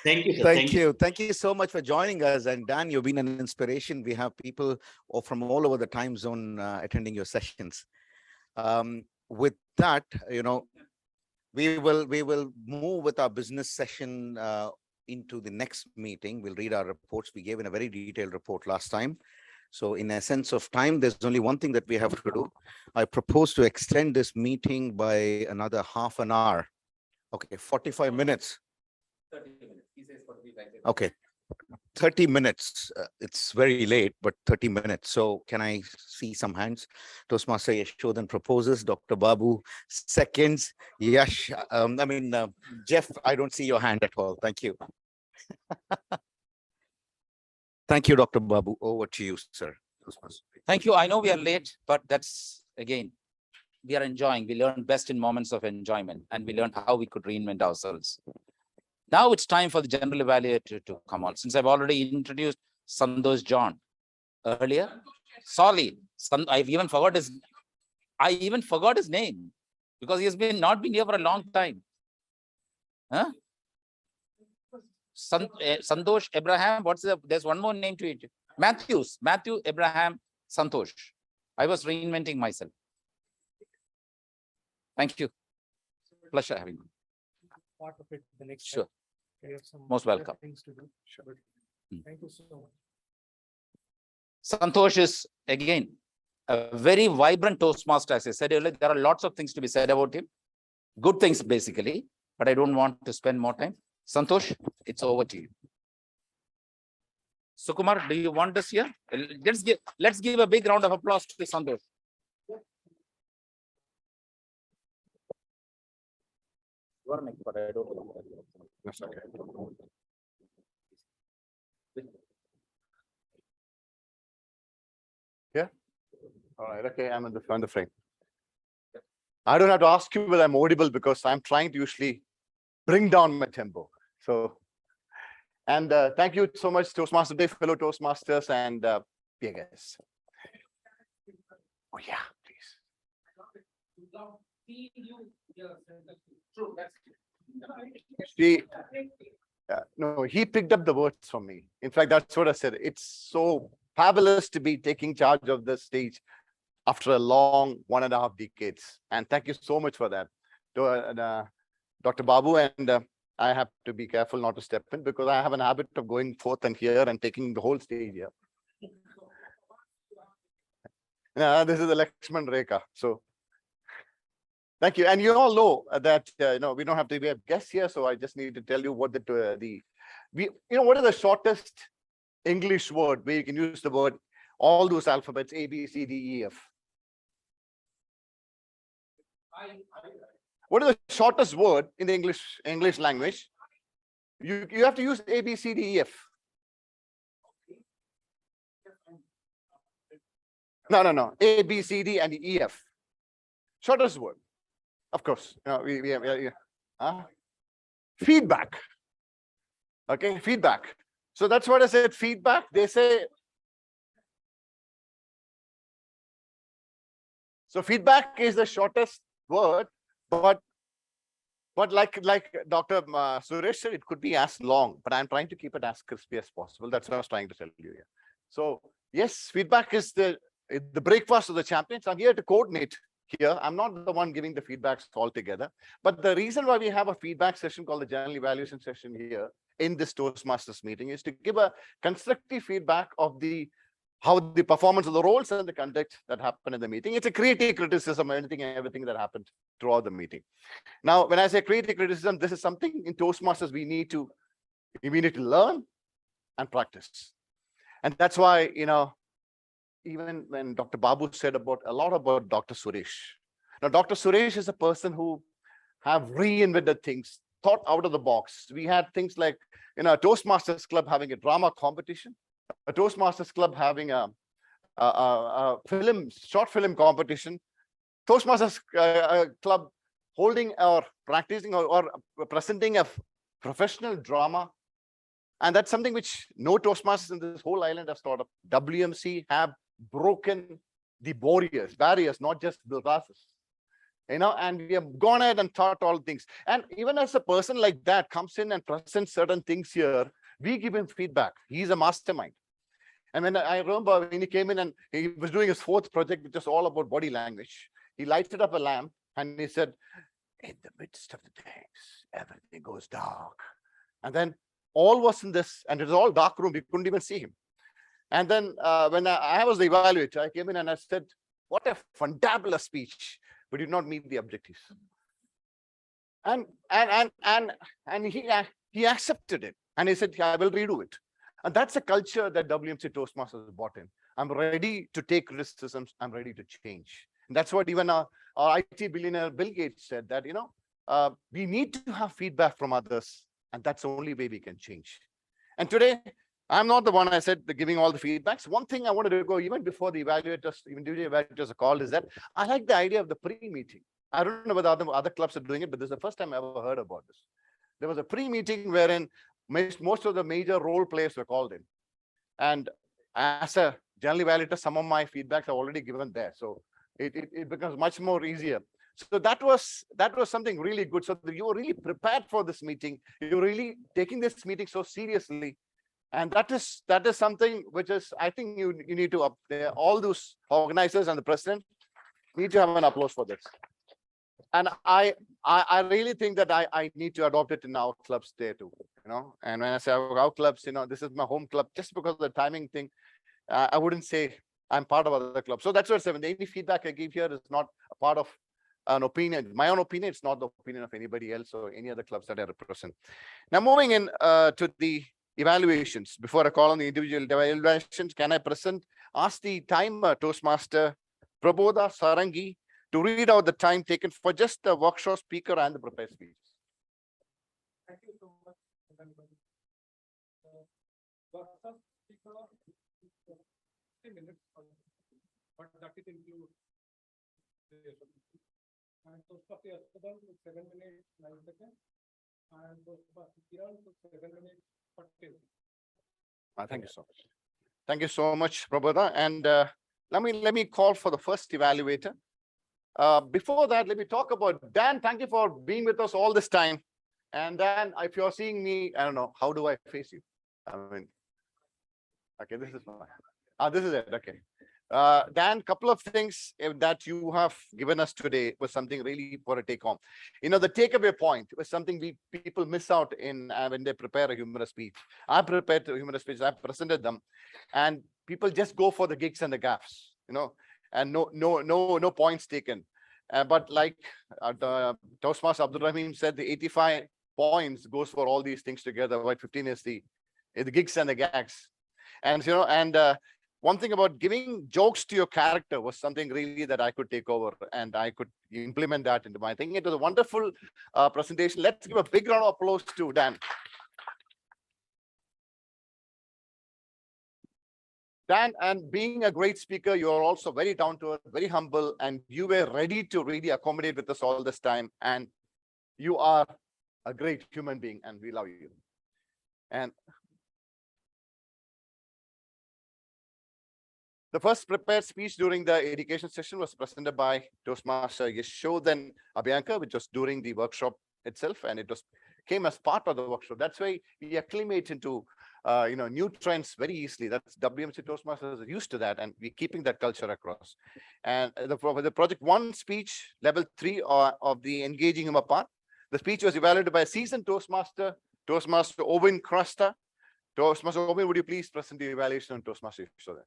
N: Thank you, sir.
E: Thank you. Thank you so much for joining us. And Dan, you've been an inspiration. We have people from all over the time zone attending your sessions. With that, we will move with our business session into the next meeting. We'll read our reports. We gave in a very detailed report last time. So in a sense of time, there's only one thing that we have to do. I propose to extend this meeting by another half an hour. Okay, 45 minutes.
A: 30 minutes. He says 45.
E: Okay, 30 minutes. It's very late, but 30 minutes. So can I see some hands? Toastmaster Yashodhan proposes. Dr. Babu seconds. Yash, Jeff, I don't see your hand at all. Thank you. Thank you, Dr. Babu. Over to you, sir.
B: Thank you. I know we are late, but that's, again, we are enjoying. We learn best in moments of enjoyment, and we learn how we could reinvent ourselves. Now it's time for the general evaluator to come on. Since I've already introduced Santosh John earlier, Solly, I even forgot his name because he has not been here for a long time. Huh? Santosh Abraham, there's one more name to it. Matthew Abraham Santosh. I was reinventing myself. Thank you. Pleasure having you.
J: Part of it the next
B: Sure.
J: time. We have some
B: Most
J: other
B: welcome.
J: things to do.
B: Sure.
J: Thank you so much.
B: Santosh is, again, a very vibrant Toastmaster. As I said earlier, there are lots of things to be said about him. Good things, basically, but I don't want to spend more time. Santosh, it's over to you. Sukumar, do you want us here? Let's give a big round of applause to Santosh.
I: That's okay. Yeah. All right. Okay. I'm in the front of the frame. I don't have to ask you whether I'm audible because I'm trying to usually bring down my tempo. So, and thank you so much, Toastmaster Day, fellow Toastmasters, and dear guests. Oh yeah, please. No, he picked up the words from me. In fact, that's what I said. It's so fabulous to be taking charge of the stage after a long 1.5 decades. And thank you so much for that, Dr. Babu. And I have to be careful not to step in because I have an habit of going forth and here and taking the whole stage here. This is the Lakshman Rekha. So thank you. And you all know that we don't have to be a guest here, so I just need to tell you what what is the shortest English word where you can use the word all those alphabets A, B, C, D, E, F. What is the shortest word in the English language? You have to use A, B, C, D, E, F. No. A, B, C, D, and E, F. Shortest word. Of course, we have feedback. Okay, feedback. So that's what I said. Feedback. They say. So feedback is the shortest word, but like Dr. Suresh said, it could be as long. But I'm trying to keep it as crispy as possible. That's what I was trying to tell you here. So yes, feedback is the breakfast of the champions. I'm here to coordinate. Here, I'm not the one giving the feedbacks altogether, but the reason why we have a feedback session called the general evaluation session here in this Toastmasters meeting is to give a constructive feedback of how the performance of the roles and the conduct that happened in the meeting. It's a creative criticism of anything and everything that happened throughout the meeting. Now, when I say creative criticism, this is something in Toastmasters we need to learn and practice. And that's why, even when Dr. Babu said a lot about Dr. Suresh. Now, Dr. Suresh is a person who have reinvented things, thought out of the box. We had things like, a Toastmasters Club having a drama competition, a Toastmasters Club having a short film competition, Toastmasters Club holding or practicing or presenting a professional drama. And that's something which no Toastmasters in this whole island has thought of. WMC have broken
O: the barriers, not just the glasses. And we have gone ahead and taught all things. And even as a person like that comes in and presents certain things here, we give him feedback. He's a mastermind. And when I remember when he came in and he was doing his 4th project, which was all about body language, he lighted up a lamp and he said, in the midst of the things, everything goes dark. And then all was in this, and it was all dark room. We couldn't even see him. And then when I was the evaluator, I came in and I said, what a fantabulous speech, but did not meet the objectives. And he accepted it. And he said, yeah, I will redo it. And that's a culture that WMC Toastmasters brought in. I'm ready to take criticisms. I'm ready to change. And that's what even our IT billionaire Bill Gates said, that, we need to have feedback from others. And that's the only way we can change. And today, I'm not the one, I said, giving all the feedbacks. One thing I wanted to go even before the evaluators, even during the evaluators are called, is that I like the idea of the pre-meeting. I don't know whether other clubs are doing it, but this is the first time I ever heard about this. There was a pre-meeting wherein most of the major role players were called in. And as a general evaluator, some of my feedbacks are already given there. So it becomes much more easier. So that was something really good. So you were really prepared for this meeting. You were really taking this meeting so seriously. And that is something which is, I think you need to all those organizers and the president need to have an applause for this. And I really think that I need to adopt it in our clubs there too, And when I say our clubs, this is my home club, just because of the timing thing, I wouldn't say I'm part of other clubs. So that's what I said. Any feedback I give here is not a part of an opinion. My own opinion, it's not the opinion of anybody else or any other clubs that I represent. Now, moving in to the evaluations. Before I call on the individual evaluations, can I ask the timer Toastmaster Prabodha Sarangi to read out the time taken for just the workshop speaker and the prepared speech.
C: Thank you so much, everybody. Workshop speaker, 3 minutes, but that it includes and Toastmaster 7 minutes 9 seconds, and Toastmaster 7 minutes 40 seconds.
O: Thank you so much. Thank you so much, Prabodha. And let me call for the first evaluator. Before that, let me talk about Dan. Thank you for being with us all this time. And Dan, if you're seeing me, I don't know, how do I face you? Okay, this is fine. This is it. Okay. Dan, couple of things that you have given us today was something really for a take home. The takeaway point was something people miss out in when they prepare a humorous speech. I prepared a humorous speech. I presented them, and people just go for the gigs and the gaffes, and no points taken. But like the Toastmaster Abdul Rahim said, the 85 points goes for all these things together. Right, 15 is the gigs and the gags, and one thing about giving jokes to your character was something really that I could take over and I could implement that into my thing. It was a wonderful presentation. Let's give a big round of applause to Dan. Dan, and being a great speaker, you are also very down to earth, very humble, and you were ready to really accommodate with us all this time. And you are a great human being, and we love you. And the first prepared speech during the education session was presented by Toastmaster Yashodhan Abhyankar, which was during the workshop itself, and it came as part of the workshop. That's why we acclimate into new trends very easily. That's WMC Toastmasters are used to that, and we're keeping that culture across. And the project 1 speech, level 3 of the engaging humor part, the speech was evaluated by a seasoned Toastmaster Owen Crasta. Toastmaster Owen, would you please present the evaluation on Toastmaster Yashodhan?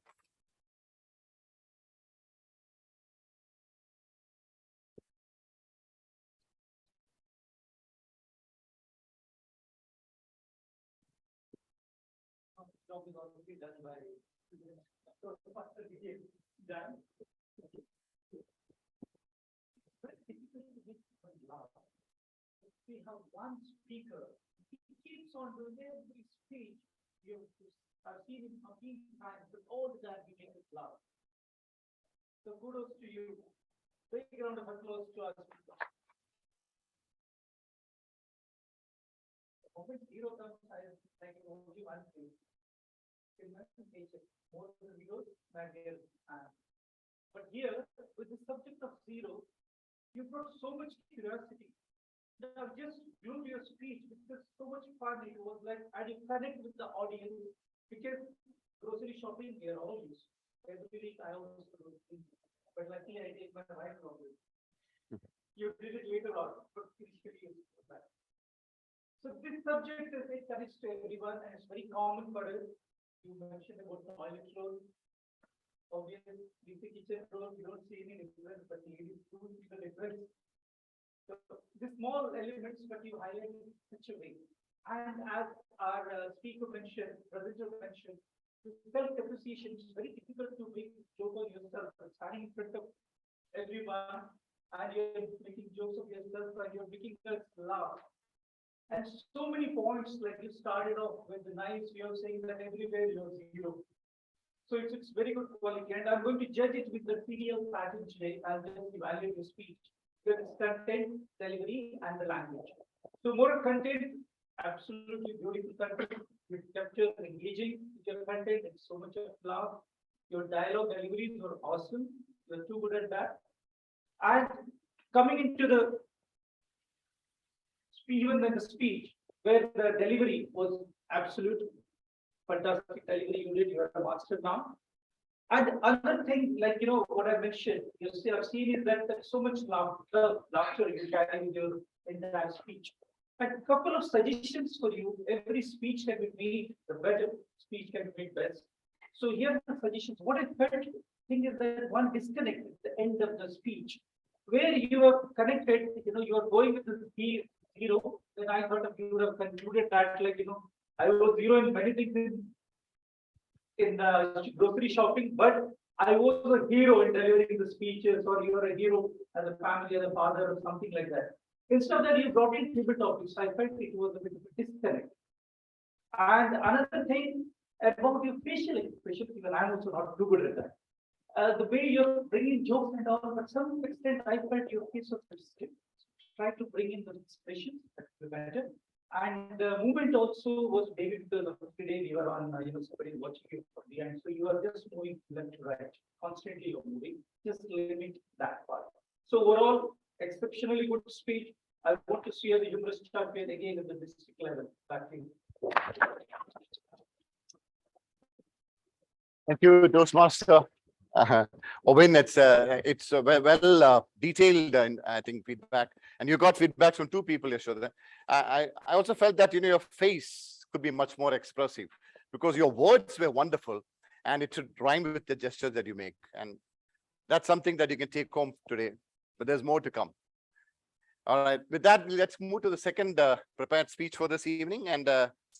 C: Job is already done by Dan. We have one speaker. He keeps on doing every speech. I've seen him 15 times, but all the time he makes us laugh. So kudos to you. Big round of applause to our speaker. Moment zero comes, I like only one thing. More than videos, Macgill. But here, with the subject of zero, you brought so much curiosity. Now, just glued your speech because so much fun it was like, and you connect with the audience because grocery shopping we are all used. Every week I always do it, but luckily I take my wife along with. You did it later on, but initially it's that. So this subject is a connects to everyone and it's very common for us. You mentioned about the toilet roll. Obviously, the kitchen roll, you don't see any difference, but ladies do see the difference. So the small elements that you highlight in such a way. And as our speaker mentioned, presenter mentioned, the self-appreciation is very difficult to make joke on yourself, standing in front of everyone, and you're making jokes of yourself, and you're making us laugh. And so many points, like you started off with the nice way of saying that everywhere you're zero. So it's very good quality, and I'm going to judge it with the PDL pattern today. I'll just evaluate your speech. There is content, delivery, and the language. So more content, absolutely beautiful content. Your capture engaging with your content. It's so much of love. Your dialogue deliveries were awesome. You're too good at that. And coming into the even in the speech, where the delivery was absolute fantastic delivery you did. You are a master now. And other thing, like what I mentioned, you see, I've seen is that there's so much laughter you carry with your entire speech. And a couple of suggestions for you. Every speech can be made the better. Speech can be made best. So here are the suggestions. What I felt thing is that one disconnect at the end of the speech, where you are connected. You are going with the zero. Then I thought of you would have concluded that, like I was zero in many things in grocery shopping, but I was a hero in delivering the speeches, or you are a hero as a family, as a father, or something like that. Instead of that, you brought in table topics. I felt it was a bit of a disconnect. And another thing about your facial expressions, even I'm also not too good at that. The way you're bringing jokes and all, but some extent I felt your face was stiff. Try to bring in the expressions that were better. And the movement also was maybe because of today we were on, somebody watching you from the end. So you are just moving left to right, constantly you're moving, just limit that part. So overall, exceptionally good speech. I want to see the humorous champion again at the district level. Back to you.
O: Thank you, Toastmaster. Owen, it's well detailed, and I think feedback, and you got feedback from two people, Yashoda. I also felt that your face could be much more expressive because your words were wonderful, and it should rhyme with the gestures that you make, and that's something that you can take home today. But there's more to come. All right, with that, let's move to the second prepared speech for this evening, and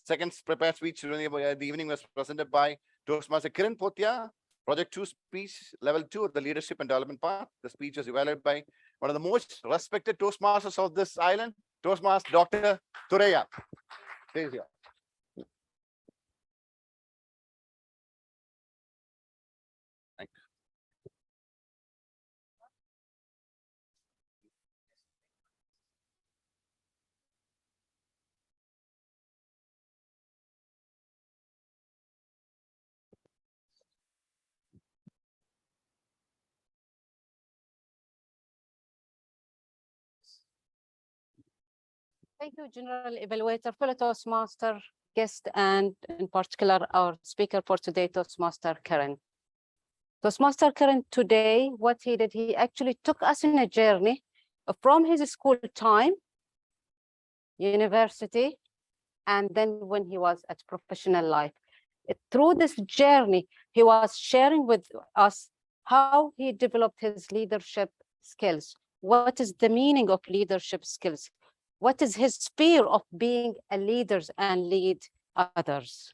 O: second prepared speech during the evening was presented by Toastmaster Kiran Potia. Project 2 speech, level 2 of the leadership and development part. The speech was evaluated by one of the most respected Toastmasters of this island, Toastmaster Dr. Thuraiya. Please here. Thank you.
K: Thank you, General Evaluator, fellow Toastmaster, guest, and in particular, our speaker for today, Toastmaster Karen. Toastmaster Karen today, what he did, he actually took us in a journey from his school time, university, and then when he was at professional life. Through this journey, he was sharing with us how he developed his leadership skills. What is the meaning of leadership skills? What is his fear of being a leader and lead others?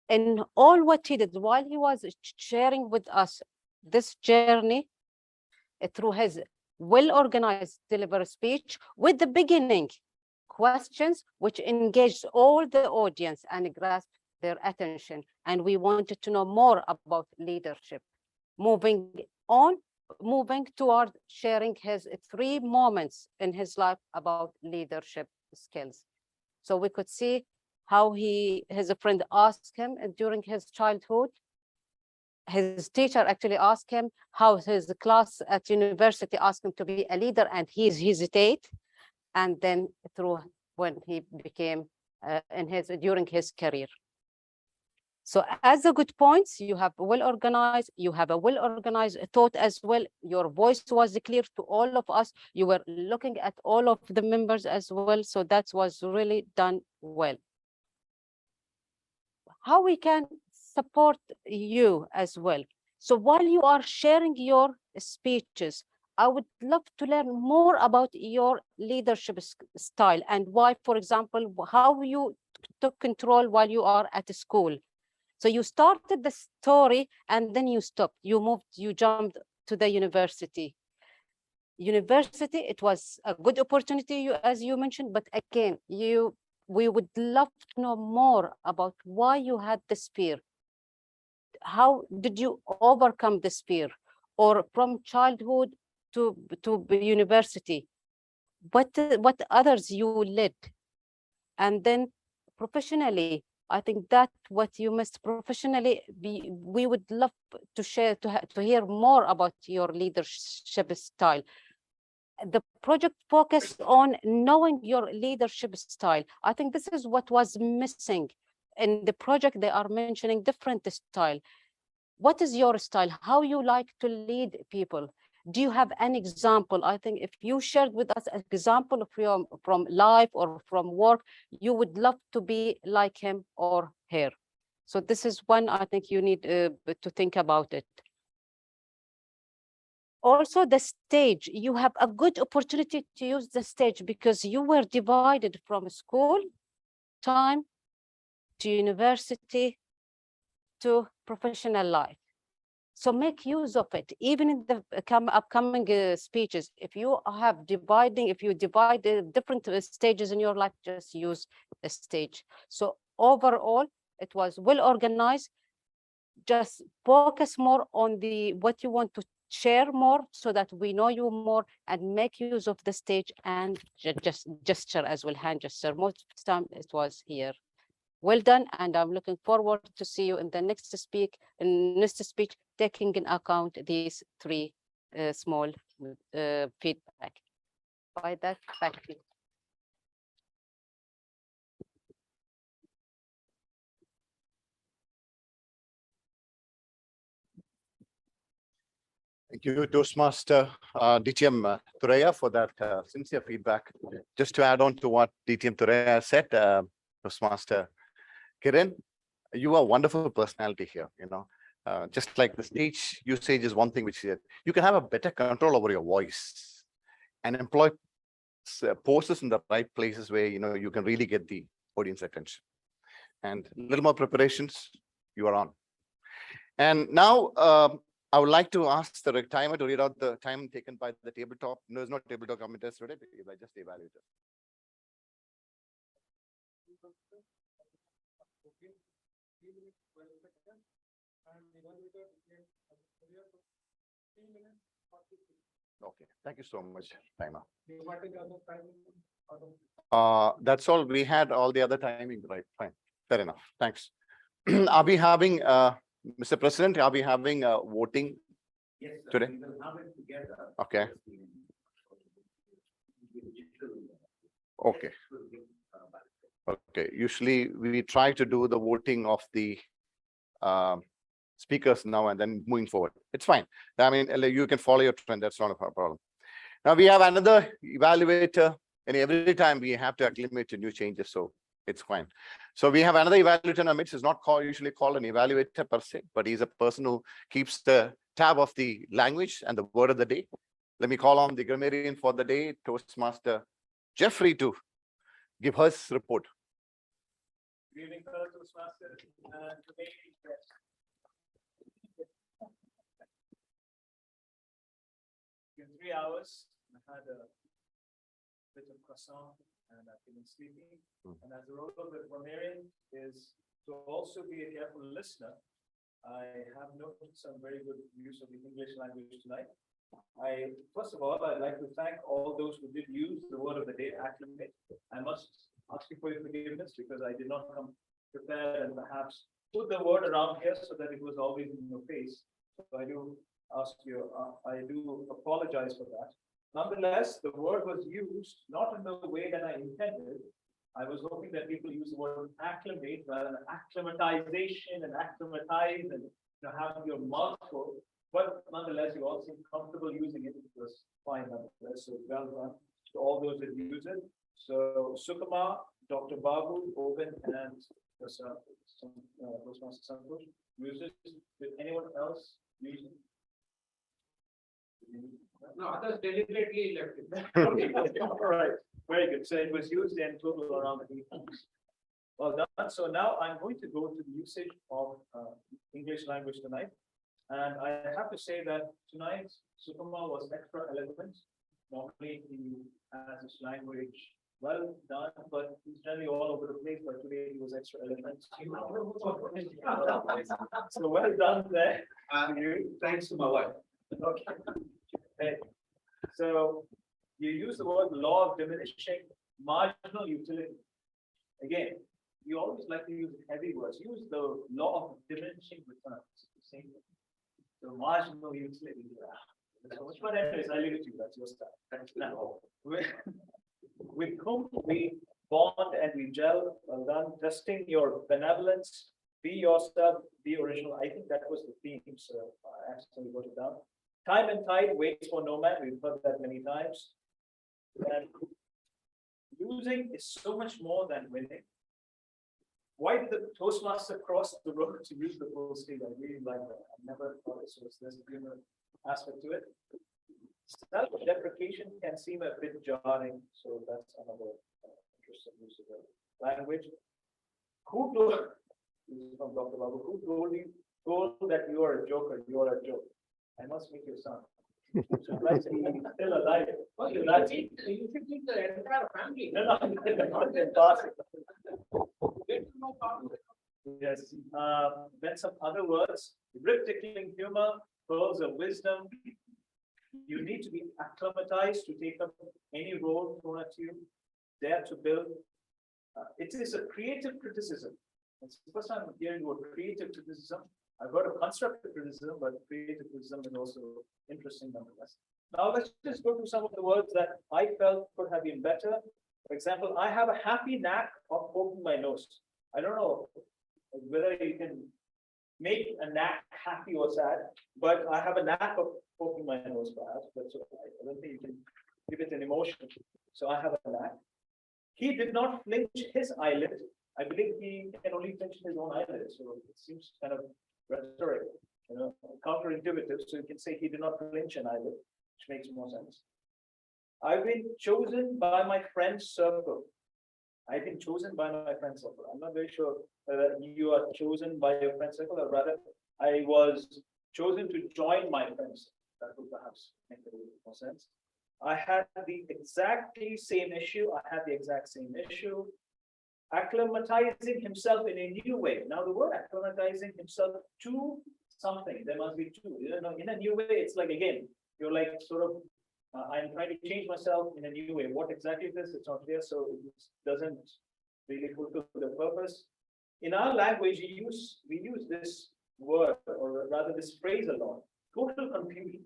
K: And all what he did while he was sharing with us this journey through his well-organized delivery speech with the beginning questions which engaged all the audience and grasped their attention. And we wanted to know more about leadership. Moving toward sharing his 3 moments in his life about leadership skills. So we could see how his friend asked him during his childhood his teacher actually asked him how his class at university asked him to be a leader, and he hesitate. And then through when he became during his career. So as a good points, you have well organized, you have a well organized thought as well. Your voice was clear to all of us. You were looking at all of the members as well. So that was really done well. How we can support you as well. So while you are sharing your speeches, I would love to learn more about your leadership style and why, for example, how you took control while you are at school. So you started the story and then you stopped. You jumped to the university. University, it was a good opportunity, as you mentioned, but again, we would love to know more about why you had this fear. How did you overcome this fear? Or from childhood to university, what others you led? And then professionally, I think that what you missed professionally, we would love to share, to hear more about your leadership style. The project focused on knowing your leadership style. I think this is what was missing. In the project, they are mentioning different style. What is your style? How you like to lead people? Do you have an example? I think if you shared with us an example of from life or from work, you would love to be like him or her. So this is one I think you need to think about it. Also, the stage, you have a good opportunity to use the stage because you were divided from school time to university to professional life. So make use of it, even in the upcoming speeches. If you divide the different stages in your life, just use the stage. So overall, it was well organized. Just focus more on what you want to share more so that we know you more, and make use of the stage and just gesture as well, hand gesture. Most of the time it was here. Well done, and I'm looking forward to see you in the next speech, taking in account these three small feedback. By that, back to you.
O: Thank you, Toastmaster DTM Thuraiya, for that sincere feedback. Just to add on to what DTM Thuraiya said, Toastmaster Kiran, you are a wonderful personality here. Just like the stage usage is one thing which you can have a better control over your voice and employ poses in the right places where you can really get the audience attention. And a little more preparations, you are on. And now I would like to ask the timer to read out the time taken by the tabletop. No, there's no tabletop commenters today, but just the evaluator. Okay, thank you so much, timer. That's all. We had all the other timing, right? Fine, fair enough. Thanks. Are we having, Mr. President, are we having voting today? Okay. Okay. Okay. Usually we try to do the voting of the speakers now and then moving forward. It's fine. I mean, you can follow your trend. That's not a problem. Now we have another evaluator, and every time we have to acclimate to new changes. So it's fine. So we have another evaluator in our midst. Is not usually called an evaluator per se, but he's a person who keeps the tab of the language and the word of the day. Let me call on the grammarian for the day, Toastmaster Jeffrey, to give his report.
P: Good evening, fellow Toastmasters. In 3 hours, I had a bit of croissant and I've been sleeping. And as the role of the grammarian is to also be a careful listener, I have noted some very good use of the English language tonight. First of all, I'd like to thank all those who did use the word of the day, acclimate. I must ask you for your forgiveness because I did not come prepared and perhaps put the word around here so that it was always in your face. So I do ask you, I do apologize for that. Nonetheless, the word was used not in the way that I intended. I was hoping that people use the word acclimate rather than acclimatization and acclimatize and have your mouth full. But nonetheless, you all seem comfortable using it. It was fine nonetheless. So well done to all those that use it. So Sukuma, Dr. Babu, Owen, and Toastmaster Santosh use it. Did anyone else use it?
L: No, others deliberately left it.
P: Okay, all right, very good. So it was used in total around 8 times. Well done. So now I'm going to go to the usage of English language tonight. And I have to say that tonight, Sukuma was extra eloquent. Normally he has his language well done, but he's generally all over the place, but today he was extra eloquent. So well done there.
L: Thanks to my wife.
P: Okay. Okay. So you use the word law of diminishing marginal utility. Again, you always like to use heavy words. Use the law of diminishing returns. Same thing. So marginal utility. So much, but anyways, I leave it to you. That's your style. Now, with whom we bond and we gel, well done. Testing your benevolence. Be yourself. Be original. I think that was the theme. So I actually wrote it down. Time and tide waits for no man. We've heard that many times. And losing is so much more than winning. Why did the Toastmaster cross the road to use the full state? I really like that. I never thought this was there's a humor aspect to it. Self-deprecation can seem a bit jarring, so that's another interesting use of the language. Who told, this is from Dr. Babu, who told that you are a joker? You are a joke. I must meet your son. Surprised he's still alive.
L: Oh, you
P: That's
L: should meet the entire family.
P: no, not in passing. Yes. Then some other words. Rip-tickling humor, pearls of wisdom. You need to be acclimatized to take up any role thrown at you. Dare to build. It is a creative criticism. It's the first time I'm hearing the word creative criticism. I've heard of constructive criticism, but creative criticism is also interesting nonetheless. Now let's just go to some of the words that I felt could have been better. For example, I have a happy knack of poking my nose. I don't know whether you can make a knack happy or sad, but I have a knack of poking my nose perhaps, but I don't think you can give it an emotion. So I have a knack. He did not flinch his eyelid. I believe he can only flinch his own eyelid, so it seems kind of rhetoric, counterintuitive. So you can say he did not flinch an eyelid, which makes more sense. I've been chosen by my friend's circle. I've been chosen by my friend's circle. I'm not very sure whether you are chosen by your friend's circle, or rather, I was chosen to join my friends. That would perhaps make a little more sense. I had the exactly same issue. I had the exact same issue. Acclimatizing himself in a new way. Now, the word acclimatizing himself to something, there must be two. In a new way, it's like, again, you're like sort of, I'm trying to change myself in a new way. What exactly it is, it's not clear, so it doesn't really fulfill the purpose. In our language, we use this word, or rather this phrase a lot, total confusion.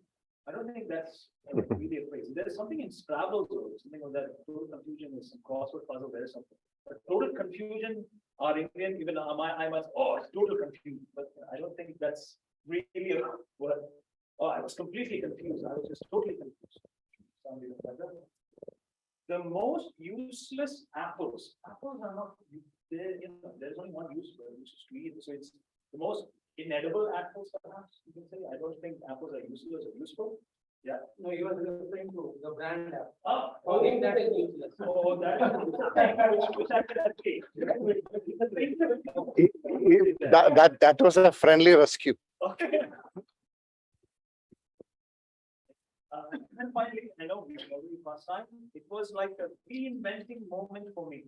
P: I don't think that's really a phrase. There's something in Scrabble, though, something like that. Total confusion is some crossword puzzle, there's something. But total confusion, our Indian, even I must, it's total confusion. But I don't think that's really a word. Oh, I was completely confused. I was just totally confused. The most useless apples. Apples are not, there's only one use for it, which is to eat. So it's the most inedible apples, perhaps you can say. I don't think apples are useless or useful. Yeah.
L: No, you are referring to the brand app.
P: Oh,
L: I think that is useless.
P: Oh, that
O: That was a friendly rescue.
P: Okay. And finally, I know we already passed time. It was like a reinventing moment for me.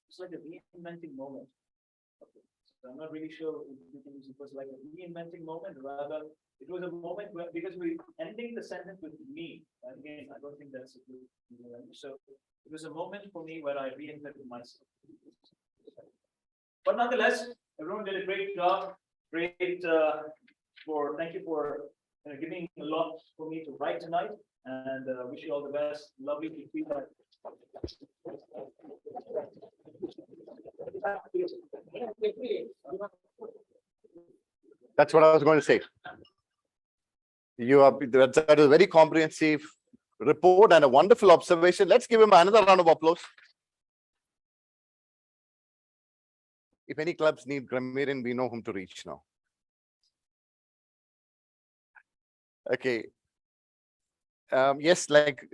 P: It's like a reinventing moment. Okay. So I'm not really sure if you can use it was like a reinventing moment, rather it was a moment where, because we're ending the sentence with me. And again, I don't think that's a good, so it was a moment for me where I reinvented myself. But nonetheless, Everyone did a great job. Great thank you for giving a lot for me to write tonight, and wish you all the best. Lovely to see that.
O: That's what I was going to say. That is a very comprehensive report and a wonderful observation. Let's give him another round of applause. If any clubs need grammarian, we know whom to reach now. Okay. Yes, like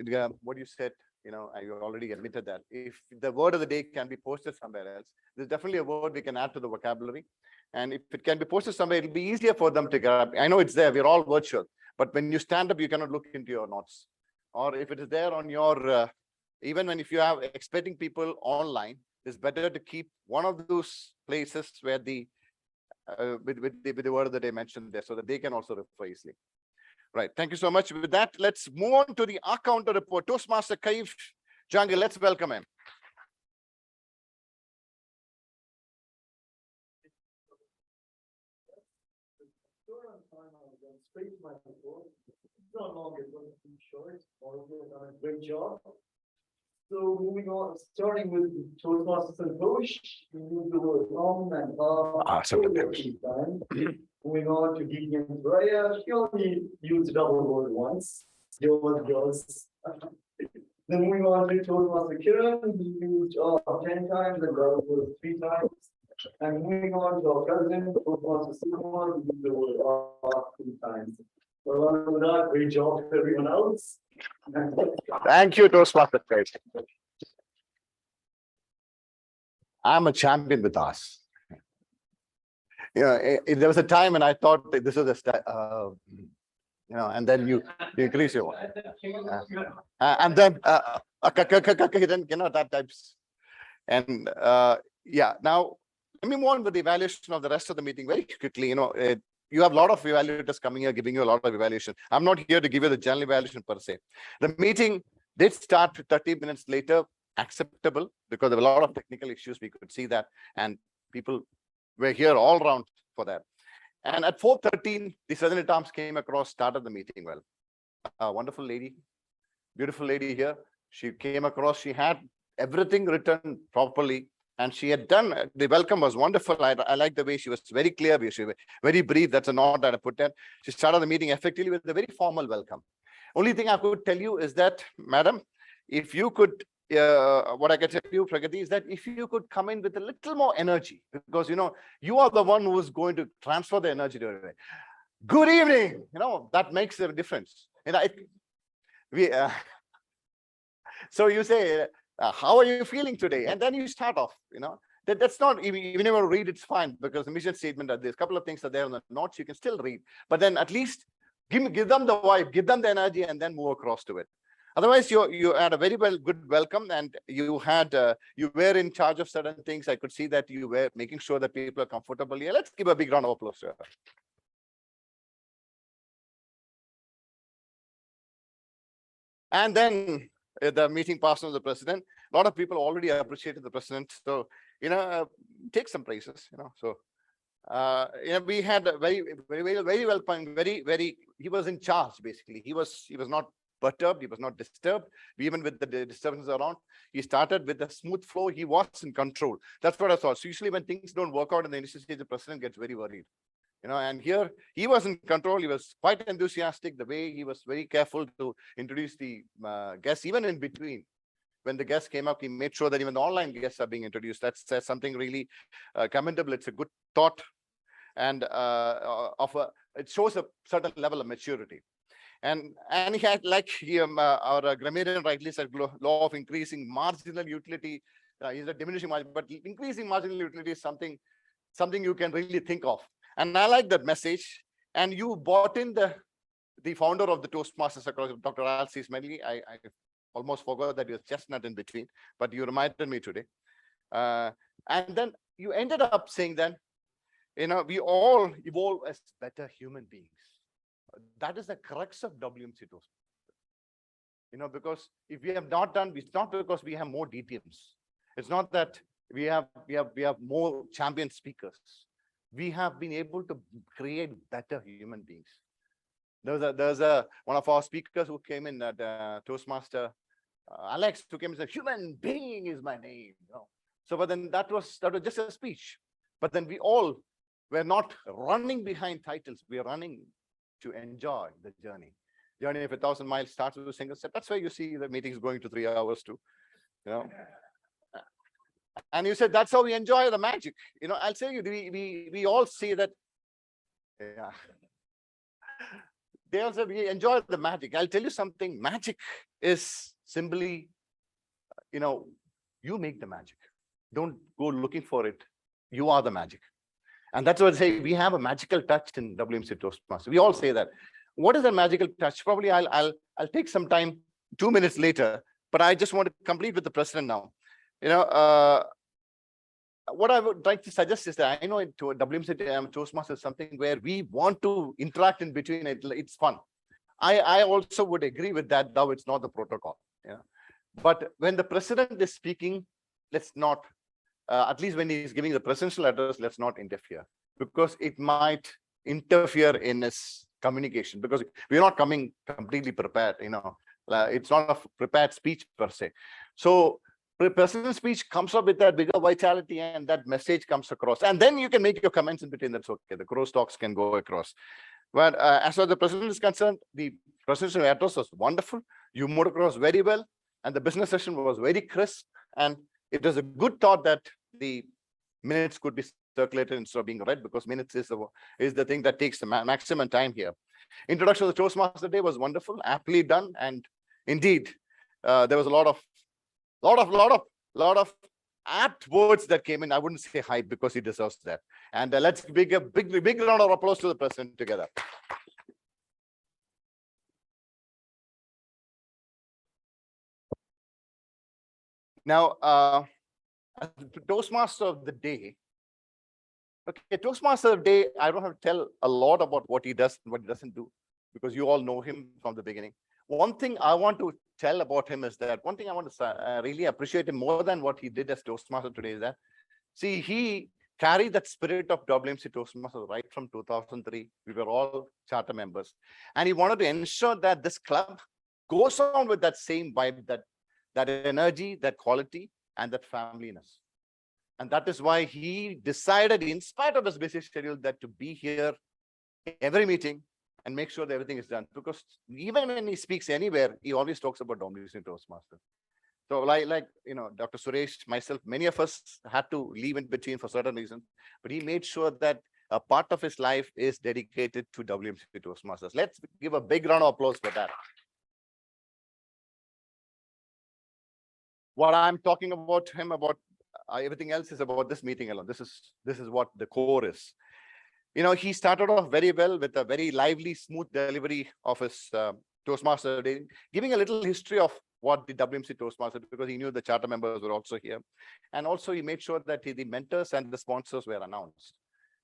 O: what you said, you already admitted that if the word of the day can be posted somewhere else, there's definitely a word we can add to the vocabulary. And if it can be posted somewhere, it'll be easier for them to grab. I know it's there, we're all virtual, but when you stand up, you cannot look into your notes. Or if it is there on your, even if you have expecting people online, it's better to keep one of those places where the with the word of the day mentioned there, so that they can also refer easily. Right. Thank you so much. With that, let's move on to the counter report. Toastmaster Kaif Jungle, let's welcome him.
P: Not long, it was too short. All of you have done a great job. So moving on, starting with Toastmasters and Bush, we use the word on and moving on to Gigi and Raya, she only used the double word once. Yours. Then moving on to Toastmaster Kiran, he used 10 times and double word 3 times. And moving on to our president, Toastmaster Sukumar, he used the word 3 times. Well, with that, great job to everyone else.
O: Thank you, Toastmaster Kaif. I'm a champion with us. There was a time when I thought that this was a and then you increase your and then that types. And yeah, now let me move on with the evaluation of the rest of the meeting very quickly. You have a lot of evaluators coming here, giving you a lot of evaluation. I'm not here to give you the general evaluation per se. The meeting did start 30 minutes later, acceptable, because there were a lot of technical issues. We could see that, and people were here all around for that. And at 4:13, the Sergeant at Arms came across, started the meeting well. A wonderful lady, beautiful lady here. She came across, she had everything written properly, and she had done, the welcome was wonderful. I like the way she was very clear, she was very brief. That's a note that I put there. She started the meeting effectively with a very formal welcome. Only thing I could tell you is that, madam, if you could, what I can tell you, Pragati, is that if you could come in with a little more energy, because you are the one who is going to transfer the energy to it. Good evening, that makes a difference. So you say, how are you feeling today? And then you start off, that's not, even if you read, it's fine, because the mission statement, there's a couple of things are there on the notes, you can still read, but then at least give them the vibe, give them the energy, and then move across to it. Otherwise, you had a very good welcome, and you were in charge of certain things. I could see that you were making sure that people are comfortable here. Let's give a big round of applause to her. And then the meeting passed on to the president. A lot of people already appreciated the president, so take some praises. So we had a very welcoming, very. He was in charge basically. He was not perturbed, he was not disturbed. Even with the disturbances around, he started with a smooth flow. He was in control. That's what I saw. So usually when things don't work out in the initial stage, the president gets very worried. And here he was in control. He was quite enthusiastic. The way he was very careful to introduce the guests, even in between. When the guests came up, he made sure that even the online guests are being introduced. That's something really commendable. It's a good thought, and it shows a certain level of maturity. And he had, like our grammarian rightly said, law of increasing marginal utility. Is a diminishing margin, but increasing marginal utility is something you can really think of. And I like that message. And you brought in the founder of the Toastmasters, Dr. Alcis Medley. I almost forgot that he was chestnut in between, but you reminded me today. And then you ended up saying that, we all evolve as better human beings. That is the crux of WMC Toastmasters. Because if we have not done, it's not because we have more DTMs. It's not that we have more champion speakers. we have been able to create better human beings. There's one of our speakers who came in at Toastmaster, Alex, who came and said, "Human being is my name." So, but then that was just a speech. But then we all were not running behind titles. We are running to enjoy the journey. Journey of 1,000 miles starts with a single step. That's why you see the meetings going to 3 hours too. And you said that's how we enjoy the magic. I'll tell you, we all say that. Yeah. They also we enjoy the magic. I'll tell you something. Magic is simply, you make the magic. Don't go looking for it. You are the magic. And that's what I say. We have a magical touch in WMC Toastmasters. We all say that. What is that magical touch? Probably I'll take some time 2 minutes later, but I just want to complete with the president now. What I would like to suggest is that I know to WMC Toastmasters is something where we want to interact in between. It's fun. I also would agree with that, though it's not the protocol. But when the president is speaking, let's not, at least when he's giving the presidential address, let's not interfere, because it might interfere in his communication, because we're not coming completely prepared. It's not a prepared speech per se. So the president's speech comes up with that bigger vitality, and that message comes across. And then you can make your comments in between. That's okay. The cross talks can go across. But as far as the president is concerned, the presidential address was wonderful. You moved across very well. And the business session was very crisp. And it was a good thought that the minutes could be circulated instead of being read, because minutes is the thing that takes the maximum time here. Introduction of the Toastmaster Day was wonderful, aptly done. And indeed, there was a lot of apt words that came in. I wouldn't say hype, because he deserves that. And let's give a big round of applause to the president together. Now, Toastmaster of the Day. Okay, Toastmaster of the Day, I don't have to tell a lot about what he does and what he doesn't do, because you all know him from the beginning. One thing I want to tell about him is that one thing I want to really appreciate him more than what he did as Toastmaster today is that, see, he carried that spirit of WMC Toastmasters right from 2003. We were all charter members. And he wanted to ensure that this club goes on with that same vibe, that energy, that quality, and that familyness. And that is why he decided, in spite of his busy schedule, that to be here every meeting and make sure that everything is done. Because even when he speaks anywhere, he always talks about WMC Toastmasters. So like Dr. Suresh, myself, many of us had to leave in between for certain reasons, but he made sure that a part of his life is dedicated to WMC Toastmasters. Let's give a big round of applause for that. What I'm talking about him about everything else is about this meeting alone. This is what the core is. He started off very well with a very lively, smooth delivery of his Toastmaster Day, giving a little history of what the WMC Toastmaster, because he knew the charter members were also here. And also he made sure that the mentors and the sponsors were announced.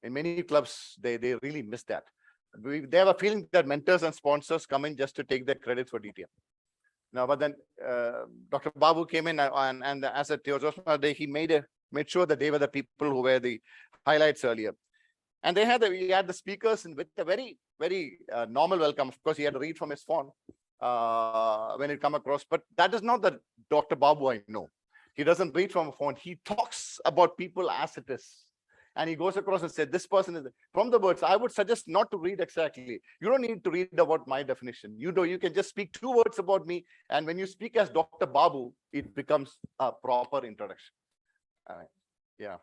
O: In many clubs, they really missed that. They have a feeling that mentors and sponsors come in just to take their credit for DTM. Now, but then Dr. Babu came in and as a Toastmaster Day, he made sure that they were the people who were the highlights earlier. And we had the speakers with a very, very normal welcome. Of course, he had to read from his phone when it come across, but that is not the Dr. Babu I know. He doesn't read from a phone. He talks about people as it is. And he goes across and said, this person is from the words. I would suggest not to read exactly. You don't need to read about my definition. You can just speak 2 words about me. And when you speak as Dr. Babu, it becomes a proper introduction. Yeah.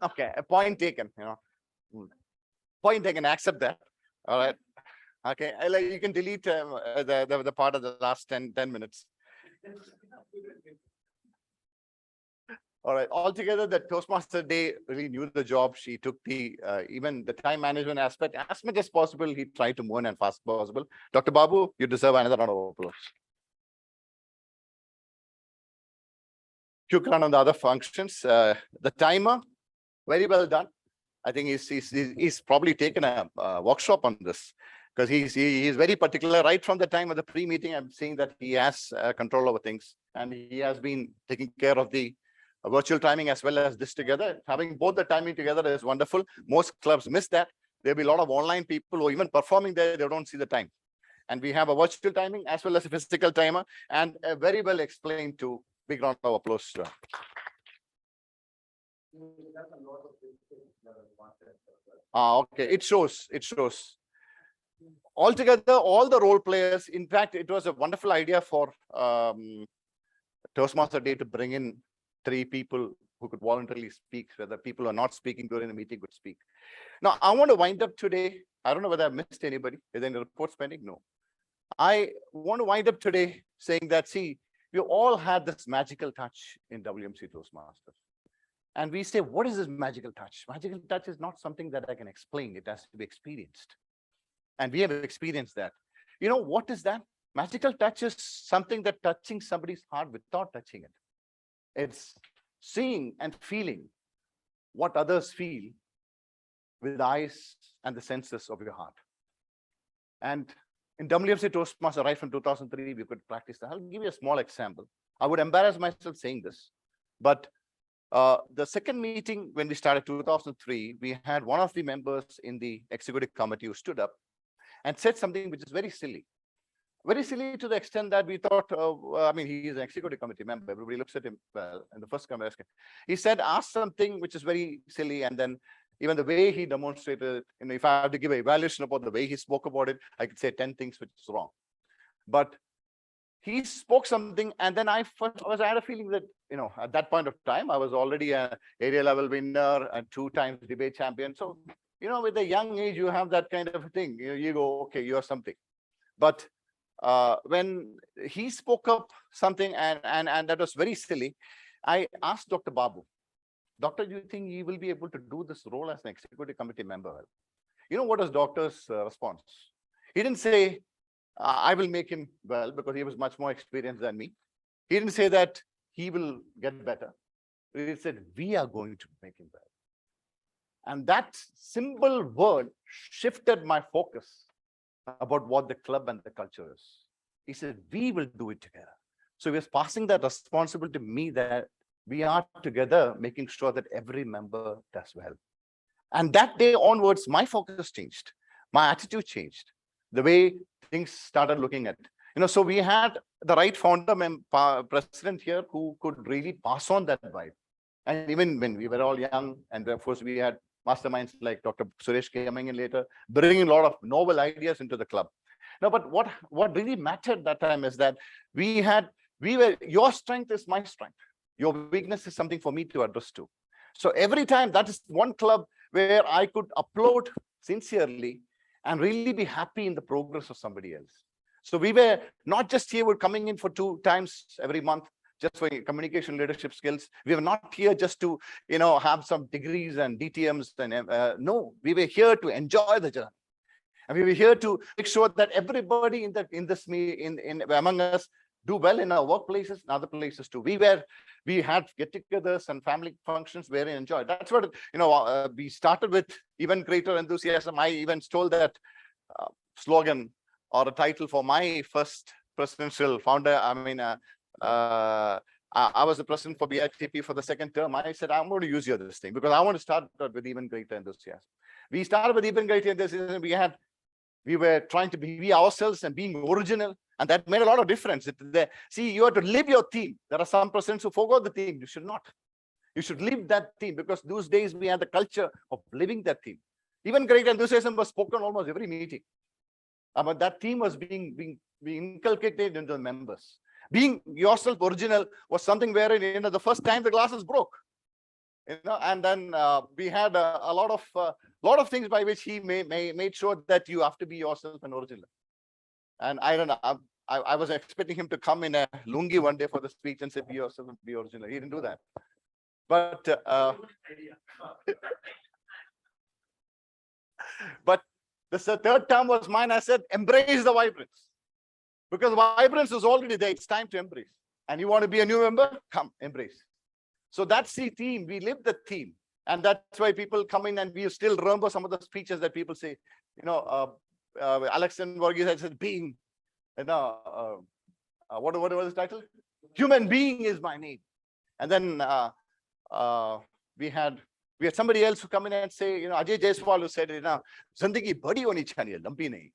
O: Okay, a point taken, Point taken, accept that. All right. Okay, you can delete the part of the last 10 minutes. All right, altogether, the Toastmaster Day really knew the job. She took even the time management aspect as much as possible. He tried to move and fast as possible. Dr. Babu, you deserve another round of applause. Quick run on the other functions. The timer, very well done. I think he's probably taken a workshop on this. because he's very particular. Right from the time of the pre-meeting, I'm seeing that he has control over things, and he has been taking care of the virtual timing as well as this together. Having both the timing together is wonderful. Most clubs miss that. There'll be a lot of online people who are even performing there, they don't see the time. And we have a virtual timing as well as a physical timer, and very well explained to. Big round of applause to him. Okay, it shows. Altogether, all the role players, in fact, it was a wonderful idea for Toastmaster Day to bring in 3 people who could voluntarily speak, whether people are not speaking during the meeting could speak. Now, I want to wind up today. I don't know whether I missed anybody. Is there any reports pending? No. I want to wind up today saying that, see, we all had this magical touch in WMC Toastmasters. And we say, what is this magical touch? Magical touch is not something that I can explain. It has to be experienced. And we have experienced that. You know, what is that? Magical touch is something that touching somebody's heart without touching it. It's seeing and feeling what others feel with the eyes and the senses of your heart. And in WMC Toastmaster, right from 2003, we could practice that. I'll give you a small example. I would embarrass myself saying this, but the second meeting when we started 2003, we had one of the members in the executive committee who stood up and said something which is very silly to the extent that we thought, I mean, he is an executive committee member. Everybody looks at him well. And the first comment, he said, ask something which is very silly, and then even the way he demonstrated, and if I have to give an evaluation about the way he spoke about it, I could say 10 things which is wrong. But he spoke something, and then I had a feeling that, you know, at that point of time, I was already an area level winner and 2 times debate champion. So, you know, with a young age, you have that kind of a thing. You go, okay, you're something. But when he spoke up something, and that was very silly, I asked Dr. Babu, Doctor, do you think he will be able to do this role as an executive committee member? You know what was doctor's response? He didn't say, I will make him well, because he was much more experienced than me. He didn't say that he will get better. He said, we are going to make him well. And that simple word shifted my focus about what the club and the culture is. He said, we will do it together. So he was passing that responsibility to me, that we are together making sure that every member does well. And that day onwards, my focus changed. My attitude changed. The way things started looking at. You know, so we had the right founder president here who could really pass on that vibe. And even when we were all young, and of course we had masterminds like Dr. Suresh coming in later, bringing a lot of novel ideas into the club. Now, but what really mattered that time is that your strength is my strength. Your weakness is something for me to address to. So every time, that is one club where I could upload sincerely and really be happy in the progress of somebody else. So we were not just here, we're coming in for 2 times every month, just for communication leadership skills. We were not here just to, you know, have some degrees and DTMs. And no, we were here to enjoy the journey. And we were here to make sure that everybody among us do well in our workplaces and other places too. We had get-togethers and family functions very enjoyed. That's what, you know, we started with even greater enthusiasm. I even stole that slogan or a title for my first presidential founder. I mean, I was the president for BITP for the 2nd term. I said, I'm going to use this thing because I want to start with even greater enthusiasm. We started with even greater enthusiasm. We were trying to be ourselves and being original, and that made a lot of difference. See, you have to live your theme. There are some presidents who forgot the theme. You should not. You should live that theme, because those days we had the culture of living that theme. Even great enthusiasm was spoken almost every meeting. But that theme was being inculcated into the members. Being yourself original was something wherein, you know, the first time the glasses broke. You know, and then we had a lot of things by which he made sure that you have to be yourself and original. And I don't know, I was expecting him to come in a lungi one day for the speech and say, be yourself and be original. He didn't do that. But but the 3rd term was mine. I said, embrace the vibrance, because vibrance is already there. It's time to embrace. And you want to be a new member? Come, embrace. So that's the theme. We live the theme. And that's why people come in, and we still remember some of the speeches that people say, you know, Alexander Borges said, being, what was the title? Human being is my name. And then we had somebody else who come in and say, Ajay Jaiswal who said, Zindagi badi honi chahiye, lambi nahi.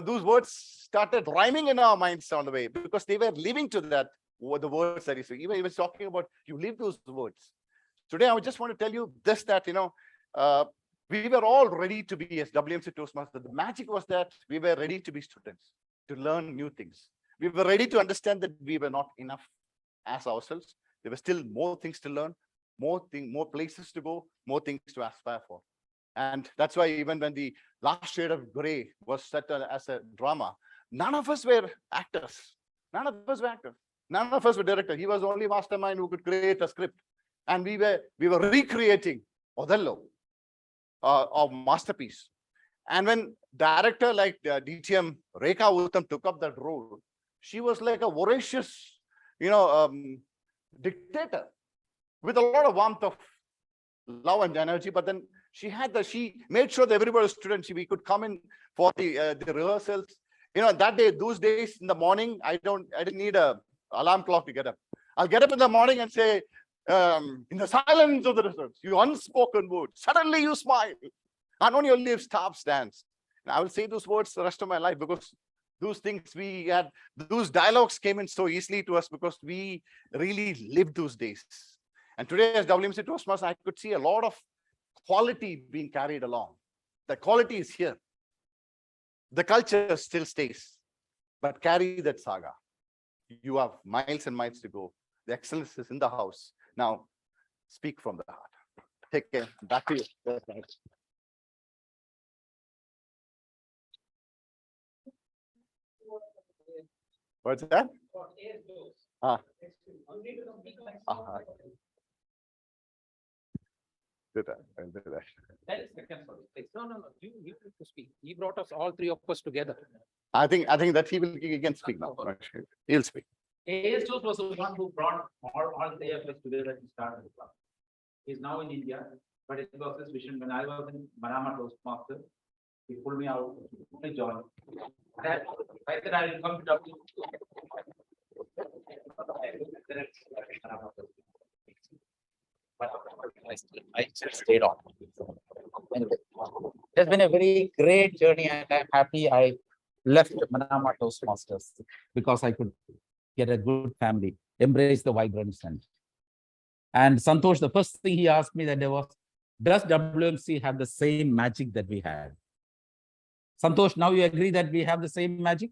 O: Those words started rhyming in our minds on the way because they were living to that, the words that he said. Even he was talking about, you live those words. Today, I just want to tell you this, that, we were all ready to be as WMC Toastmasters. The magic was that we were ready to be students, to learn new things. We were ready to understand that we were not enough as ourselves. There were still more things to learn, more places to go, more things to aspire for. And that's why even when the last shade of gray was set as a drama, none of us were actors. None of us were actors. None of us were directors. He was the only mastermind who could create a script. And we were recreating Othello, of masterpiece. And when director like DTM Rekha Uttam took up that role, she was like a voracious, dictator with a lot of warmth of love and energy. But then she made sure that everybody was students. We could come in for the rehearsals. That day, those days in the morning, I didn't need a alarm clock to get up. I'll get up in the morning and say, in the silence of the rehearsals, you unspoken word, suddenly you smile, and on your lips stops dance. And I will say those words the rest of my life because those things we had, those dialogues came in so easily to us because we really lived those days. And today, as WMC Toastmasters, I could see a lot of quality being carried along. The quality is here. The culture still stays, but carry that saga. You have miles and miles to go. The excellence is in the house. Now, speak from the heart. Take care. Back to you. What's that? Did that.
L: No. You need to speak. He brought us, all three of us, together.
O: I think that he can speak now. He'll speak.
Q: A.S. Jose was the one who brought all three of us together to start the club. He's now in India, but it was his vision. When I was in Manama Toastmaster, he pulled me out to join. I said I will come to talk to you.
B: But I still stayed on. Anyway, it's been a very great journey, and I'm happy I left Manama Toastmasters because I could get a good family, embrace the vibrance. And Santosh, the first thing he asked me that there was, does WMC have the same magic that we had? Santosh, now you agree that we have the same magic?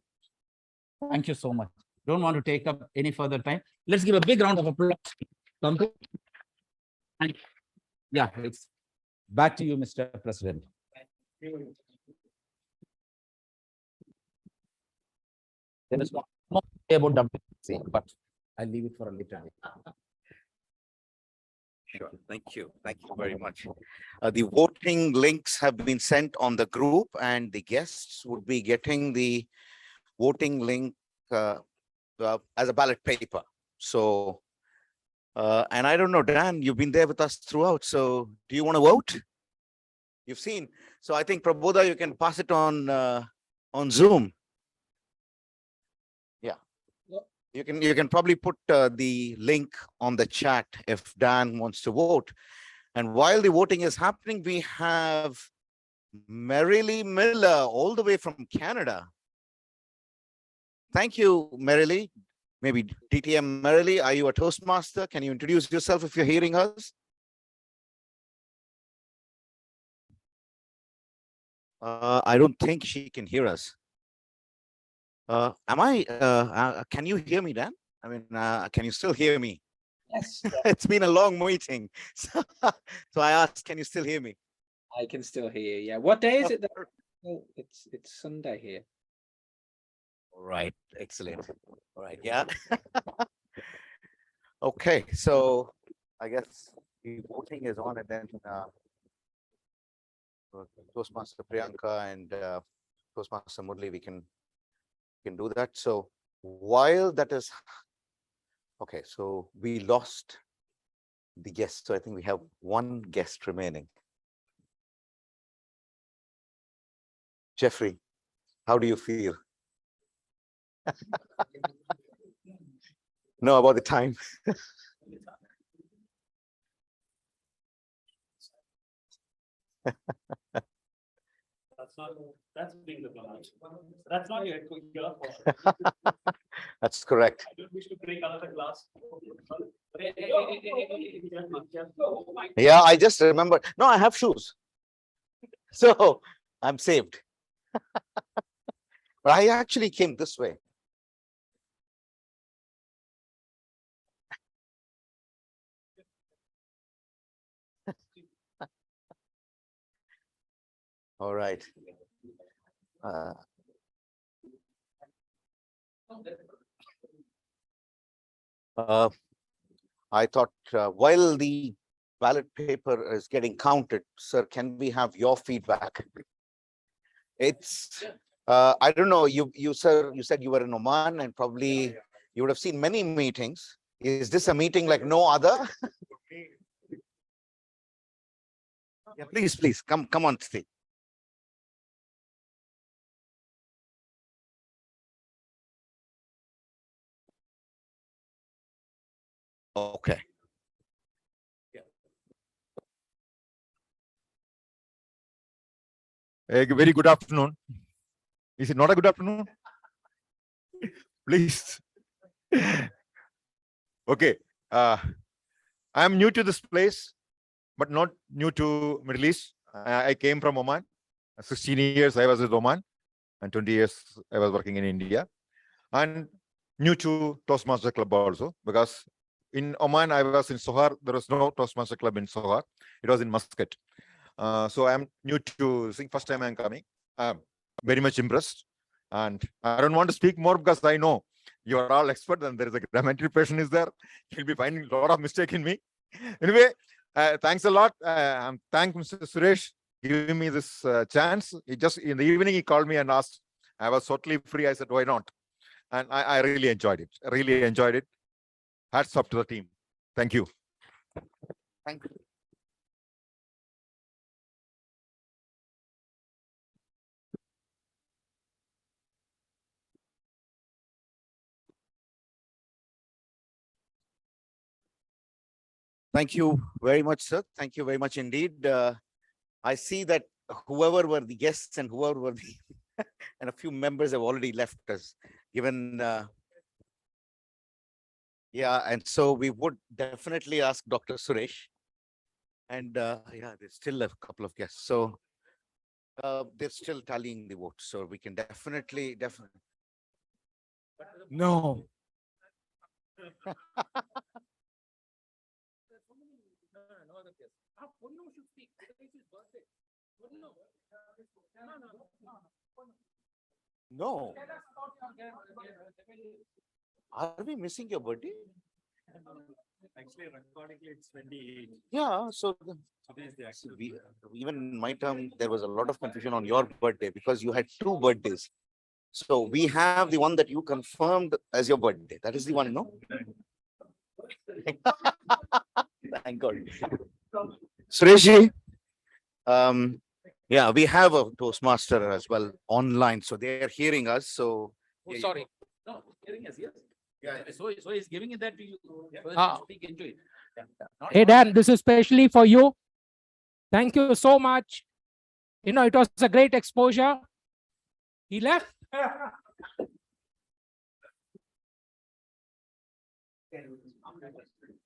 B: Thank you so much. Don't want to take up any further time. Let's give a big round of applause. Santosh. And yeah, it's back to you, Mr. President. There is one more about WMC, but I'll leave it for a later.
E: Sure. Thank you. Thank you very much. The voting links have been sent on the group, and the guests would be getting the voting link as a ballot paper. So, and I don't know, Dan, you've been there with us throughout. So do you want to vote? You've seen. So I think, Prabodha, you can pass it on Zoom. Yeah. You can probably put the link on the chat if Dan wants to vote. And while the voting is happening, we have Marilee Miller all the way from Canada. Thank you, Marilee. Maybe DTM Marilee, are you a Toastmaster? Can you introduce yourself if you're hearing us? I don't think she can hear us. Can you hear me, Dan? I mean, can you still hear me?
A: Yes.
E: It's been a long meeting. So I asked, can you still hear me?
A: I can still hear you. Yeah. What day is it? Oh, it's Sunday here.
E: All right. Excellent. All right. Yeah. Okay. So I guess the voting is on, and then Toastmaster Priyanka and Toastmaster Murli, we can do that. So while that is okay, so we lost the guest. So I think we have one guest remaining. Jeffrey, How do you feel? No, about the time.
P: That's being diplomatic. That's not your
E: That's correct.
P: I don't wish to break another glass.
E: Yeah, I just remembered. No, I have shoes. So I'm saved. But I actually came this way. All right. I thought while the ballot paper is getting counted, sir, can we have your feedback? It's, I don't know, you sir, you said you were in Oman and probably you would have seen many meetings. Is this a meeting like no other? Yeah, please, come on stage. Okay.
R: A very good afternoon. Is it not a good afternoon? Please. Okay. I am new to this place, but not new to Middle East. I came from Oman. 16 years I was in Oman, and 20 years I was working in India. And new to Toastmaster Club also, because in Oman I was in Sohar. There was no Toastmaster Club in Sohar. It was in Muscat. So I'm new to, first time I'm coming. I'm very much impressed. And I don't want to speak more because I know you are all expert and there is a grammatical person is there. You'll be finding a lot of mistake in me. Anyway, thanks a lot. Thank Mr. Suresh giving me this chance. He just in the evening he called me and asked. I was totally free. I said, why not? And I really enjoyed it. I really enjoyed it. Hats off to the team. Thank you.
E: Thank you. Thank you very much, sir. Thank you very much indeed. I see that whoever were the guests and whoever were the and a few members have already left us, given yeah, and so we would definitely ask Dr. Suresh. And yeah, there's still a couple of guests. So they're still tallying the votes. So we can definitely. No. No. Are we missing your birthday?
J: Actually, recordingly, it's 28.
E: Yeah, so even in my term, there was a lot of confusion on your birthday because you had two birthdays. So we have the one that you confirmed as your birthday. That is the one, no? Thank God. Suresh, yeah, we have a Toastmaster as well online, so they are hearing us. So
L: Oh, sorry.
Q: No, hearing us, yes. Yeah, so he's giving it that to you. Speak into it.
L: Hey, Dan, this is especially for you. Thank you so much. You know, it was a great exposure. He left.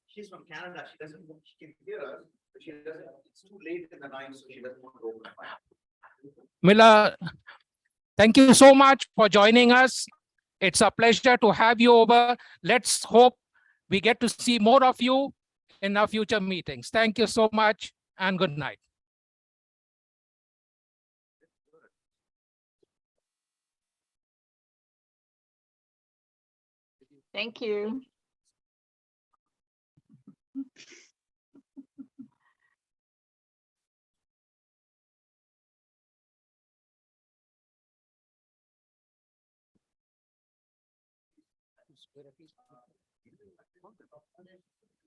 E: She's from Canada. She can hear us, but she doesn't. It's too late in the night, so she doesn't want to open the mic.
L: Mila, thank you so much for joining us. It's a pleasure to have you over. Let's hope we get to see more of you in our future meetings. Thank you so much and good night.
S: Thank you.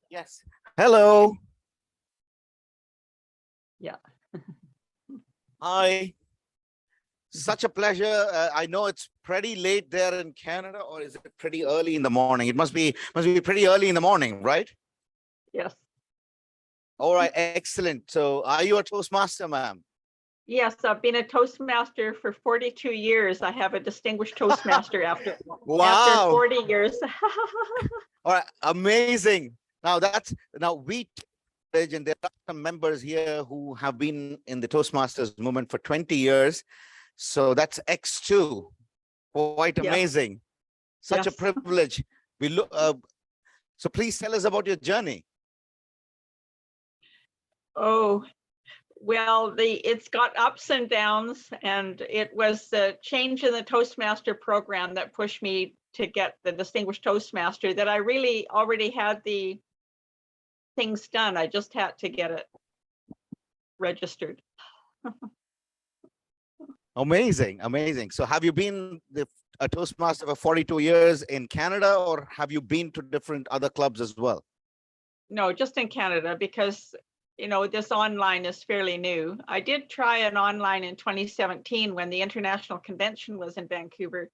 E: Yes. Hello.
S: Yeah.
E: Hi. Such a pleasure. I know it's pretty late there in Canada, or is it pretty early in the morning? It must be pretty early in the morning, right?
S: Yes.
E: All right, excellent. So are you a Toastmaster, ma'am?
S: Yes, I've been a Toastmaster for 42 years. I have a distinguished Toastmaster after 40 years.
E: All right, amazing. Now and there are some members here who have been in the Toastmasters movement for 20 years. So that's X2. Quite amazing. Such a privilege. We look. So please tell us about your journey.
S: Oh, well, it's got ups and downs, and it was the change in the Toastmaster program that pushed me to get the Distinguished Toastmaster, that I really already had the things done. I just had to get it registered.
E: Amazing, amazing. So have you been a Toastmaster for 42 years in Canada, or have you been to different other clubs as well?
S: No, just in Canada, because this online is fairly new. I did try an online in 2017 when the International Convention was in Vancouver,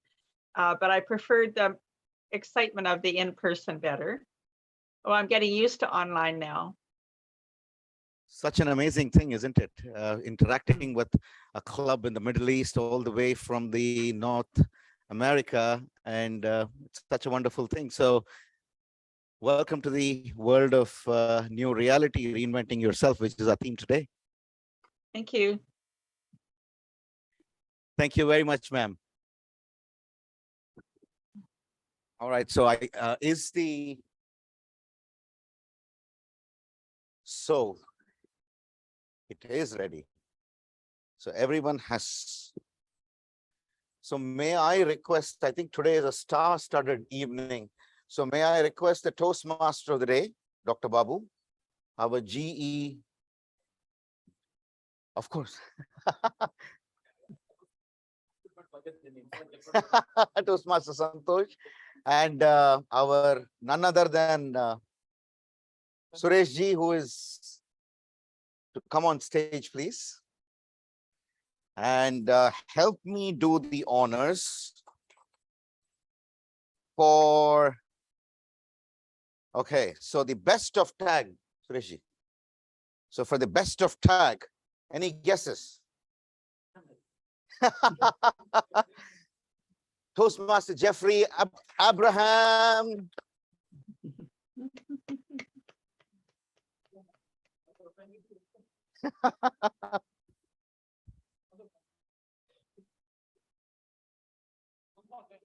S: but I preferred the excitement of the in-person better. Oh, I'm getting used to online now.
E: Such an amazing thing, isn't it? Interacting with a club in the Middle East, all the way from the North America, and it's such a wonderful thing. So welcome to the world of new reality, reinventing yourself, which is our theme today.
S: Thank you.
E: Thank you very much, ma'am. All right, so it is ready. So everyone has. So may I request, I think today is a star-studded evening. So may I request the Toastmaster of the day, Dr. Babu, our GE, of course. Toastmaster Santosh, and our none other than Suresh ji, who is to come on stage, please, and help me do the honors for. Okay, so the best of tag, Suresh ji. So for the best of tag, any guesses? Toastmaster Jeffrey Abraham.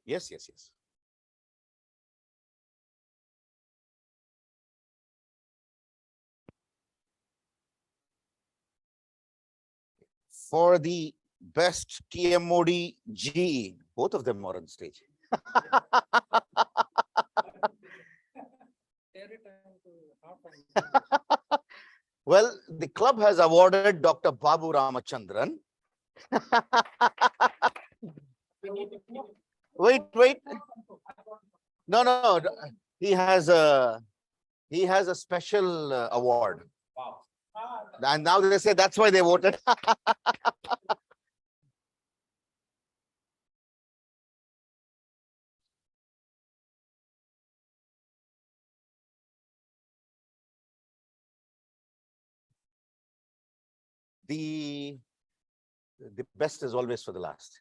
E: Yes, yes, yes. For the best TMOD GE, both of them are on stage. Well, the club has awarded Dr. Babu Ramachandran. Wait. No. He has a special award. Wow. And now they say that's why they voted. The best is always for the last.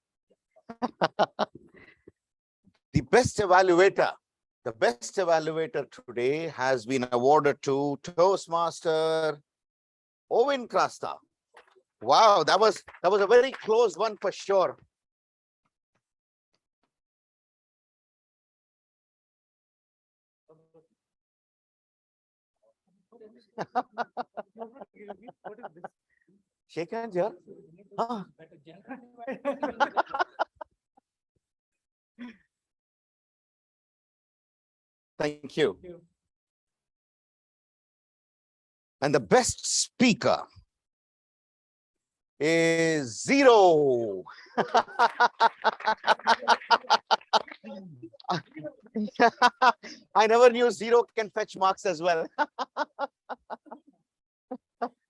E: The best evaluator today has been awarded to Toastmaster Owen Krasta. Wow, that was a very close one for sure. Shake hands here. Huh? Thank you. And the best speaker is 0. I never knew 0 can fetch marks as well.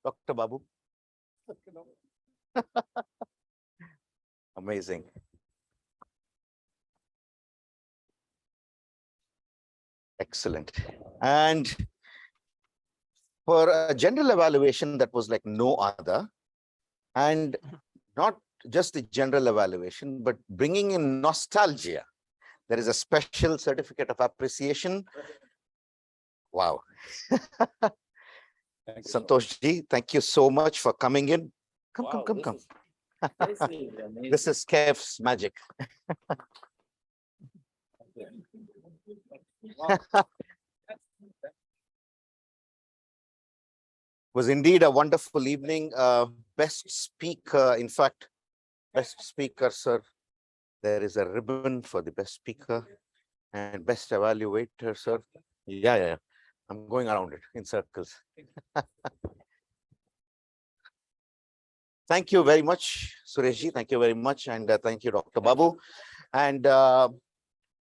E: Dr. Babu. Amazing. Amazing. Excellent. And for a general evaluation that was like no other, and not just the general evaluation, but bringing in nostalgia. There is a special certificate of appreciation. Wow. Santosh ji, thank you so much for coming in. Come. This is Kev's magic. Was indeed a wonderful evening. Best speaker, in fact, best speaker, sir. There is a ribbon for the best speaker and best evaluator, sir. Yeah. I'm going around it in circles. Thank you very much, Sureshji. Thank you very much. And thank you, Dr. Babu. And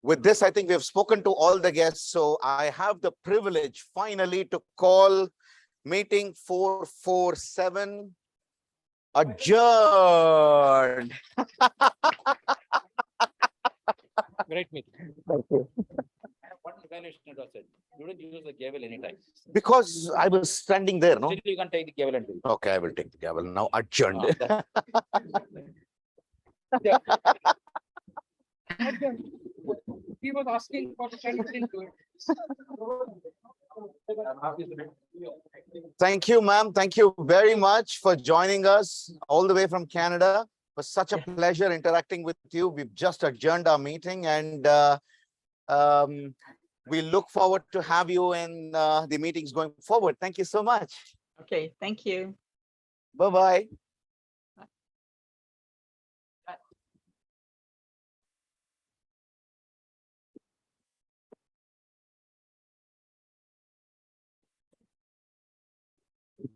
E: with this, I think we have spoken to all the guests. So I have the privilege finally to call meeting 447 adjourned.
L: Great meeting.
E: Thank you.
Q: One evaluation it was said, you don't use the gavel anytime.
E: Because I was standing there, no?
Q: Still you can take the gavel and do it.
E: Okay, I will take the gavel now. Adjourned.
L: He was asking for the
E: Thank you, ma'am. Thank you very much for joining us all the way from Canada. It was such a pleasure interacting with you. We've just adjourned our meeting, and we look forward to have you in the meetings going forward. Thank you so much.
S: Okay, thank you.
E: Bye-bye.